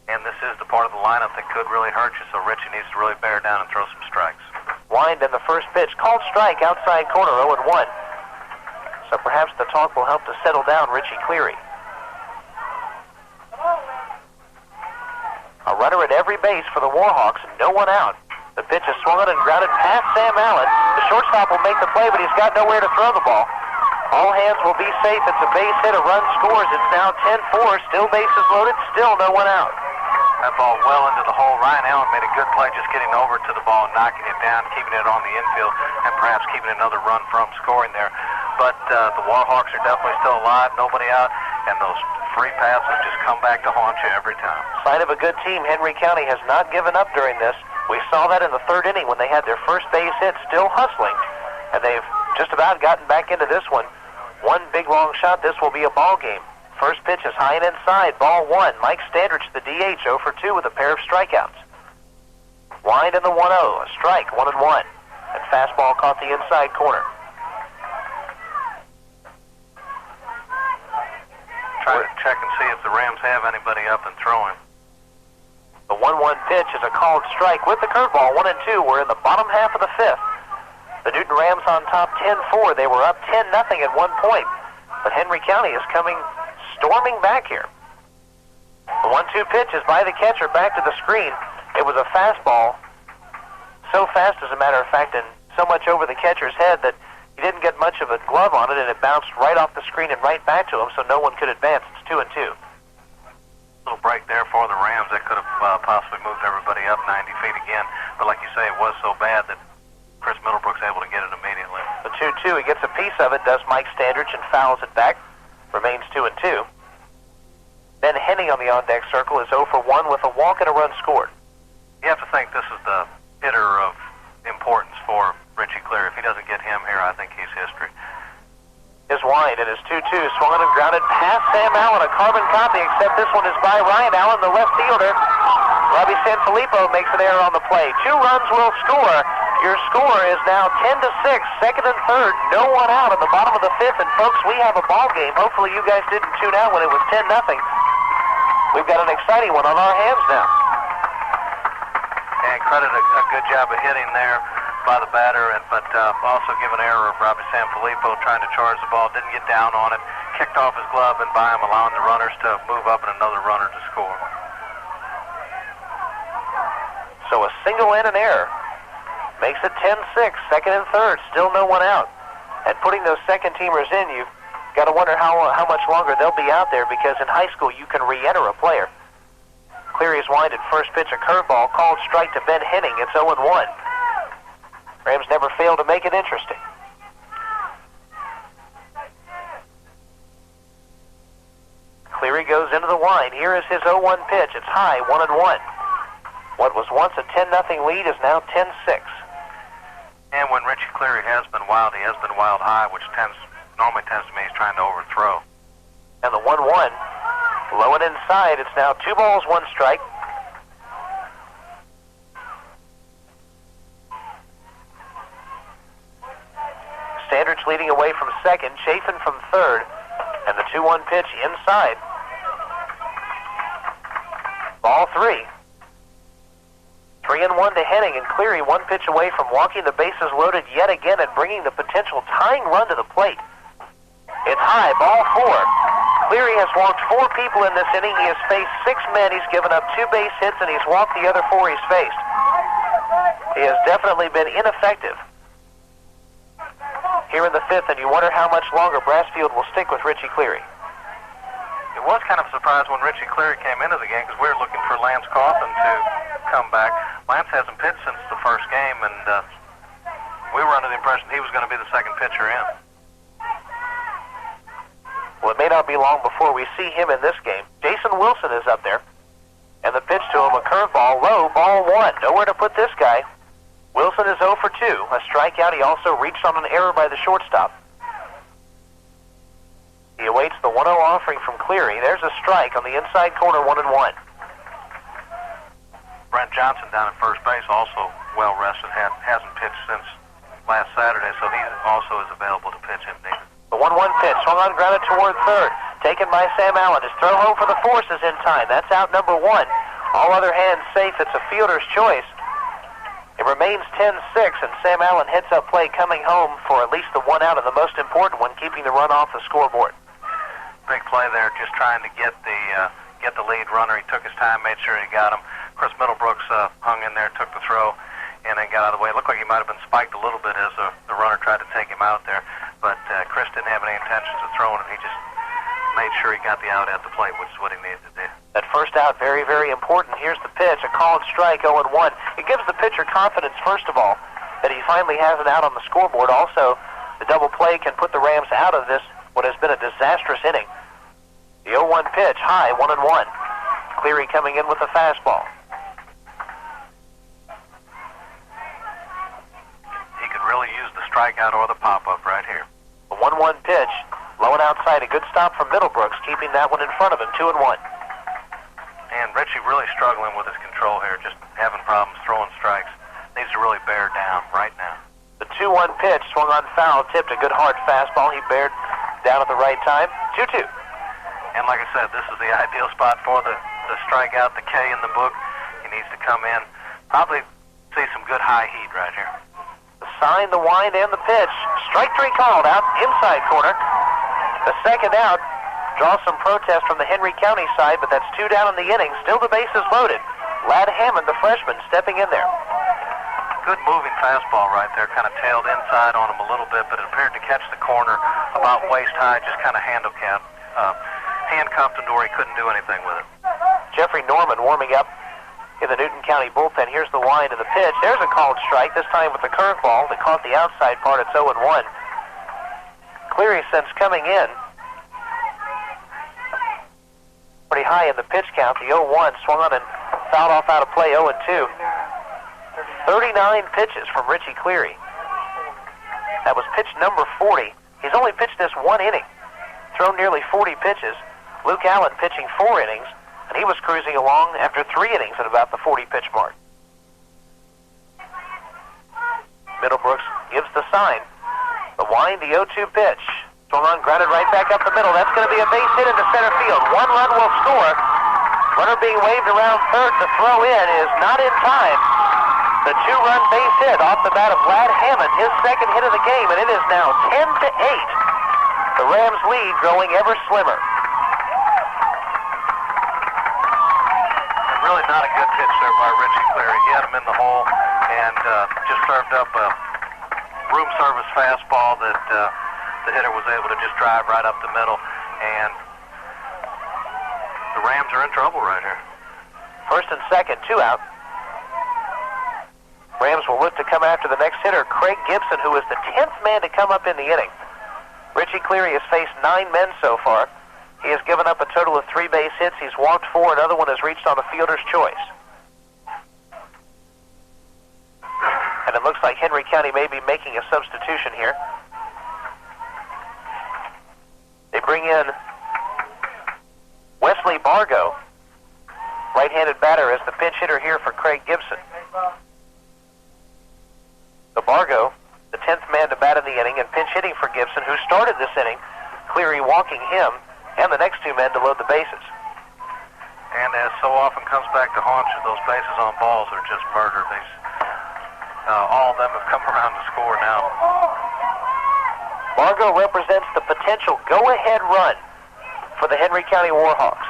And this is the part of the lineup that could really hurt you, so Richie needs to really bear down and throw some strikes. Wind in the first pitch, called strike outside corner, 0-1. So perhaps the talk will help to settle down Richie Cleary. A runner at every base for the Warhawks and no one out. The pitch is swung on and grounded past Sam Allen. The shortstop will make the play, but he's got nowhere to throw the ball. All hands will be safe. It's a base hit. A run scores. It's now 10-4. Still bases loaded. Still no one out. That ball well into the hole. Ryan Allen made a good play just getting over to the ball and knocking it down, keeping it on the infield, and perhaps keeping another run from scoring there. But the Warhawks are definitely still alive. Nobody out. And those free passes just come back to haunt you every time. Sign of a good team. Henry County has not given up during this. We saw that in the 3rd inning when they had their first base hit, still hustling. And they've just about gotten back into this one. One big long shot. This will be a ball game. First pitch is high and inside. Ball 1. Mike Standridge, the DH, 0 for 2 with a pair of strikeouts. Wind in the 1-0. A strike, 1-1. And fastball caught the inside corner. Try to check and see if the Rams have anybody up and throwing. The 1-1 pitch is a called strike with the curveball. 1 and 2. We're in the bottom half of the 5th. The Newton Rams on top 10-4. They were up 10-0 at one point. But Henry County is coming storming back here. The 1-2 pitch is by the catcher back to the screen. It was a fastball. So fast, as a matter of fact, and so much over the catcher's head that he didn't get much of a glove on it, and it bounced right off the screen and right back to him, so no one could advance. It's 2 and 2. Little break there for the Rams. That could have possibly moved everybody up 90 feet again. But like you say, it was so bad that Chris Middlebrook's able to get it immediately. The 2-2, he gets a piece of it, does Mike Standridge, and fouls it back. Remains 2 and 2. Ben Henning on the on-deck circle is 0 for 1 with a walk and a run scored. You have to think this is the hitter of importance for Richie Cleary. If he doesn't get him here, I think he's history. His wind and his 2-2 swung and grounded past Sam Allen, a carbon copy, except this one is by Ryan Allen, the left fielder. Robbie Sanfilippo makes an error on the play. 2 runs will score. Your score is now 10-6, 2nd and 3rd, no one out in the bottom of the 5th. And folks, we have a ball game. Hopefully you guys didn't tune out when it was 10-0. We've got an exciting one on our hands now. And credit a good job of hitting there by the batter, but also give an error of Robbie Sanfilippo trying to charge the ball, didn't get down on it, kicked off his glove and by him, allowing the runners to move up and another runner to score. So a single and an error makes it 10-6, 2nd and 3rd, still no one out. And putting those second-teamers in, you've got to wonder how much longer they'll be out there, because in high school you can re-enter a player. Cleary's wind at first pitch, a curveball, called strike to Ben Henning. It's 0-1. Rams never fail to make it interesting. Cleary goes into the wind. Here is his 0-1 pitch. It's high, 1-1. What was once a 10-0 lead is now 10-6. And when Richie Cleary has been wild, he has been wild high, which normally tends to mean he's trying to overthrow. And the 1-1, low and inside. It's now 2 balls, 1 strike. Standridge leading away from second, Chafin from third, and the 2-1 pitch inside. Ball 3. 3-1 to Henning, and Cleary 1 pitch away from walking the bases loaded yet again and bringing the potential tying run to the plate. It's high, ball 4. Cleary has walked 4 people in this inning. He has faced 6 men. He's given up 2 base hits, and he's walked the other 4 he's faced. He has definitely been ineffective here in the 5th, and you wonder how much longer Brassfield will stick with Richie Cleary. It was kind of a surprise when Richie Cleary came into the game because we were looking for Lance Coffin to come back. Lance hasn't pitched since the first game, and we were under the impression he was going to be the second pitcher in. Well, it may not be long before we see him in this game. Jason Wilson is up there, and the pitch to him, a curveball, low, ball one. Nowhere to put this guy. Wilson is 0 for 2. A strikeout. He also reached on an error by the shortstop. He awaits the 1-0 offering from Cleary. There's a strike on the inside corner, 1-1. Brent Johnson down at first base, also well rested, hasn't pitched since last Saturday, so he also is available to pitch if needed. The 1-1 pitch, swung on, grounded toward third. Taken by Sam Allen. His throw home for the force is in time. That's out number 1. All other hands safe. It's a fielder's choice. It remains 10-6, and Sam Allen hits up play coming home for at least the 1 out, and the most important one, keeping the run off the scoreboard. Big play there, just trying to get the lead runner. He took his time, made sure he got him. Chris Middlebrooks hung in there, took the throw, and then got out of the way. It looked like he might have been spiked a little bit as the runner tried to take him out there, but Chris didn't have any intentions of throwing it. He just made sure he got the out at the plate, which is what he needed to do. That first out, very, very important. Here's the pitch, a called strike, 0-1. It gives the pitcher confidence, first of all, that he finally has an out on the scoreboard. Also, the double play can put the Rams out of this, what has been a disastrous inning. The 0-1 pitch, high, 1-1. Cleary coming in with a fastball. He could really use the strikeout or the pop-up right here. The 1-1 pitch, low and outside, a good stop from Middlebrooks, keeping that one in front of him, 2-1. And Richie really struggling with his control here, just having problems throwing strikes. Needs to really bear down right now. The 2-1 pitch, swung on foul, tipped, a good hard fastball. He bared down at the right time, 2-2. And like I said, this is the ideal spot for the strikeout, the K in the book. He needs to come in, probably see some good high heat right here. The sign, the wind, and the pitch. Strike 3 called out, inside corner. The second out draws some protest from the Henry County side, but that's 2 down in the inning. Still the bases loaded. Ladd Hammond, the freshman, stepping in there. Good moving fastball right there, kind of tailed inside on him a little bit, but it appeared to catch the corner about waist high, just kind of handcuffed him to where he couldn't do anything with it. Jeffrey Norman warming up in the Newton County bullpen. Here's the wind of the pitch. There's a called strike, this time with the curveball that caught the outside part. It's 0-1. Cleary, since coming in, pretty high in the pitch count. The 0-1 swung on and fouled off out of play, 0-2. 39 pitches from Richie Cleary. That was pitch number 40. He's only pitched this 1 inning, thrown nearly 40 pitches. Luke Allen pitching 4 innings, and he was cruising along after 3 innings at about the 40-pitch mark. Middlebrooks gives the sign. The wind, the 0-2 pitch. Swung on, grounded right back up the middle. That's going to be a base hit into center field. 1 run will score. Runner being waved around third. The throw in is not in time. The 2-run base hit off the bat of Ladd Hammond, his second hit of the game, and it is now 10-8. The Rams lead growing ever slimmer. Really not a good pitch there by Richie Cleary. He had him in the hole and just served up a room service fastball that the hitter was able to just drive right up the middle, and the Rams are in trouble right here. First and second, 2 out. Rams will look to come after the next hitter, Craig Gibson, who is the 10th man to come up in the inning. Richie Cleary has faced 9 men so far. He has given up a total of 3 base hits. He's walked 4. Another one has reached on a fielder's choice. And it looks like Henry County may be making a substitution here. They bring in Wesley Bargo, right-handed batter, as the pinch hitter here for Craig Gibson. So Bargo, the 10th man to bat in the inning, and pinch hitting for Gibson, who started this inning. Cleary walking him, and the next 2 men to load the bases. And as so often comes back to haunt you, those bases on balls are just murder. All of them have come around to score now. Bargo represents the potential go-ahead run for the Henry County Warhawks.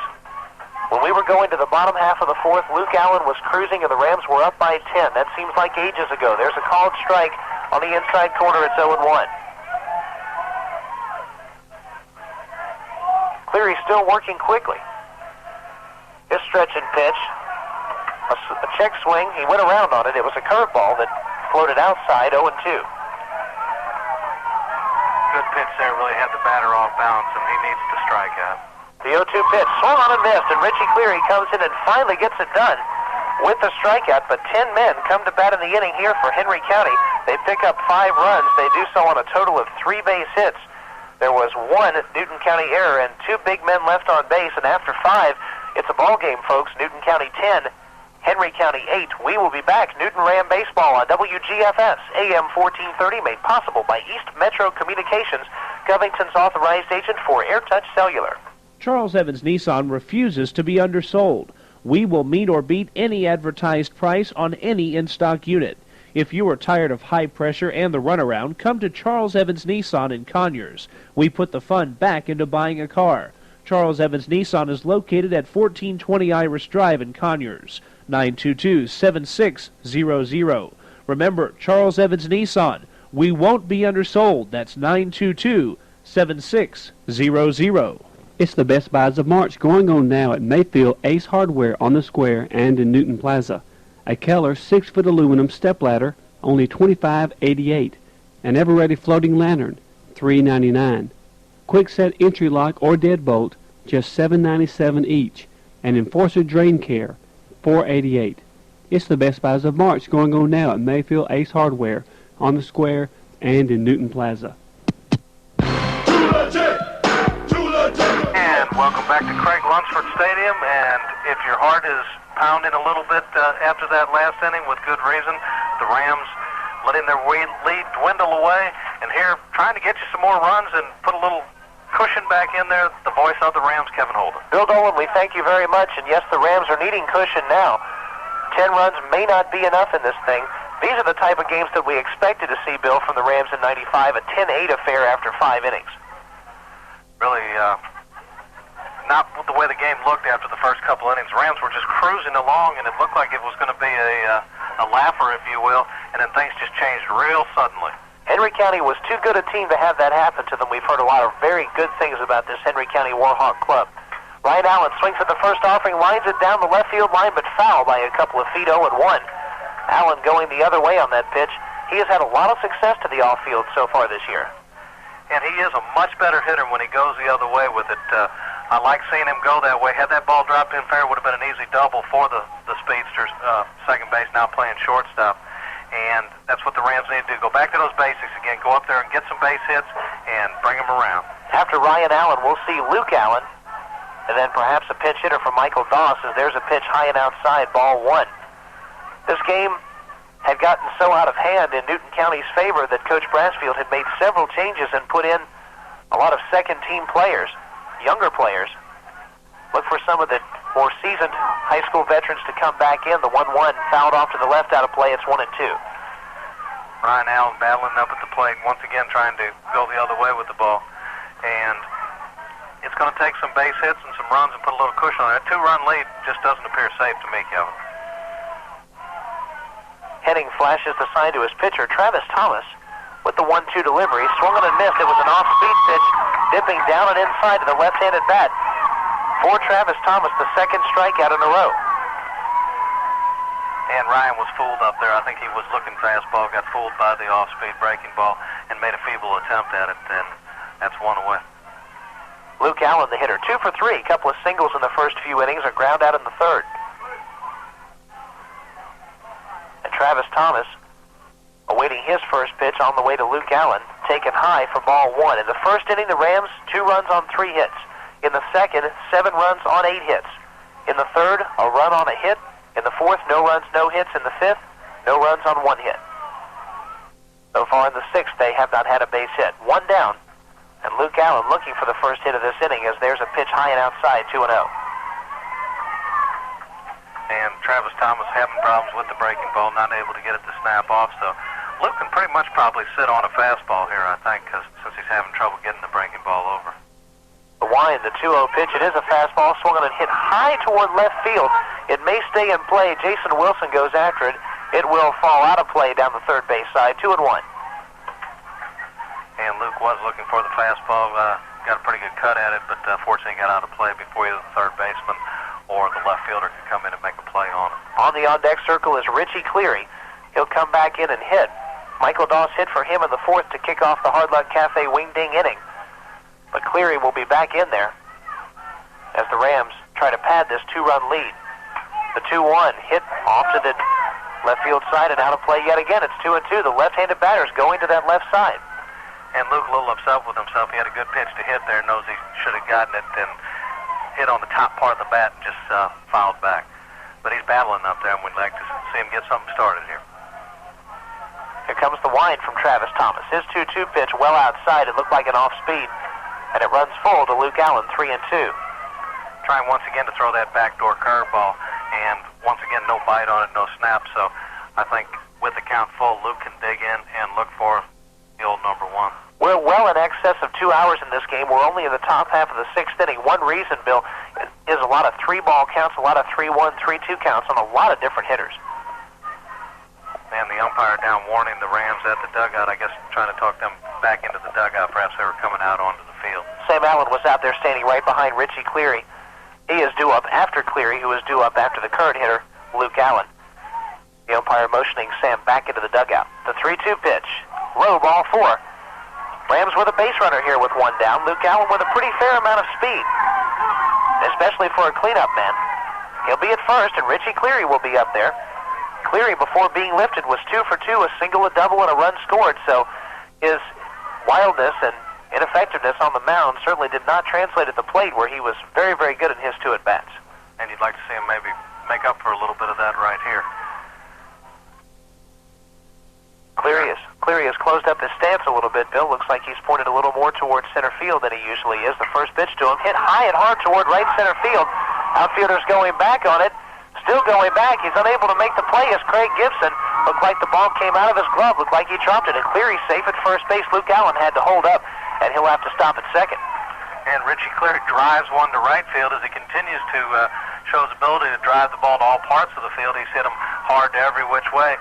When we were going to the bottom half of the 4th, Luke Allen was cruising and the Rams were up by 10. That seems like ages ago. There's a called strike on the inside corner. It's 0-1. Cleary still working quickly. His stretch and pitch, a check swing. He went around on it. It was a curveball that floated outside, 0-2. Good pitch there. Really had the batter off balance, and he needs to strike out. The 0-2 pitch swung on and missed, and Richie Cleary comes in and finally gets it done with the strikeout. But 10 men come to bat in the inning here for Henry County. They pick up 5 runs. They do so on a total of 3 base hits. There was 1 Newton County error and 2 big men left on base, and after 5, it's a ball game, folks. Newton County 10, Henry County 8. We will be back. Newton Ram Baseball on WGFS, AM 1430, made possible by East Metro Communications, Covington's authorized agent for AirTouch Cellular. Charles Evans Nissan refuses to be undersold. We will meet or beat any advertised price on any in-stock unit. If you are tired of high pressure and the runaround, come to Charles Evans Nissan in Conyers. We put the fun back into buying a car. Charles Evans Nissan is located at 1420 Iris Drive in Conyers, 922-7600. Remember, Charles Evans Nissan. We won't be undersold. That's 922-7600. It's the Best Buys of March going on now at Mayfield Ace Hardware on the Square and in Newton Plaza. A Keller 6-foot aluminum stepladder, only $25.88. An ever-ready floating lantern, $3.99. Quick-set entry lock or deadbolt, just $7.97 each. And Enforcer drain care, $4.88. It's the Best Buys of March going on now at Mayfield Ace Hardware on the Square and in Newton Plaza. And welcome back to Craig Lunsford Stadium. And if your heart is pounding a little bit after that last inning with good reason, the Rams letting their lead dwindle away. And here, trying to get you some more runs and put a little cushion back in there, the voice of the Rams, Kevin Holden. Bill Dolan, we thank you very much. And yes, the Rams are needing cushion now. 10 runs may not be enough in this thing. These are the type of games that we expected to see, Bill, from the Rams in '95, a 10-8 affair after 5 innings. Really, not the way the game looked after the first couple innings. Rams were just cruising along, and it looked like it was going to be a laugher, if you will, and then things just changed real suddenly. Henry County was too good a team to have that happen to them. We've heard a lot of very good things about this Henry County Warhawk club. Ryan Allen swings at the first offering, lines it down the left field line, but foul by a couple of feet, 0-1. Allen going the other way on that pitch. He has had a lot of success to the off-field so far this year. And he is a much better hitter when he goes the other way with it. I like seeing him go that way. Had that ball dropped in fair, it would have been an easy double for the speedsters. Second base now playing shortstop. And that's what the Rams need to do. Go back to those basics again. Go up there and get some base hits and bring them around. After Ryan Allen, we'll see Luke Allen. And then perhaps a pinch hitter for Michael Doss, as there's a pitch high and outside, ball 1. This game had gotten so out of hand in Newton County's favor that Coach Brassfield had made several changes and put in a lot of second-team players, younger players. Look for some of the more seasoned high school veterans to come back in. The 1-1 fouled off to the left out of play. It's 1-2. Ryan Allen battling up at the plate, once again trying to go the other way with the ball. And it's going to take some base hits and some runs and put a little cushion on it. A 2-run lead just doesn't appear safe to me, Kevin. Henning flashes the sign to his pitcher, Travis Thomas, with the 1-2 delivery. Swung on and missed. It was an off-speed pitch, dipping down and inside to the left-handed bat. For Travis Thomas, the second strikeout in a row. And Ryan was fooled up there. I think he was looking fastball, got fooled by the off-speed breaking ball, and made a feeble attempt at it, and that's 1 away. Luke Allen, the hitter, 2 for 3. Couple of singles in the first few innings, a ground out in the third. And Travis Thomas, awaiting his first pitch on the way to Luke Allen, taken high for ball 1. In the first inning, the Rams, 2 runs on 3 hits. In the second, 7 runs on 8 hits. In the third, a run on a hit. In the fourth, no runs, no hits. In the fifth, no runs on 1 hit. So far in the sixth, they have not had a base hit. 1 down. And Luke Allen looking for the first hit of this inning as there's a pitch high and outside, 2-0. And Travis Thomas having problems with the breaking ball, not able to get it to snap off. So Luke can pretty much probably sit on a fastball here, I think, since he's having trouble getting the breaking ball over. The wind, the 2-0 pitch. It is a fastball swung on and hit high toward left field. It may stay in play. Jason Wilson goes after it. It will fall out of play down the third base side, 2-1. And Luke was looking for the fastball. got a pretty good cut at it, but fortunately got out of play before either the third baseman or the left fielder could come in and make a play on it. On the on-deck circle is Richie Cleary. He'll come back in and hit. Michael Doss hit for him in the fourth to kick off the Hard Luck Cafe wing-ding inning. But Cleary will be back in there as the Rams try to pad this two-run lead. The 2-1 hit off to the left field side and out of play yet again. It's 2-2. The left-handed batter's going to that left side. And Luke a little upset with himself. He had a good pitch to hit there, knows he should have gotten it and hit on the top part of the bat and just fouled back. But he's battling up there, and we'd like to see him get something started here. Here comes the wind from Travis Thomas. His 2-2 pitch well outside. It looked like an off-speed, and it runs full to Luke Allen, 3-2. Trying once again to throw that backdoor curveball, and once again, no bite on it, no snap. So I think with the count full, Luke can dig in and look for the old number one. We're well in excess of 2 hours in this game. We're only in the top half of the sixth inning. One reason, Bill, is a lot of 3-ball counts, a lot of 3-1, 3-2 counts on a lot of different hitters. And the umpire down warning the Rams at the dugout, I guess trying to talk them back into the dugout. Perhaps they were coming out onto the field. Sam Allen was out there standing right behind Richie Cleary. He is due up after Cleary, who is due up after the current hitter, Luke Allen. The umpire motioning Sam back into the dugout. The 3-2 pitch. Low, ball 4. Rams with a base runner here with one down. Luke Allen with a pretty fair amount of speed, especially for a cleanup man. He'll be at first, and Richie Cleary will be up there. Cleary, before being lifted, was 2 for 2, a single, a double, and a run scored. So his wildness and ineffectiveness on the mound certainly did not translate at the plate, where he was very, very good in his 2 at-bats. And you'd like to see him maybe make up for a little bit of that right here. Cleary has closed up his stance a little bit, Bill. Looks like he's pointed a little more towards center field than he usually is. The first pitch to him hit high and hard toward right center field. Outfielder's going back on it. Still going back. He's unable to make the play as Craig Gibson looked like the ball came out of his glove. Looked like he dropped it. And Cleary's safe at first base. Luke Allen had to hold up, and he'll have to stop at second. And Richie Cleary drives one to right field as he continues to show his ability to drive the ball to all parts of the field. He's hit him hard to every which way.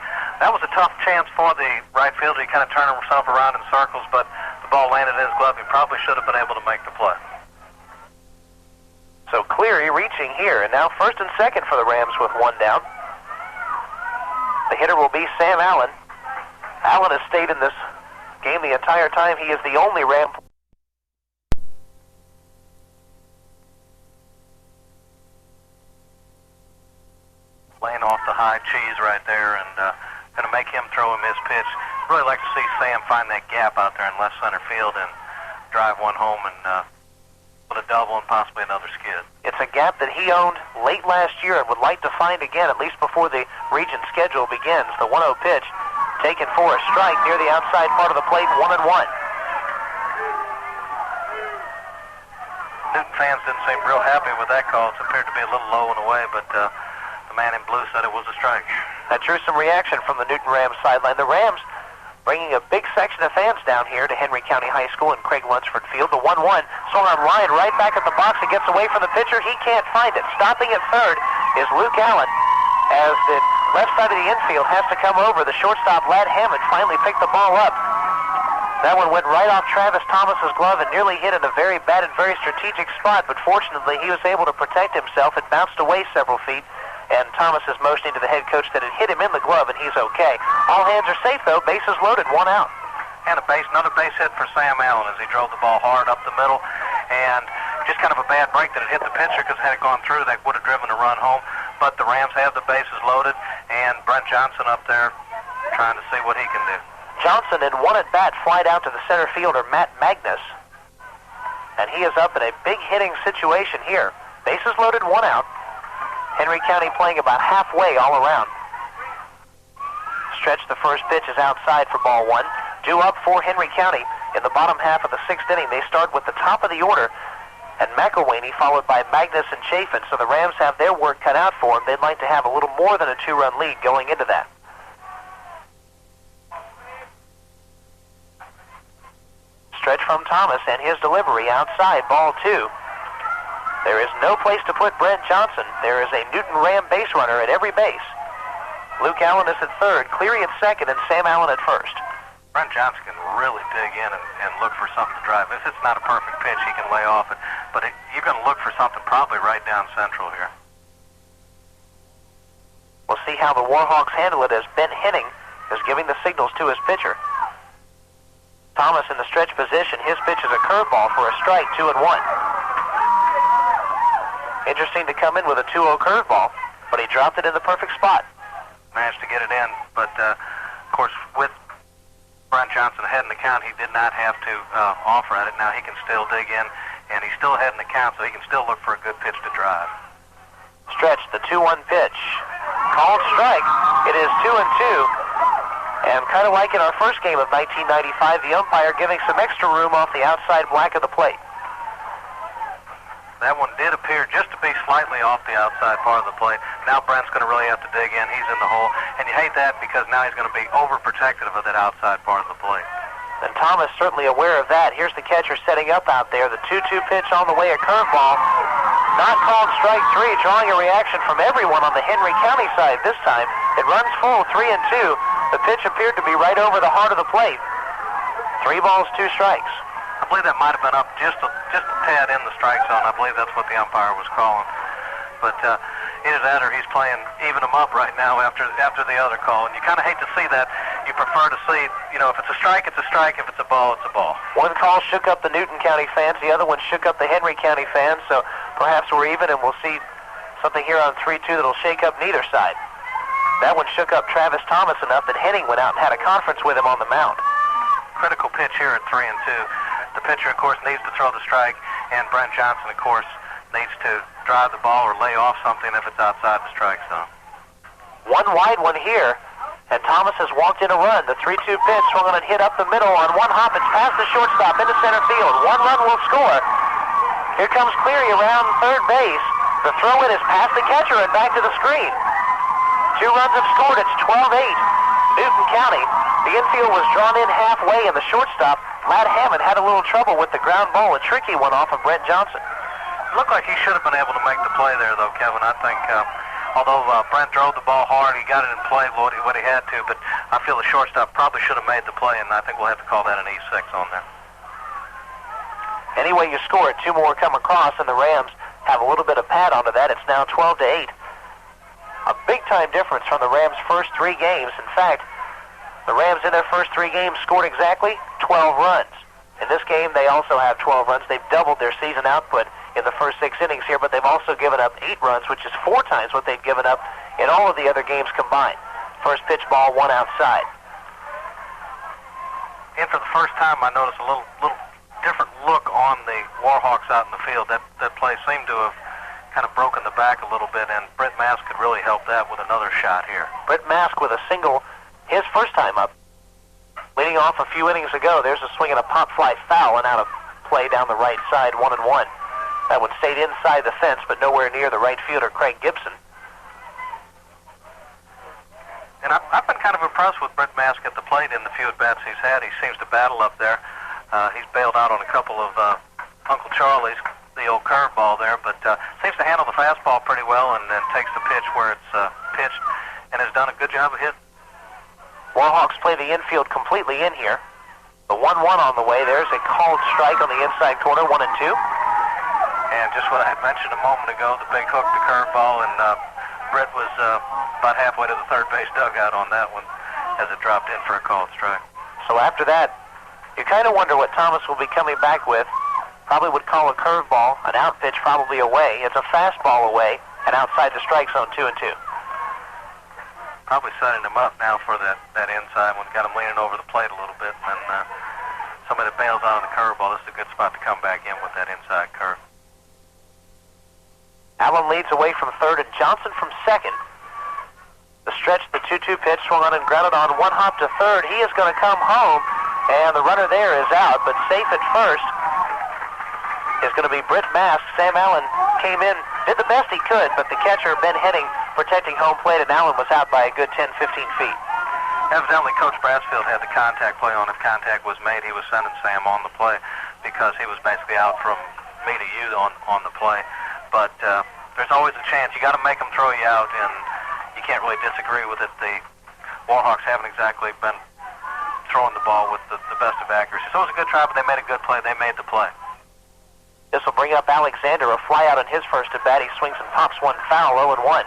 That was a tough chance for the right fielder. He kind of turned himself around in circles, but the ball landed in his glove. He probably should have been able to make the play. So Cleary reaching here, and now first and second for the Rams with one down. The hitter will be Sam Allen. Allen has stayed in this game the entire time. He is the only Ram. Laying off the high cheese right there, and going to make him throw him his pitch. Really like to see Sam find that gap out there in left center field and drive one home and with a double and possibly another skid. It's a gap that he owned late last year and would like to find again, at least before the region schedule begins. The 1-0 pitch taken for a strike near the outside part of the plate, 1-1. Newton fans didn't seem real happy with that call. It appeared to be a little low and away, but the man in blue said it was a strike. That drew some reaction from the Newton Rams sideline. The Rams bringing a big section of fans down here to Henry County High School in Craig Lunsford Field. The 1-1 swung on line right back at the box. It gets away from the pitcher. He can't find it. Stopping at third is Luke Allen, as the left side of the infield has to come over. The shortstop, Ladd Hammond, finally picked the ball up. That one went right off Travis Thomas's glove and nearly hit in a very bad and very strategic spot, but fortunately he was able to protect himself. It bounced away several feet, and Thomas is motioning to the head coach that it hit him in the glove, and he's okay. All hands are safe, though. Bases loaded, 1 out. And another base hit for Sam Allen as he drove the ball hard up the middle, and just kind of a bad break that it hit the pitcher, because had it gone through, that would have driven a run home. But the Rams have the bases loaded, and Brent Johnson up there trying to see what he can do. Johnson in one at-bat flied out to the center fielder, Matt Magnus, and he is up in a big hitting situation here. Bases loaded, 1 out. Henry County playing about halfway all around. Stretch, the first pitch is outside for ball 1. Due up for Henry County in the bottom half of the 6th inning. They start with the top of the order, and McElwaney followed by Magnus and Chafin. So the Rams have their work cut out for them. They'd like to have a little more than a 2-run lead going into that. Stretch from Thomas and his delivery outside, ball 2. There is no place to put Brent Johnson. There is a Newton Ram base runner at every base. Luke Allen is at third, Cleary at second, and Sam Allen at first. Brent Johnson can really dig in and look for something to drive. If it's not a perfect pitch, he can lay off it. But you're going to look for something probably right down central here. We'll see how the Warhawks handle it as Ben Henning is giving the signals to his pitcher. Thomas in the stretch position. His pitch is a curveball for a strike, 2-1. Interesting to come in with a 2-0 curveball, but he dropped it in the perfect spot. Managed to get it in, but of course with Brent Johnson ahead in the count, he did not have to offer at it. Now he can still dig in, and he's still ahead in the count, so he can still look for a good pitch to drive. Stretch, the 2-1 pitch. Called strike. It is 2-2. And kind of like in our first game of 1995, the umpire giving some extra room off the outside black of the plate. That one did appear just to be slightly off the outside part of the plate. Now Brent's going to really have to dig in. He's in the hole. And you hate that because now he's going to be overprotective of that outside part of the plate. And Thomas certainly aware of that. Here's the catcher setting up out there. The 2-2 pitch on the way, a curveball. Not called strike 3, drawing a reaction from everyone on the Henry County side this time. It runs full, 3-2. The pitch appeared to be right over the heart of the plate. 3 balls, 2 strikes. I believe that might have been up just a tad in the strike zone. I believe that's what the umpire was calling. But either that or he's playing even them up right now after the other call. And you kind of hate to see that. You prefer to see, you know, if it's a strike, it's a strike. If it's a ball, it's a ball. One call shook up the Newton County fans. The other one shook up the Henry County fans. So perhaps we're even, and we'll see something here on 3-2 that'll shake up neither side. That one shook up Travis Thomas enough that Henning went out and had a conference with him on the mound. Critical pitch here at 3-2. The pitcher, of course, needs to throw the strike, and Brent Johnson, of course, needs to drive the ball or lay off something if it's outside the strike zone. One wide one here, and Thomas has walked in a run. The 3-2 pitch swung on and hit up the middle on one hop. It's past the shortstop into center field. 1 run will score. Here comes Cleary around third base. The throw-in is past the catcher and back to the screen. 2 runs have scored. It's 12-8. Newton County. The infield was drawn in halfway, and the shortstop, Matt Hammond, had a little trouble with the ground ball, a tricky one off of Brent Johnson. It looked like he should have been able to make the play there, though, Kevin. I think, although Brent drove the ball hard, he got it in play what he had to, but I feel the shortstop probably should have made the play, and I think we'll have to call that an E6 on there. Anyway, you score it, 2 more come across, and the Rams have a little bit of pad onto that. It's now 12-8. A big-time difference from the Rams' first 3 games. In fact, the Rams in their first 3 games scored exactly 12 runs. In this game, they also have 12 runs. They've doubled their season output in the first 6 innings here, but they've also given up 8 runs, which is 4 times what they've given up in all of the other games combined. First pitch ball, 1 outside. And for the first time, I noticed a little different look on the Warhawks out in the field. That play seemed to have kind of broken the back a little bit, and Brett Mask could really help that with another shot here. Brett Mask with a single, his first time up. Leading off a few innings ago, there's a swing and a pop fly foul and out of play down the right side, 1-1. That one stayed inside the fence, but nowhere near the right fielder, Craig Gibson. And I've been kind of impressed with Brett Mask at the plate in the few at-bats he's had. He seems to battle up there. He's bailed out on a couple of Uncle Charlie's, the old curveball there, but seems to handle the fastball pretty well and takes the pitch where it's pitched and has done a good job of hitting. Warhawks play the infield completely in here. The 1-1 on the way. There's a called strike on the inside corner, 1-2. And just what I had mentioned a moment ago, the big hook, the curveball, and Brett was about halfway to the third base dugout on that one as it dropped in for a called strike. So after that, you kind of wonder what Thomas will be coming back with. Probably would call a curveball, an out pitch probably away. It's a fastball away and outside the strike zone, 2-2. Probably setting him up now for that inside one. Got him leaning over the plate a little bit, and somebody that bails out on the curveball, this is a good spot to come back in with that inside curve. Allen leads away from third and Johnson from second. The stretch, the 2-2 pitch swung on and grounded on 1 hop to third. He is going to come home, and the runner there is out, but safe at first is going to be Britt Mask. Sam Allen came in, did the best he could, but the catcher, Ben Henning, protecting home plate, and Allen was out by a good 10-15 feet. Evidently, Coach Brassfield had the contact play on. If contact was made, he was sending Sam on the play because he was basically out from me to you on the play. But there's always a chance. You got to make them throw you out, and you can't really disagree with it. The Warhawks haven't exactly been throwing the ball with the best of accuracy. So it was a good try, but they made a good play. They made the play. This will bring up Alexander, a fly out on his first at bat. He swings and pops one foul, 0-1.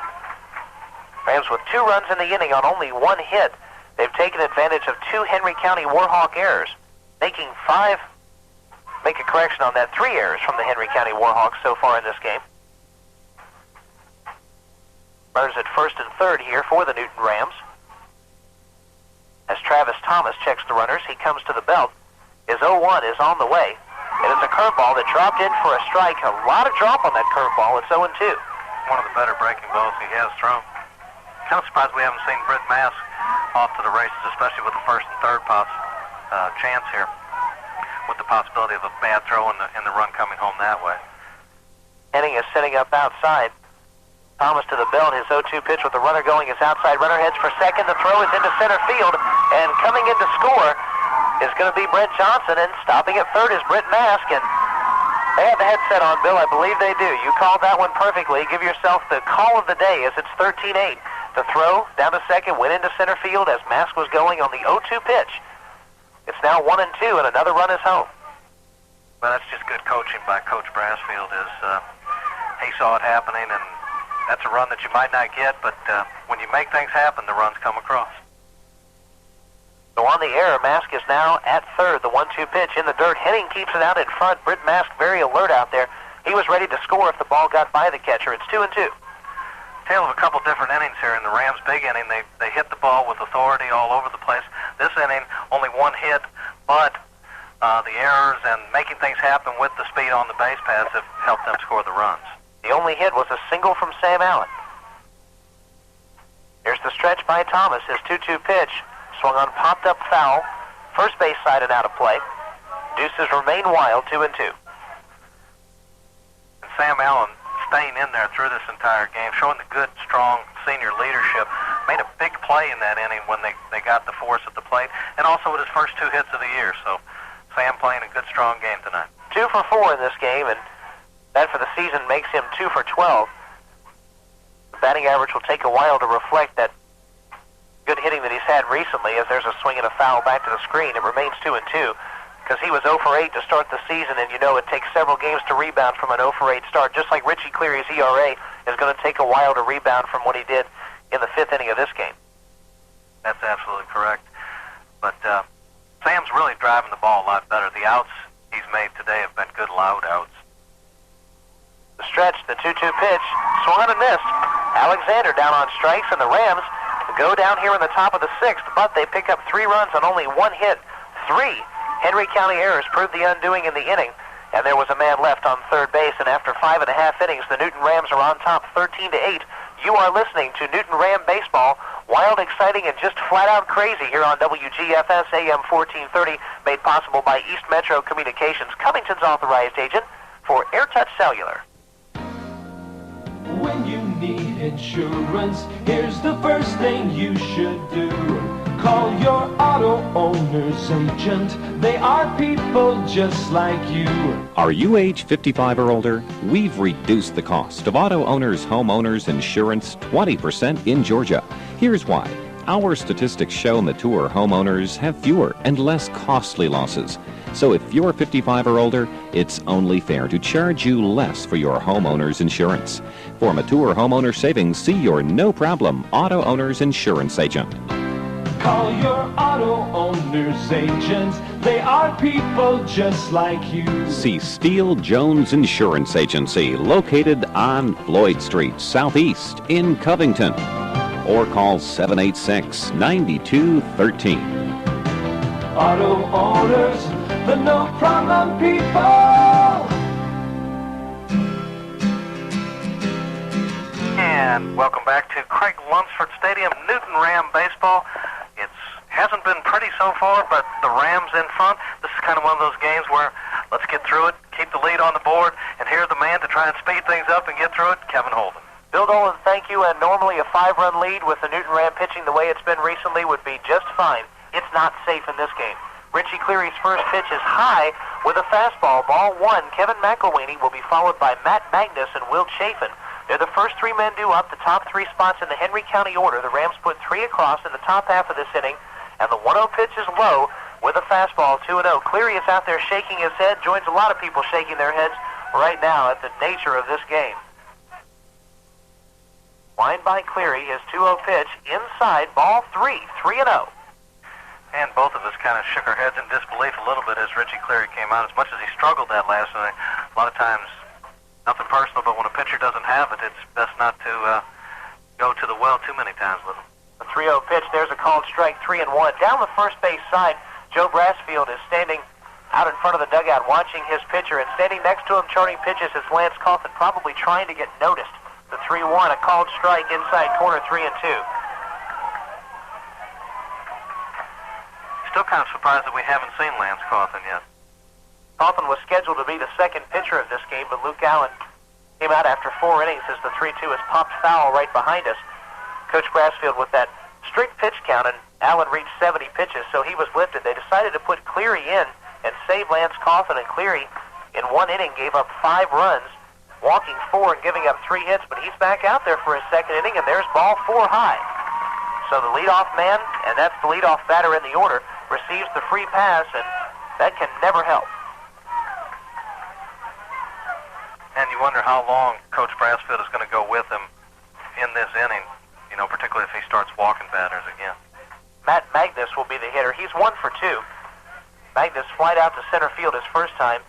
Rams with 2 runs in the inning on only 1 hit. They've taken advantage of 2 Henry County Warhawk errors, making 3 errors from the Henry County Warhawks so far in this game. Runners at first and third here for the Newton Rams. As Travis Thomas checks the runners, he comes to the belt. His 0-1 is on the way. It is a curveball that dropped in for a strike. A lot of drop on that curveball. It's 0-2. One of the better breaking balls he has thrown. Kind of surprised we haven't seen Britt Mask off to the races, especially with the first and third chance here, with the possibility of a bad throw and the run coming home that way. Henning is setting up outside. Thomas to the belt. His 0-2 pitch with the runner going is outside. Runner heads for second. The throw is into center field. And coming in to score is going to be Brent Johnson. And stopping at third is Britt Mask. And they have the headset on, Bill. I believe they do. You called that one perfectly. Give yourself the call of the day as it's 13-8. The throw down to second went into center field as Mask was going on the 0-2 pitch. It's now 1-2, and another run is home. Well, that's just good coaching by Coach Brassfield. He saw it happening, and that's a run that you might not get, but when you make things happen, the runs come across. So on the error, Mask is now at third. The 1-2 pitch in the dirt. Henning keeps it out in front. Britt Mask very alert out there. He was ready to score if the ball got by the catcher. It's 2-2. Tale of a couple different innings here. In the Rams' big inning, they hit the ball with authority all over the place. This inning, only 1 hit, but the errors and making things happen with the speed on the base paths have helped them score the runs. The only hit was a single from Sam Allen. Here's the stretch by Thomas. His 2-2 pitch swung on, popped up foul. First base side and out of play. Deuces remain wild, 2-2. And Sam Allen staying in there through this entire game, showing the good, strong senior leadership. Made a big play in that inning when they got the force at the plate, and also with his first 2 hits of the year. So Sam playing a good, strong game tonight. 2 for 4 in this game, and that for the season makes him 2 for 12. The batting average will take a while to reflect that good hitting that he's had recently, as there's a swing and a foul back to the screen. It remains 2-2, because he was 0 for 8 to start the season, and you know it takes several games to rebound from an 0 for 8 start. Just like Richie Cleary's ERA is going to take a while to rebound from what he did in the 5th inning of this game. That's absolutely correct. But Sam's really driving the ball a lot better. The outs he's made today have been good, loud outs. The stretch, the 2-2 pitch, swung and missed. Alexander down on strikes, and the Rams go down here in the top of the 6th, but they pick up 3 runs on only 1 hit. 3 Henry County errors proved the undoing in the inning, and there was a man left on third base, and after 5.5 innings, the Newton Rams are on top 13-8. You are listening to Newton Ram Baseball, wild, exciting, and just flat-out crazy here on WGFS AM 1430, made possible by East Metro Communications, Covington's authorized agent for AirTouch Cellular. When you need insurance, here's the first thing you should do. Call your auto owner's agent. They are people just like you. Are you age 55 or older? We've reduced the cost of auto owners' homeowners insurance 20% in Georgia. Here's why. Our statistics show mature homeowners have fewer and less costly losses. So if you're 55 or older, it's only fair to charge you less for your homeowner's insurance. For mature homeowner savings, see your no-problem auto owner's insurance agent. Call your auto owner's agent. They are people just like you. See Steele Jones Insurance Agency, located on Floyd Street, Southeast in Covington. Or call 786-9213. Auto owners, the no-problem people. And welcome back to Craig Lunsford Stadium, Newton Ram Baseball. It hasn't been pretty so far, but the Rams in front. This is kind of one of those games where let's get through it, keep the lead on the board, and here's the man to try and speed things up and get through it, Kevin Holden. Bill Dolan, thank you, and normally a 5-run lead with the Newton Ram pitching the way it's been recently would be just fine. It's not safe in this game. Richie Cleary's first pitch is high with a fastball, ball 1. Kevin McElwaney will be followed by Matt Magnus and Will Chafin. They're the first 3 men due up, the top 3 spots in the Henry County order. The Rams put 3 across in the top half of this inning, and the 1-0 pitch is low with a fastball, 2-0. Cleary is out there shaking his head, joins a lot of people shaking their heads right now at the nature of this game. Line by Cleary, his 2-0 pitch, inside, ball 3, 3-0. And both of us kind of shook our heads in disbelief a little bit as Richie Cleary came out. As much as he struggled that last night, a lot of times, nothing personal, but when a pitcher doesn't have it, it's best not to go to the well too many times with him. A 3-0 pitch, there's a called strike, 3-1. Down the first base side, Joe Brassfield is standing out in front of the dugout watching his pitcher, and standing next to him charting pitches is Lance Coffin, probably trying to get noticed. The 3-1, a called strike inside corner, 3-2. Still kind of surprised that we haven't seen Lance Coffin yet. Coffin was scheduled to be the second pitcher of this game, but Luke Allen came out after 4 innings as the 3-2 is popped foul right behind us. Coach Brassfield with that strict pitch count, and Allen reached 70 pitches, so he was lifted. They decided to put Cleary in and save Lance Coffin, and Cleary in 1 inning gave up 5 runs, walking 4 and giving up 3 hits, but he's back out there for his second inning, and there's ball 4 high. So the leadoff man, and that's the leadoff batter in the order, receives the free pass, and that can never help. And you wonder how long Coach Brassfield is going to go with him in this inning, you know, particularly if he starts walking batters again. Matt Magnus will be the hitter. He's 1 for 2. Magnus flied out to center field his first time.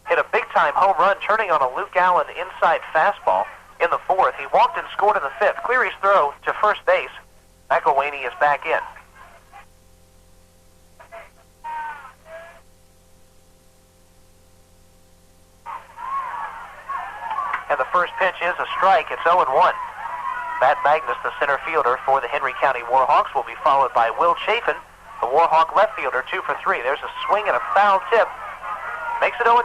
Hit a big-time home run, turning on a Luke Allen inside fastball in the 4th. He walked and scored in the 5th. Cleary's throw to first base. McElwaney is back in. And the first pitch is a strike. It's 0-1. Matt Magnus, the center fielder for the Henry County Warhawks, will be followed by Will Chafin, the Warhawk left fielder, 2 for 3. There's a swing and a foul tip. Makes it 0-2.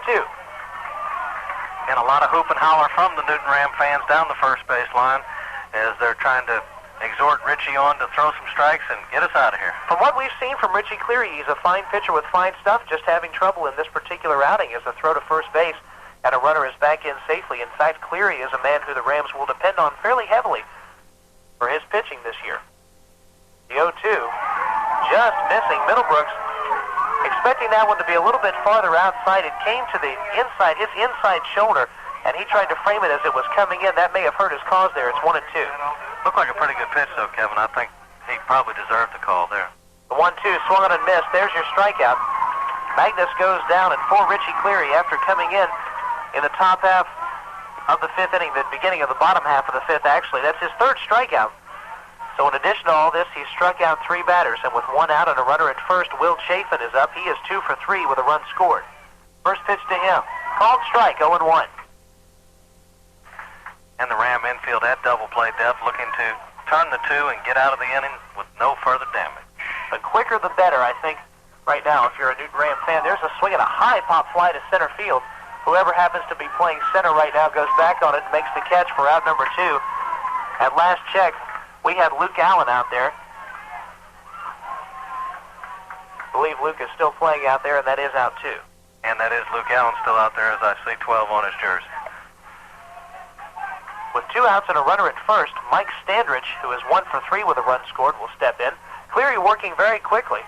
And a lot of hoop and holler from the Newton Ram fans down the first base line as they're trying to exhort Richie on to throw some strikes and get us out of here. From what we've seen from Richie Cleary, he's a fine pitcher with fine stuff, just having trouble in this particular outing as a throw to first base and a runner is back in safely. In fact, Cleary is a man who the Rams will depend on fairly heavily for his pitching this year. The 0-2, just missing. Middlebrooks expecting that one to be a little bit farther outside. It came to the inside, his inside shoulder, and he tried to frame it as it was coming in. That may have hurt his cause there. It's 1-2. Looked like a pretty good pitch, though, Kevin. I think he probably deserved the call there. The 1-2 swung on and missed. There's your strikeout. Magnus goes down, and for Richie Cleary, after coming in the top half of the 5th inning, the beginning of the bottom half of the 5th, actually, that's his 3rd strikeout. So in addition to all this, he struck out 3 batters, and with 1 out and a runner at first, Will Chafin is up. He is 2 for 3 with a run scored. First pitch to him. Called strike, 0-1. And the Ram infield at double play depth, looking to turn the 2 and get out of the inning with no further damage. The quicker the better, I think, right now, if you're a Newton Ram fan. There's a swing and a high pop fly to center field. Whoever happens to be playing center right now goes back on it and makes the catch for out number 2. At last check, we had Luke Allen out there. I believe Luke is still playing out there, and that is out 2. And that is Luke Allen still out there, as I see 12 on his jersey. With 2 outs and a runner at first, Mike Standridge, who is 1 for 3 with a run scored, will step in. Cleary working very quickly.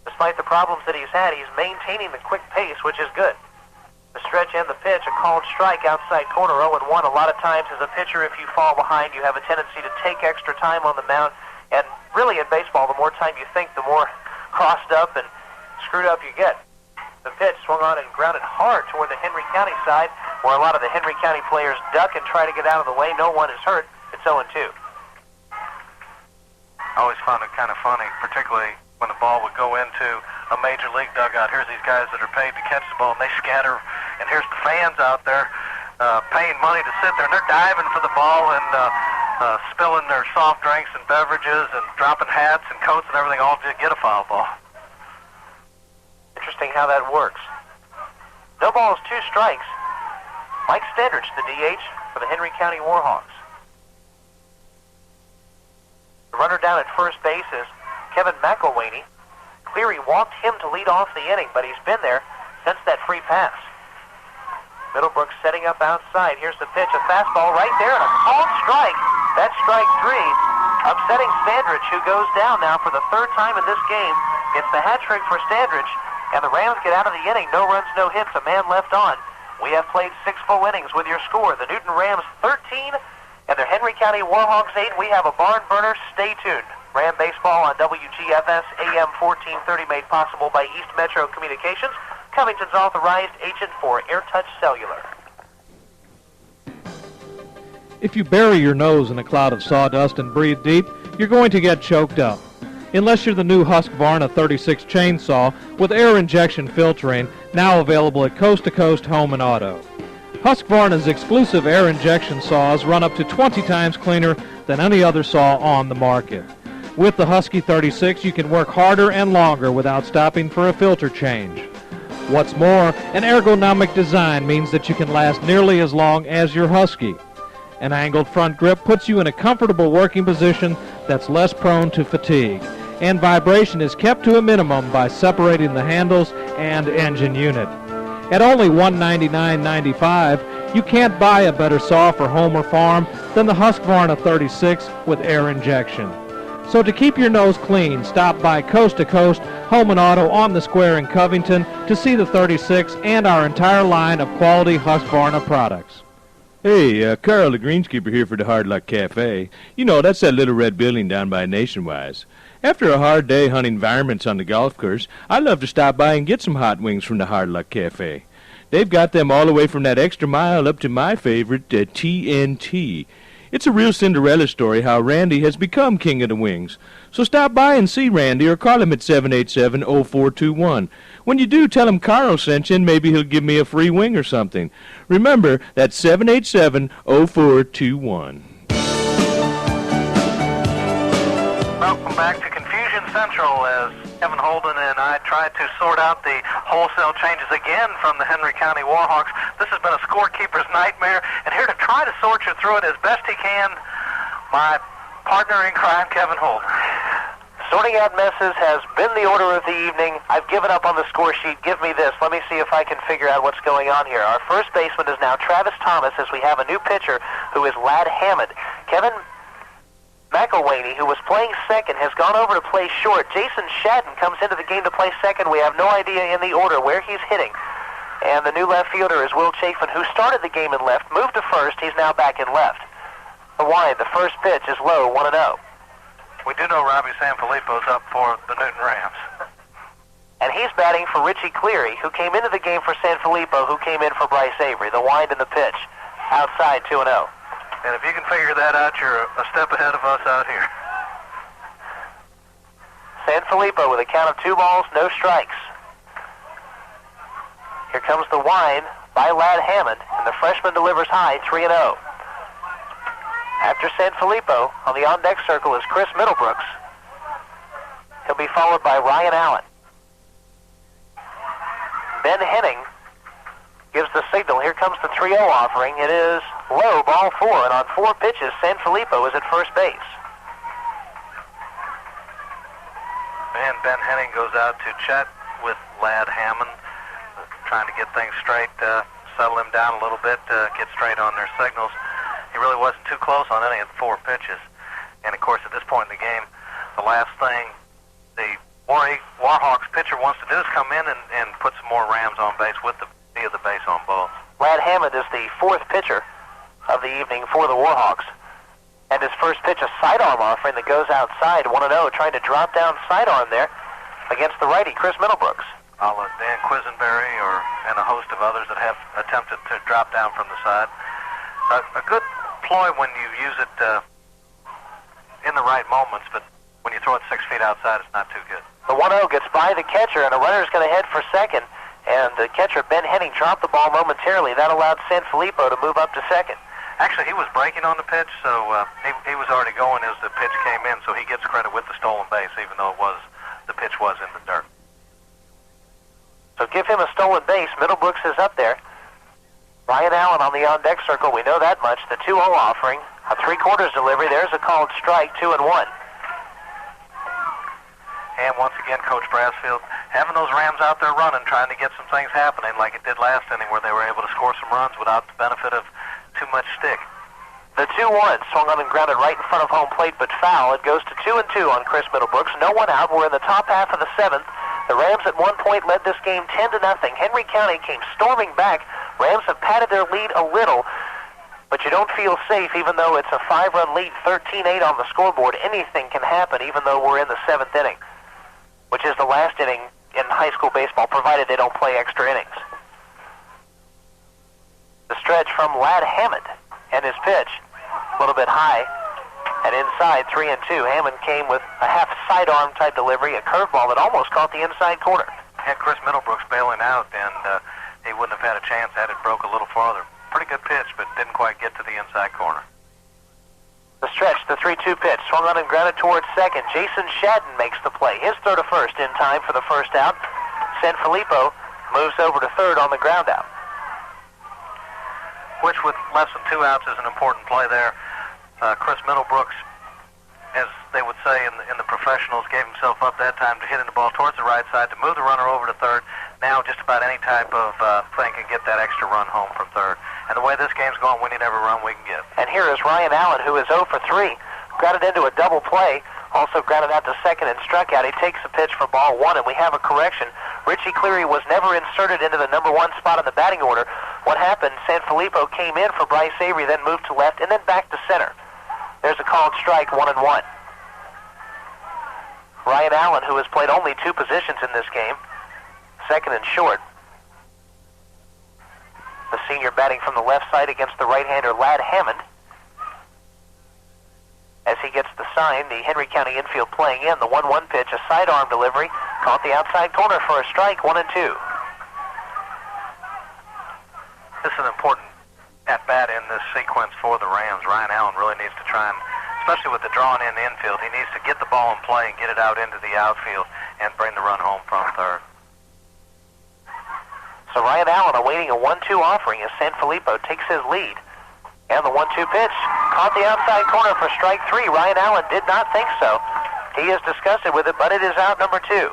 Despite the problems that he's had, he's maintaining the quick pace, which is good. The stretch and the pitch, a called strike outside corner, 0-1. A lot of times as a pitcher, if you fall behind, you have a tendency to take extra time on the mound. And really in baseball, the more time you think, the more crossed up and screwed up you get. The pitch swung on and grounded hard toward the Henry County side, where a lot of the Henry County players duck and try to get out of the way. No one is hurt. It's 0-2. I always found it kind of funny, particularly when the ball would go into a major league dugout. Here's these guys that are paid to catch the ball, and they scatter. And here's the fans out there paying money to sit there, and they're diving for the ball and spilling their soft drinks and beverages and dropping hats and coats and everything, all to get a foul ball. Interesting how that works. No balls, 2 strikes. Mike Standridge, the DH for the Henry County Warhawks. The runner down at first base is Kevin McElwaney. Cleary walked him to lead off the inning, but he's been there since that free pass. Middlebrooks setting up outside. Here's the pitch, a fastball right there, and a called strike. That's strike 3. upsetting Standridge, who goes down now for the third time in this game. It's the hat trick for Standridge, and the Rams get out of the inning. No runs, no hits, a man left on. We have played 6 full innings with your score. The Newton Rams 13 and their Henry County Warhawks 8. We have a barn burner. Stay tuned. Ram baseball on WGFS AM 1430, made possible by East Metro Communications, Covington's authorized agent for AirTouch Cellular. If you bury your nose in a cloud of sawdust and breathe deep, you're going to get choked up. Unless you're the new Husqvarna 36 chainsaw with air injection filtering, now available at Coast to Coast Home and Auto. Husqvarna's exclusive air injection saws run up to 20 times cleaner than any other saw on the market. With the Husky 36, you can work harder and longer without stopping for a filter change. What's more, an ergonomic design means that you can last nearly as long as your Husky. An angled front grip puts you in a comfortable working position that's less prone to fatigue, and vibration is kept to a minimum by separating the handles and engine unit. At only $199.95, you can't buy a better saw for home or farm than the Husqvarna 36 with air injection. So to keep your nose clean, stop by Coast to Coast Home and Auto on the Square in Covington to see the 36 and our entire line of quality Husqvarna products. Hey, Carl the greenskeeper here for the Hard Luck Cafe. You know, that's that little red building down by Nationwise. After a hard day hunting varmints on the golf course, I love to stop by and get some hot wings from the Hard Luck Cafe. They've got them all the way from that extra mile up to my favorite, TNT. It's a real Cinderella story how Randy has become king of the wings. So stop by and see Randy or call him at 787-0421. When you do, tell him Carl sent you and maybe he'll give me a free wing or something. Remember, that's 787-0421. Welcome back to Confusion Central as Kevin Holden and I tried to sort out the wholesale changes again from the Henry County Warhawks. This has been a scorekeeper's nightmare, and here to try to sort you through it as best he can, my partner in crime, Kevin Holden. Sorting out messes has been the order of the evening. I've given up on the score sheet. Give me this. Let me see if I can figure out what's going on here. Our first baseman is now Travis Thomas, as we have a new pitcher who is Ladd Hammond. Kevin McElwaney, who was playing second, has gone over to play short. Jason Shadden comes into the game to play second. We have no idea in the order where he's hitting. And the new left fielder is Will Chafin, who started the game in left, moved to first. He's now back in left. The wide, the first pitch is low, 1-0. We do know Robbie Sanfilippo's up for the Newton Rams. And he's batting for Richie Cleary, who came into the game for Sanfilippo, who came in for Bryce Avery. The wind and the pitch. Outside, 2-0. And if you can figure that out, you're a step ahead of us out here. Sanfilippo with a count of 2 balls, no strikes. Here comes the wind by Ladd Hammond, and the freshman delivers high, 3-0. After Sanfilippo, on the on-deck circle is Chris Middlebrooks. He'll be followed by Ryan Allen. Ben Henning gives the signal. Here comes the 3-0 offering. It is low, ball 4, and on 4 pitches, Sanfilippo is at first base. And Ben Henning goes out to chat with Ladd Hammond, trying to get things straight, settle him down a little bit, get straight on their signals. He really wasn't too close on any of the 4 pitches. And, of course, at this point in the game, the last thing the Warhawks pitcher wants to do is come in and put some more Rams on base with the base on balls. Ladd Hammond is the 4th pitcher of the evening for the Warhawks. And his first pitch, a sidearm offering that goes outside, 1-0, trying to drop down sidearm there against the righty, Chris Middlebrooks. A la Dan Quisenberry and a host of others that have attempted to drop down from the side. A good ploy when you use it in the right moments, but when you throw it 6 feet outside, it's not too good. The 1-0 gets by the catcher, and a runner's going to head for second. And the catcher, Ben Henning, dropped the ball momentarily. That allowed Sanfilippo to move up to second. Actually, he was breaking on the pitch, so he was already going as the pitch came in, so he gets credit with the stolen base, even though the pitch was in the dirt. So give him a stolen base. Middlebrooks is up there. Ryan Allen on the on-deck circle, we know that much. The 2-0 offering, a 3/4 delivery. There's a called strike, 2-1. And once again, Coach Brassfield having those Rams out there running, trying to get some things happening like it did last inning where they were able to score some runs without the benefit of too much stick. The 2-1 swung on and grounded right in front of home plate, but foul. It goes to 2-2 on Chris Middlebrooks. No one out. We're in the top half of the 7th. The Rams at one point led this game 10-0. Henry County came storming back. Rams have padded their lead a little, but you don't feel safe even though it's a 5-run lead, 13-8 on the scoreboard. Anything can happen even though we're in the 7th inning, which is the last inning in high school baseball, provided they don't play extra innings. The stretch from Ladd Hammond and his pitch, a little bit high, and inside, 3-2. Hammond came with a half sidearm type delivery, a curveball that almost caught the inside corner. Had Chris Middlebrooks bailing out, and he wouldn't have had a chance had it broke a little farther. Pretty good pitch, but didn't quite get to the inside corner. The stretch, the 3-2 pitch, swung on and grounded towards second. Jason Shadden makes the play. His throw to first in time for the first out. Sanfilippo moves over to third on the ground out. Which, with less than 2 outs, is an important play there. Chris Middlebrooks, as they would say in the professionals, gave himself up that time to hitting the ball towards the right side to move the runner over to third. Now just about any type of thing can get that extra run home from third. And the way this game's going, we need every run we can get. And here is Ryan Allen, who is 0 for 3. Grounded into a double play, also grounded out to second and struck out. He takes the pitch for ball 1, and we have a correction. Richie Cleary was never inserted into the number 1 spot in the batting order. What happened, Sanfilippo came in for Bryce Avery, then moved to left, and then back to center. There's a called strike, 1-1. Ryan Allen, who has played only 2 positions in this game, second and short. The senior batting from the left side against the right-hander Ladd Hammond. As he gets the sign, the Henry County infield playing in. The 1-1 pitch, a sidearm delivery, caught the outside corner for a strike, 1-2. This is an important at-bat in this sequence for the Rams. Ryan Allen really needs to try and, especially with the drawn-in infield, he needs to get the ball in play and get it out into the outfield and bring the run home from third. So Ryan Allen awaiting a 1-2 offering as Sanfilippo takes his lead. And the 1-2 pitch caught the outside corner for strike 3. Ryan Allen did not think so. He is disgusted with it, but it is out number 2.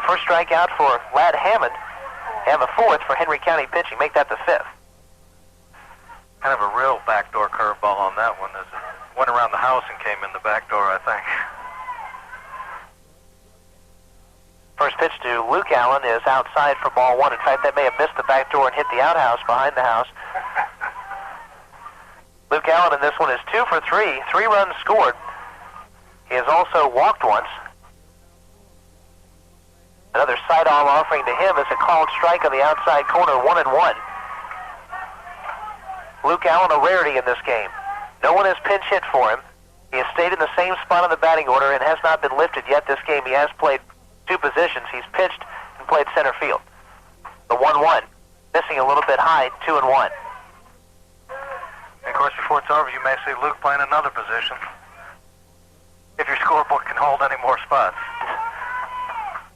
First strikeout for Ladd Hammond, and the 4th for Henry County pitching. Make that the 5th. Kind of a real backdoor curveball on that one. As it went around the house and came in the back door, I think. First pitch to Luke Allen is outside for ball 1. In fact, that may have missed the back door and hit the outhouse behind the house. Luke Allen in this one is 2 for 3. 3 runs scored. He has also walked once. Another sidearm offering to him is a called strike on the outside corner, 1-1. Luke Allen, a rarity in this game. No one has pinch hit for him. He has stayed in the same spot on the batting order and has not been lifted yet this game. He has played 2 positions. He's pitched and played center field. The 1-1, missing a little bit high, 2-1. And of course, before it's over, you may see Luke playing another position. If your scorebook can hold any more spots.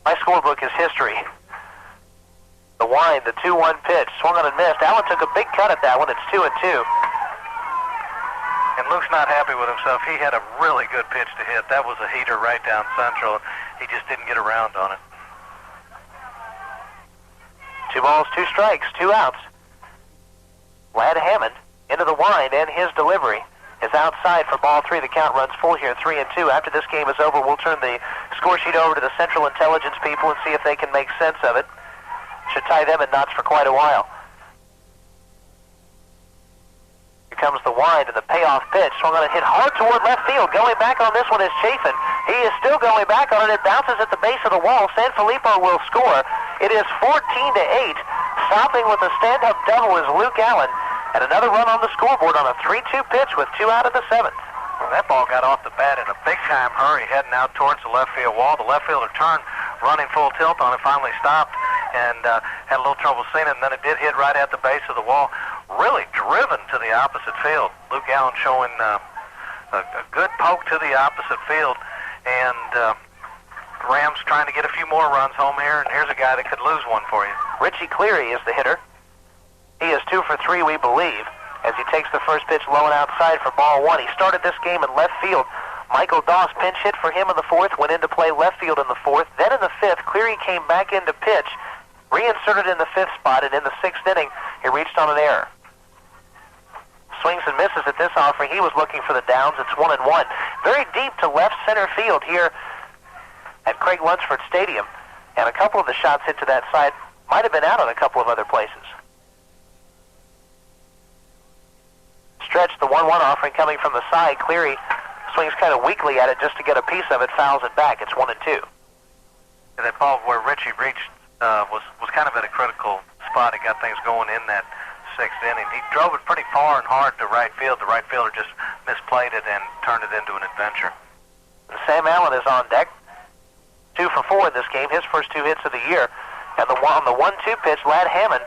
My scorebook is history. The wind, the 2-1 pitch, swung on and missed. Allen took a big cut at that one. It's 2-2. And Luke's not happy with himself. He had a really good pitch to hit. That was a heater right down central. He just didn't get around on it. 2 balls, 2 strikes, 2 outs. Ladd Hammond into the wind, and his delivery is outside for ball 3. The count runs full here, 3-2. After this game is over, we'll turn the score sheet over to the Central Intelligence people and see if they can make sense of it. Should tie them in knots for quite a while. Here comes the wind and the payoff pitch. Swung on and hit hard toward left field. Going back on this one is Chafin. He is still going back on it. It bounces at the base of the wall. Sanfilippo will score. It is 14-8. Stopping with a stand-up double is Luke Allen. And another run on the scoreboard on a 3-2 pitch with 2 out of the 7th. Well, that ball got off the bat in a big-time hurry, heading out towards the left field wall. The left fielder turned, running full tilt on it, finally stopped, and had a little trouble seeing it, and then it did hit right at the base of the wall. Really driven to the opposite field. Luke Allen showing a good poke to the opposite field, and Rams trying to get a few more runs home here, and here's a guy that could lose one for you. Richie Cleary is the hitter. He is 2 for 3, we believe, as he takes the first pitch low and outside for ball 1. He started this game in left field. Michael Doss pinch hit for him in the 4th, went into play left field in the 4th. Then in the 5th, Cleary came back into pitch, reinserted in the 5th spot, and in the 6th inning, he reached on an error. Swings and misses at this offering. He was looking for the downs. It's 1-1. Very deep to left center field here at Craig Lunsford Stadium. And a couple of the shots hit to that side might have been out on a couple of other places. Stretch, the 1-1 offering coming from the side. Cleary swings kind of weakly at it just to get a piece of it, fouls it back. It's 1-2. That ball where Richie reached was kind of at a critical spot. It got things going in that sixth inning. He drove it pretty far and hard to right field. The right fielder just misplayed it and turned it into an adventure. Sam Allen is on deck. 2 for 4 in this game, his first 2 hits of the year. And on the 1-2 pitch, Ladd Hammond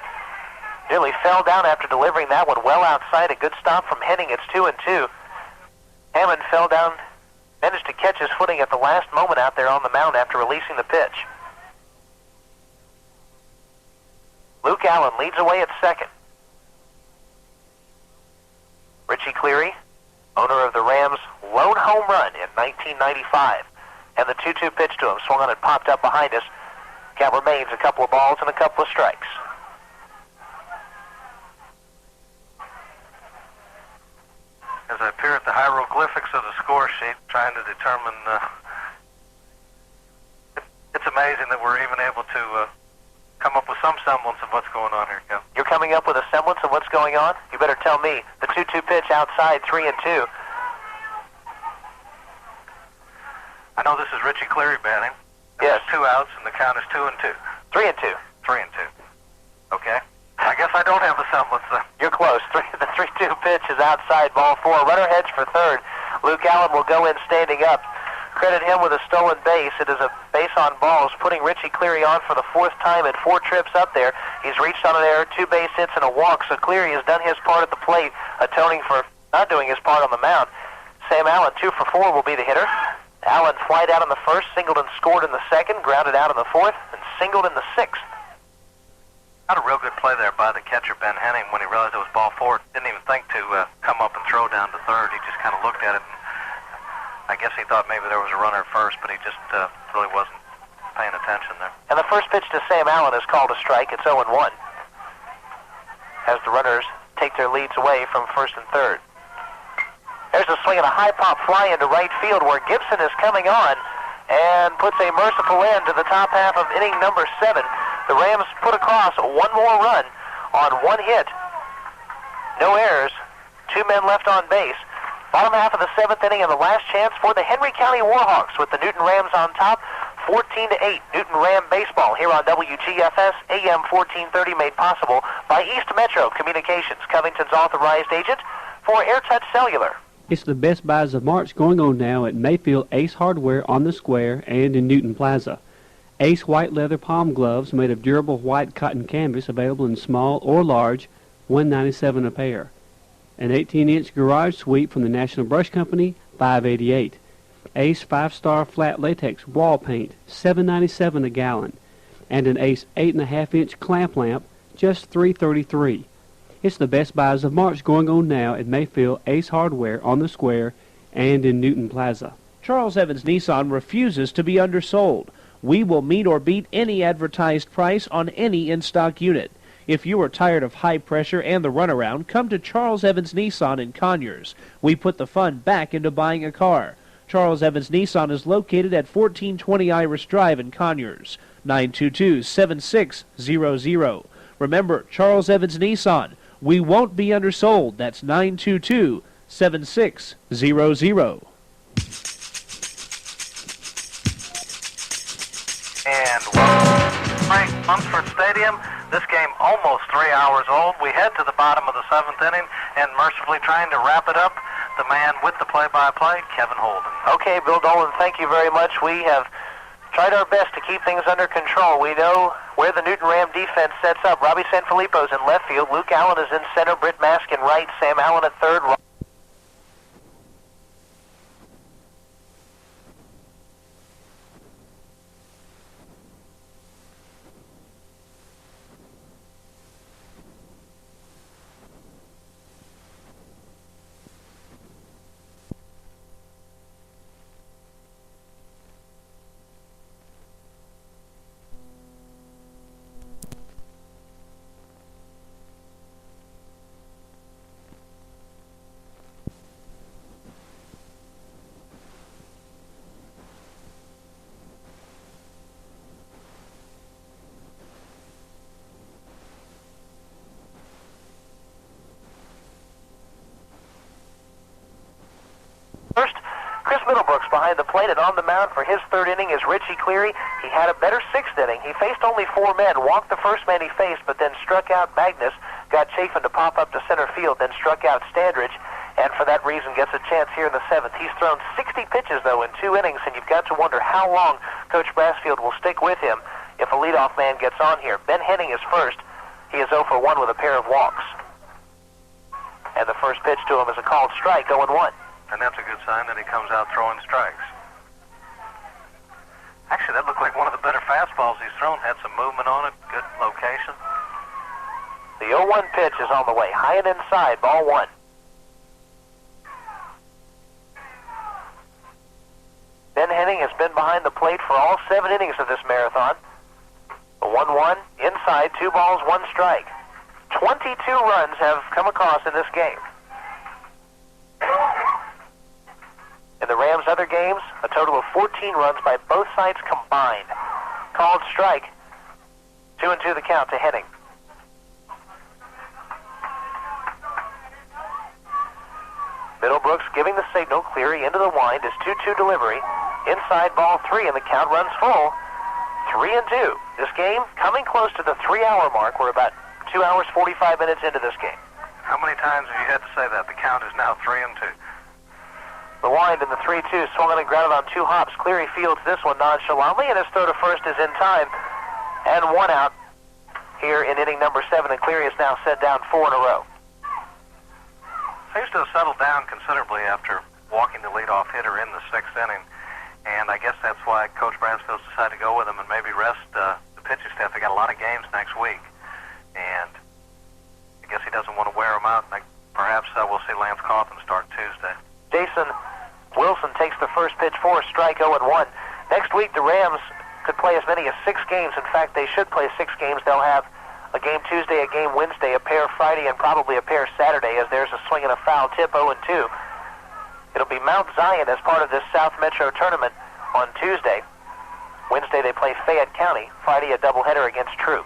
nearly fell down after delivering that one well outside. A good stop from Henning. It's 2-2. Hammond fell down, managed to catch his footing at the last moment out there on the mound after releasing the pitch. Luke Allen leads away at second. Richie Cleary, owner of the Rams' lone home run in 1995. And the 2-2 pitch to him, swung on and popped up behind us. Count remains a couple of balls and a couple of strikes. As I peer at the hieroglyphics of the score sheet, trying to determine, it's amazing that we're even able to come up with some semblance of what's going on here, Ken. You're coming up with a semblance of what's going on? You better tell me. The 2-2 pitch outside, 3-2. I know this is Richie Cleary batting. Yes. There's 2 outs, and the count is 2-2. 3-2. 3-2. Okay. I guess I don't have a semblance then. You're close. The 3-2 pitch is outside, ball 4. Runner heads for third. Luke Allen will go in standing up. Credit him with a stolen base. It is a base on balls, putting Richie Cleary on for the 4th time in 4 trips up there. He's reached on an error, 2 base hits and a walk, so Cleary has done his part at the plate, atoning for not doing his part on the mound. Sam Allen, 2 for 4, will be the hitter. Allen flied out in the 1st, singled and scored in the 2nd, grounded out in the 4th, and singled in the 6th. Not a real good play there by the catcher, Ben Henning, when he realized it was ball 4. Didn't even think to come up and throw down to third. He just kind of looked at it, and I guess he thought maybe there was a runner at first, but he just really wasn't paying attention there. And the first pitch to Sam Allen is called a strike. It's 0-1. As the runners take their leads away from 1st and 3rd. There's a swing and a high pop fly into right field where Gibson is coming on and puts a merciful end to the top half of inning number 7. The Rams put across 1 more run on 1 hit. No errors. 2 men left on base. Bottom half of the 7th inning and the last chance for the Henry County Warhawks with the Newton Rams on top. 14-8 Newton Ram baseball here on WGFS AM 1430, made possible by East Metro Communications, Covington's authorized agent for AirTouch Cellular. It's the Best Buys of March going on now at Mayfield Ace Hardware on the Square and in Newton Plaza. Ace white leather palm gloves made of durable white cotton canvas available in small or large, $197 a pair. An 18-inch garage sweep from the National Brush Company, $588. Ace 5-star flat latex wall paint, $7.97 a gallon. And an Ace 8.5-inch clamp lamp, just $333. It's the Best Buys of March going on now at Mayfield Ace Hardware on the Square and in Newton Plaza. Charles Evans Nissan refuses to be undersold. We will meet or beat any advertised price on any in-stock unit. If you are tired of high pressure and the runaround, come to Charles Evans Nissan in Conyers. We put the fun back into buying a car. Charles Evans Nissan is located at 1420 Iris Drive in Conyers, 922-7600. Remember, Charles Evans Nissan. We won't be undersold. That's 922-7600. And Frank Lunsford Stadium. This game almost 3 hours old. We head to the bottom of the 7th inning, and mercifully trying to wrap it up, the man with the play-by-play, Kevin Holden. Okay, Bill Dolan, thank you very much. We have tried our best to keep things under control. We know where the Newton Ram defense sets up. Robbie Sanfilippo is in left field. Luke Allen is in center. Britt Mask in right. Sam Allen at third. Middlebrooks behind the plate, and on the mound for his third inning is Richie Cleary. He had a better sixth inning. He faced only 4 men, walked the first man he faced, but then struck out Magnus, got Chafin to pop up to center field, then struck out Standridge, and for that reason gets a chance here in the 7th. He's thrown 60 pitches, though, in 2 innings, and you've got to wonder how long Coach Brassfield will stick with him if a leadoff man gets on here. Ben Henning is first. He is 0 for 1 with a pair of walks. And the first pitch to him is a called strike, 0-1. And that's a good sign that he comes out throwing strikes. Actually, that looked like one of the better fastballs he's thrown. Had some movement on it, good location. The 0-1 pitch is on the way, high and inside, ball 1. Ben Henning has been behind the plate for all 7 innings of this marathon. A 1-1, inside, 2 balls, 1 strike. 22 runs have come across in this game. In the Rams' other games, a total of 14 runs by both sides combined. Called strike, 2-2 the count to Henning. Middlebrooks giving the signal. Cleary into the wind. His 2-2 delivery. Inside ball 3, and the count runs full. 3-2. This game coming close to the 3-hour mark. We're about 2 hours, 45 minutes into this game. How many times have you had to say that? The count is now 3-2. The wind in the 3-2, swung on and grounded on 2 hops. Cleary fields this one nonchalantly, and his throw to first is in time. And 1 out here in inning number 7, and Cleary is now set down 4 in a row. Seems to have settled down considerably after walking the leadoff hitter in the 6th inning. And I guess that's why Coach Brassfield decided to go with him and maybe rest the pitching staff. They got a lot of games next week. And I guess he doesn't want to wear them out. Perhaps we'll see Lance Coffin start Tuesday. Jason Wilson takes the first pitch for a strike, 0-1. Next week, the Rams could play as many as 6 games. In fact, they should play 6 games. They'll have a game Tuesday, a game Wednesday, a pair Friday, and probably a pair Saturday, as there's a swing and a foul tip, 0-2. It'll be Mount Zion as part of this South Metro tournament on Tuesday. Wednesday, they play Fayette County. Friday, a doubleheader against True.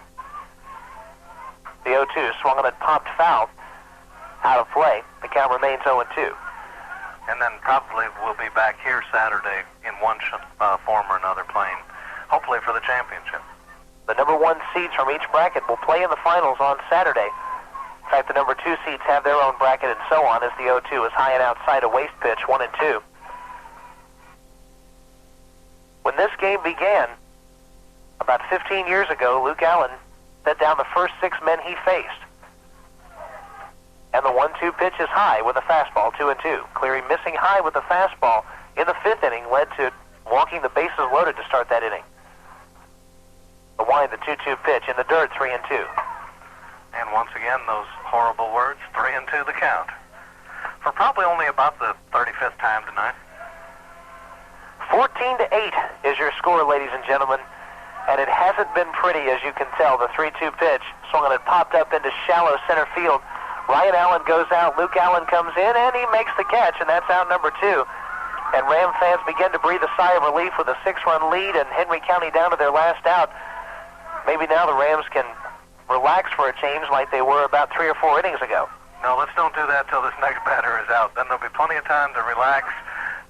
The 0-2 swung on and popped foul. Out of play. The count remains 0-2. And then probably we'll be back here Saturday in one form or another playing, hopefully for the championship. The number 1 seeds from each bracket will play in the finals on Saturday. In fact, the number 2 seeds have their own bracket and so on, as the 0-2 is high and outside a waste pitch, 1-2. When this game began, about 15 years ago, Luke Allen set down the first 6 men he faced. And the 1-2 pitch is high with a fastball, 2-2. Cleary missing high with the fastball in the 5th inning led to walking the bases loaded to start that inning. The wind, the 2-2 pitch in the dirt, 3-2. And once again, those horrible words, 3-2 the count. For probably only about the 35th time tonight. 14-8 is your score, ladies and gentlemen. And it hasn't been pretty, as you can tell. The 3-2 pitch swung on and popped up into shallow center field. Ryan Allen goes out, Luke Allen comes in, and he makes the catch, and that's out number 2. And Ram fans begin to breathe a sigh of relief with a 6-run lead and Henry County down to their last out. Maybe now the Rams can relax for a change like they were about 3 or 4 innings ago. No, let's don't do that till this next batter is out. Then there'll be plenty of time to relax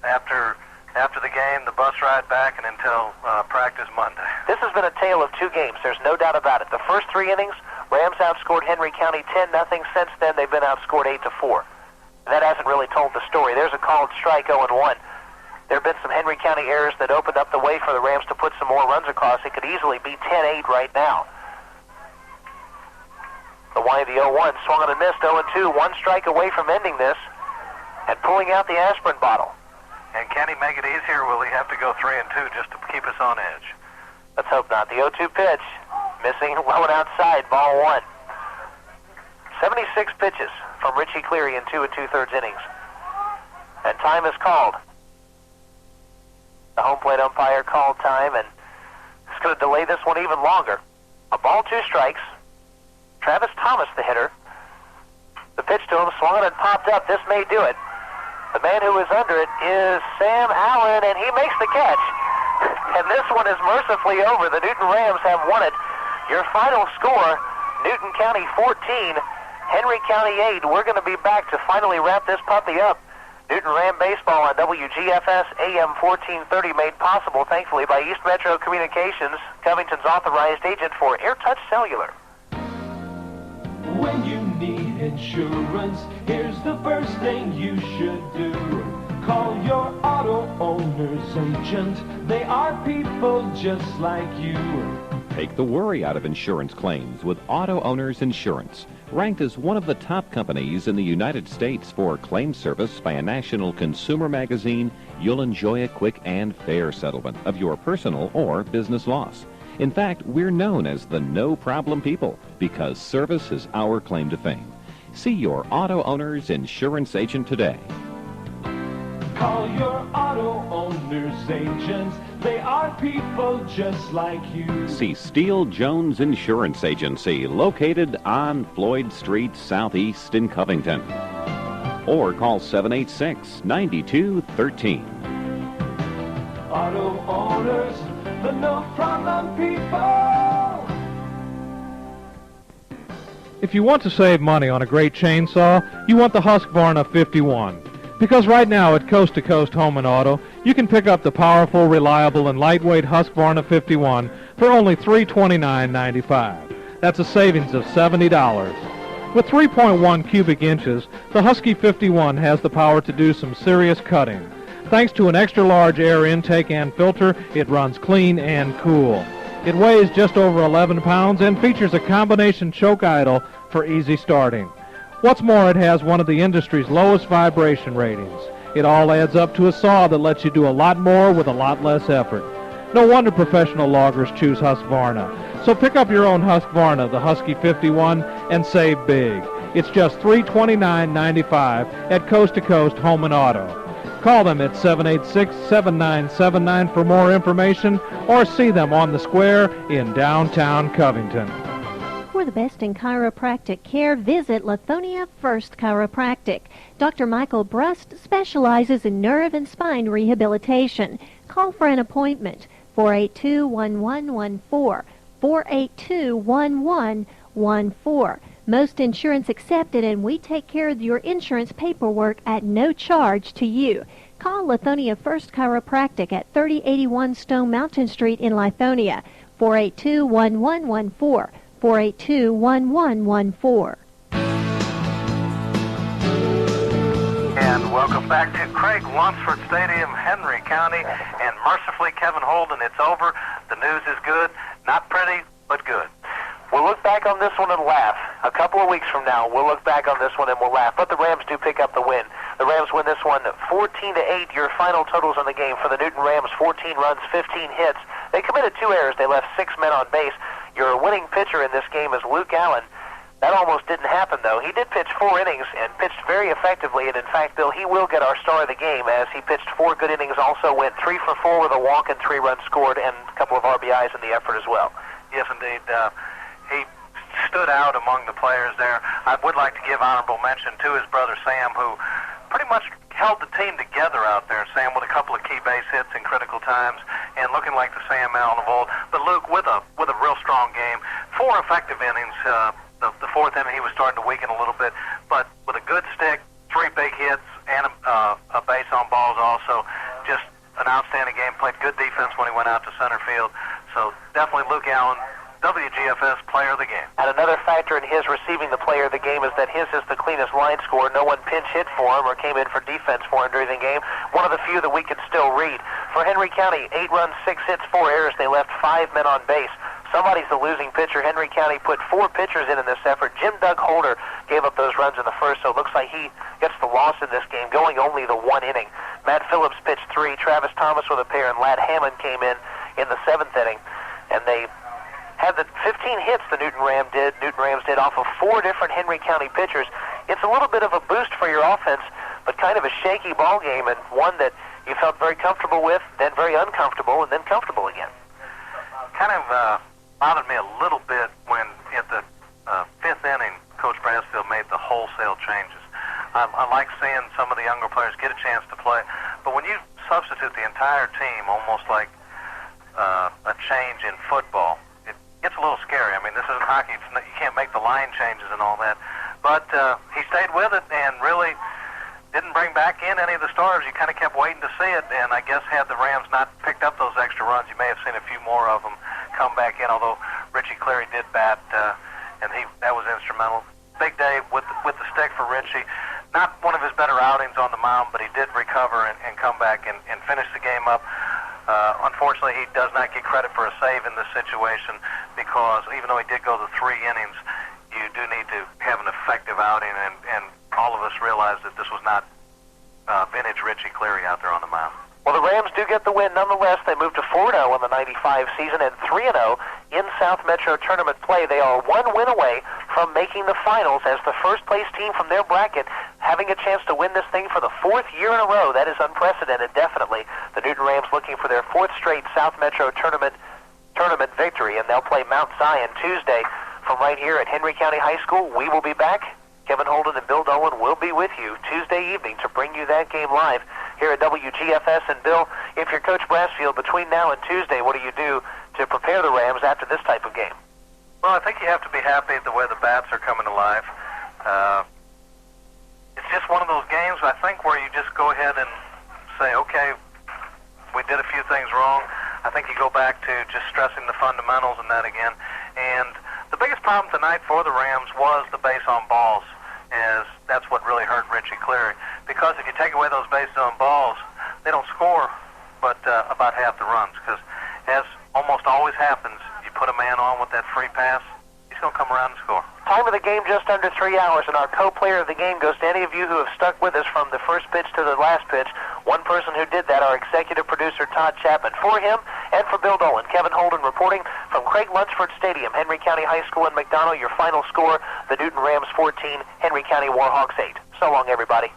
after the game, the bus ride back, and until practice Monday. This has been a tale of 2 games. There's no doubt about it. The first 3 innings, Rams outscored Henry County 10-0. Since then, they've been outscored 8-4. That hasn't really told the story. There's a called strike, 0-1. There have been some Henry County errors that opened up the way for the Rams to put some more runs across. It could easily be 10-8 right now. The wind, the 0-1, swung on and missed, 0-2. 1 strike away from ending this and pulling out the aspirin bottle. And can he make it easier, or will he have to go 3-2 just to keep us on edge? Let's hope not. The 0-2 pitch, missing, low and outside, ball 1. 76 pitches from Richie Cleary in 2 2/3 innings. And time is called. The home plate umpire called time, and it's going to delay this one even longer. A ball, 2 strikes. Travis Thomas, the hitter. The pitch to him, swung on and popped up. This may do it. The man who is under it is Sam Allen, and he makes the catch. And this one is mercifully over. The Newton Rams have won it. Your final score, Newton County 14, Henry County 8. We're going to be back to finally wrap this puppy up. Newton Ram baseball on WGFS AM 1430, made possible, thankfully, by East Metro Communications, Covington's authorized agent for AirTouch Cellular. When you need insurance, here's the first thing you should do. Call your auto owner's agent. They are people just like you. Take the worry out of insurance claims with Auto Owners Insurance. Ranked as one of the top companies in the United States for claim service by a national consumer magazine, you'll enjoy a quick and fair settlement of your personal or business loss. In fact, we're known as the no-problem people because service is our claim to fame. See your Auto Owners Insurance agent today. Call your auto owner's agents. They are people just like you. See Steele Jones Insurance Agency, located on Floyd Street Southeast in Covington. Or call 786-9213. Auto owners, the no-problem people. If you want to save money on a great chainsaw, you want the Husqvarna 51. Because right now at Coast to Coast Home and Auto, you can pick up the powerful, reliable, and lightweight Husqvarna 51 for only $329.95. That's a savings of $70. With 3.1 cubic inches, the Husky 51 has the power to do some serious cutting. Thanks to an extra-large air intake and filter, it runs clean and cool. It weighs just over 11 pounds and features a combination choke idle for easy starting. What's more, it has one of the industry's lowest vibration ratings. It all adds up to a saw that lets you do a lot more with a lot less effort. No wonder professional loggers choose Husqvarna. So pick up your own Husqvarna, the Husky 51, and save big. It's just $329.95 at Coast to Coast Home and Auto. Call them at 786-7979 for more information or see them on the square in downtown Covington. For the best in chiropractic care, visit Lithonia First Chiropractic. Dr. Michael Brust specializes in nerve and spine rehabilitation. Call for an appointment, 482-1114, 482-1114. Most insurance accepted, and we take care of your insurance paperwork at no charge to you. Call Lithonia First Chiropractic at 3081 Stone Mountain Street in Lithonia, 482-1114. 482-1114. And welcome back to Craig Lunsford Stadium, Henry County, and mercifully, Kevin Holden, it's over. The news is good. Not pretty, but good. We'll look back on this one and laugh. A couple of weeks from now, we'll look back on this one and we'll laugh. But the Rams do pick up the win. The Rams win this one 14-8. Your final totals on the game for the Newton Rams: 14 runs, 15 hits. They committed 2 errors. They left 6 men on base. Your winning pitcher in this game is Luke Allen. That almost didn't happen, though. He did pitch 4 innings and pitched very effectively. And in fact, Bill, he will get our star of the game as he pitched 4 good innings. Also went 3 for 4 with a walk and 3 runs scored, and a couple of RBIs in the effort as well. Yes, indeed. He stood out among the players there. I would like to give honorable mention to his brother Sam, who pretty much held the team together out there. Sam with a couple of key base hits in critical times and looking like the Sam Allen of old. But Luke with a real strong game. 4 effective innings. The 4th inning he was starting to weaken a little bit, but with a good stick, 3 big hits, and a base on balls also. Just an outstanding game. Played good defense when he went out to center field. So definitely Luke Allen, WGFS Player of the Game. And another factor in his receiving the Player of the Game is that his is the cleanest line score. No one pinch hit for him or came in for defense for him during the game. One of the few that we can still read. For Henry County, 8 runs, 6 hits, 4 errors. They left 5 men on base. Somebody's the losing pitcher. Henry County put 4 pitchers in this effort. Jim Doug Holder gave up those runs in the first, so it looks like he gets the loss in this game, going only the 1 inning. Matt Phillips pitched 3. Travis Thomas with a pair, and Ladd Hammond came in the 7th inning. And they had the 15 hits the Newton Rams did off of 4 different Henry County pitchers. It's a little bit of a boost for your offense, but kind of a shaky ball game, and one that you felt very comfortable with, then very uncomfortable, and then comfortable again. Kind of bothered me a little bit when at the 5th inning, Coach Brassfield made the wholesale changes. I like seeing some of the younger players get a chance to play, but when you substitute the entire team, almost like a change in football, it gets a little scary. I mean, this isn't hockey. You can't make the line changes and all that. But he stayed with it and really didn't bring back in any of the starters. You kind of kept waiting to see it, and I guess had the Rams not picked up those extra runs, you may have seen a few more of them come back in, although Richie Cleary did bat, and that was instrumental. Big day with the stick for Richie. Not one of his better outings on the mound, but he did recover and come back and finish the game up. Unfortunately, he does not get credit for a save in this situation because even though he did go the 3 innings, you do need to have an effective outing, and all of us realized that this was not vintage Richie Cleary out there on the mound. Well, the Rams do get the win nonetheless. They moved to 4-0 in the 95 season and 3-0 in South Metro Tournament play. They are 1 win away from making the finals as the first-place team from their bracket, having a chance to win this thing for the 4th year in a row. That is unprecedented, definitely. The Newton Rams looking for their 4th straight South Metro Tournament victory, and they'll play Mount Zion Tuesday from right here at Henry County High School. We will be back. Kevin Holden and Bill Dolan will be with you Tuesday evening to bring you that game live here at WGFS. And Bill, if you're Coach Brassfield, between now and Tuesday, what do you do to prepare the Rams after this type of game? Well, I think you have to be happy at the way the bats are coming alive. It's just one of those games, I think, where you just go ahead and say, okay, we did a few things wrong. I think you go back to just stressing the fundamentals and that again. And the biggest problem tonight for the Rams was the base on balls, as that's what really hurt Richie Cleary. Because if you take away those bases on balls, they don't score but about half the runs. Because as almost always happens, you put a man on with that free pass, he's going to come around and score. Time of the game just under 3 hours, and our co-player of the game goes to any of you who have stuck with us from the first pitch to the last pitch. One person who did that, our executive producer, Todd Chapman. For him and for Bill Dolan, Kevin Holden reporting from Craig Lunsford Stadium, Henry County High School in McDonough. Your final score, the Newton Rams 14, Henry County Warhawks 8. So long, everybody.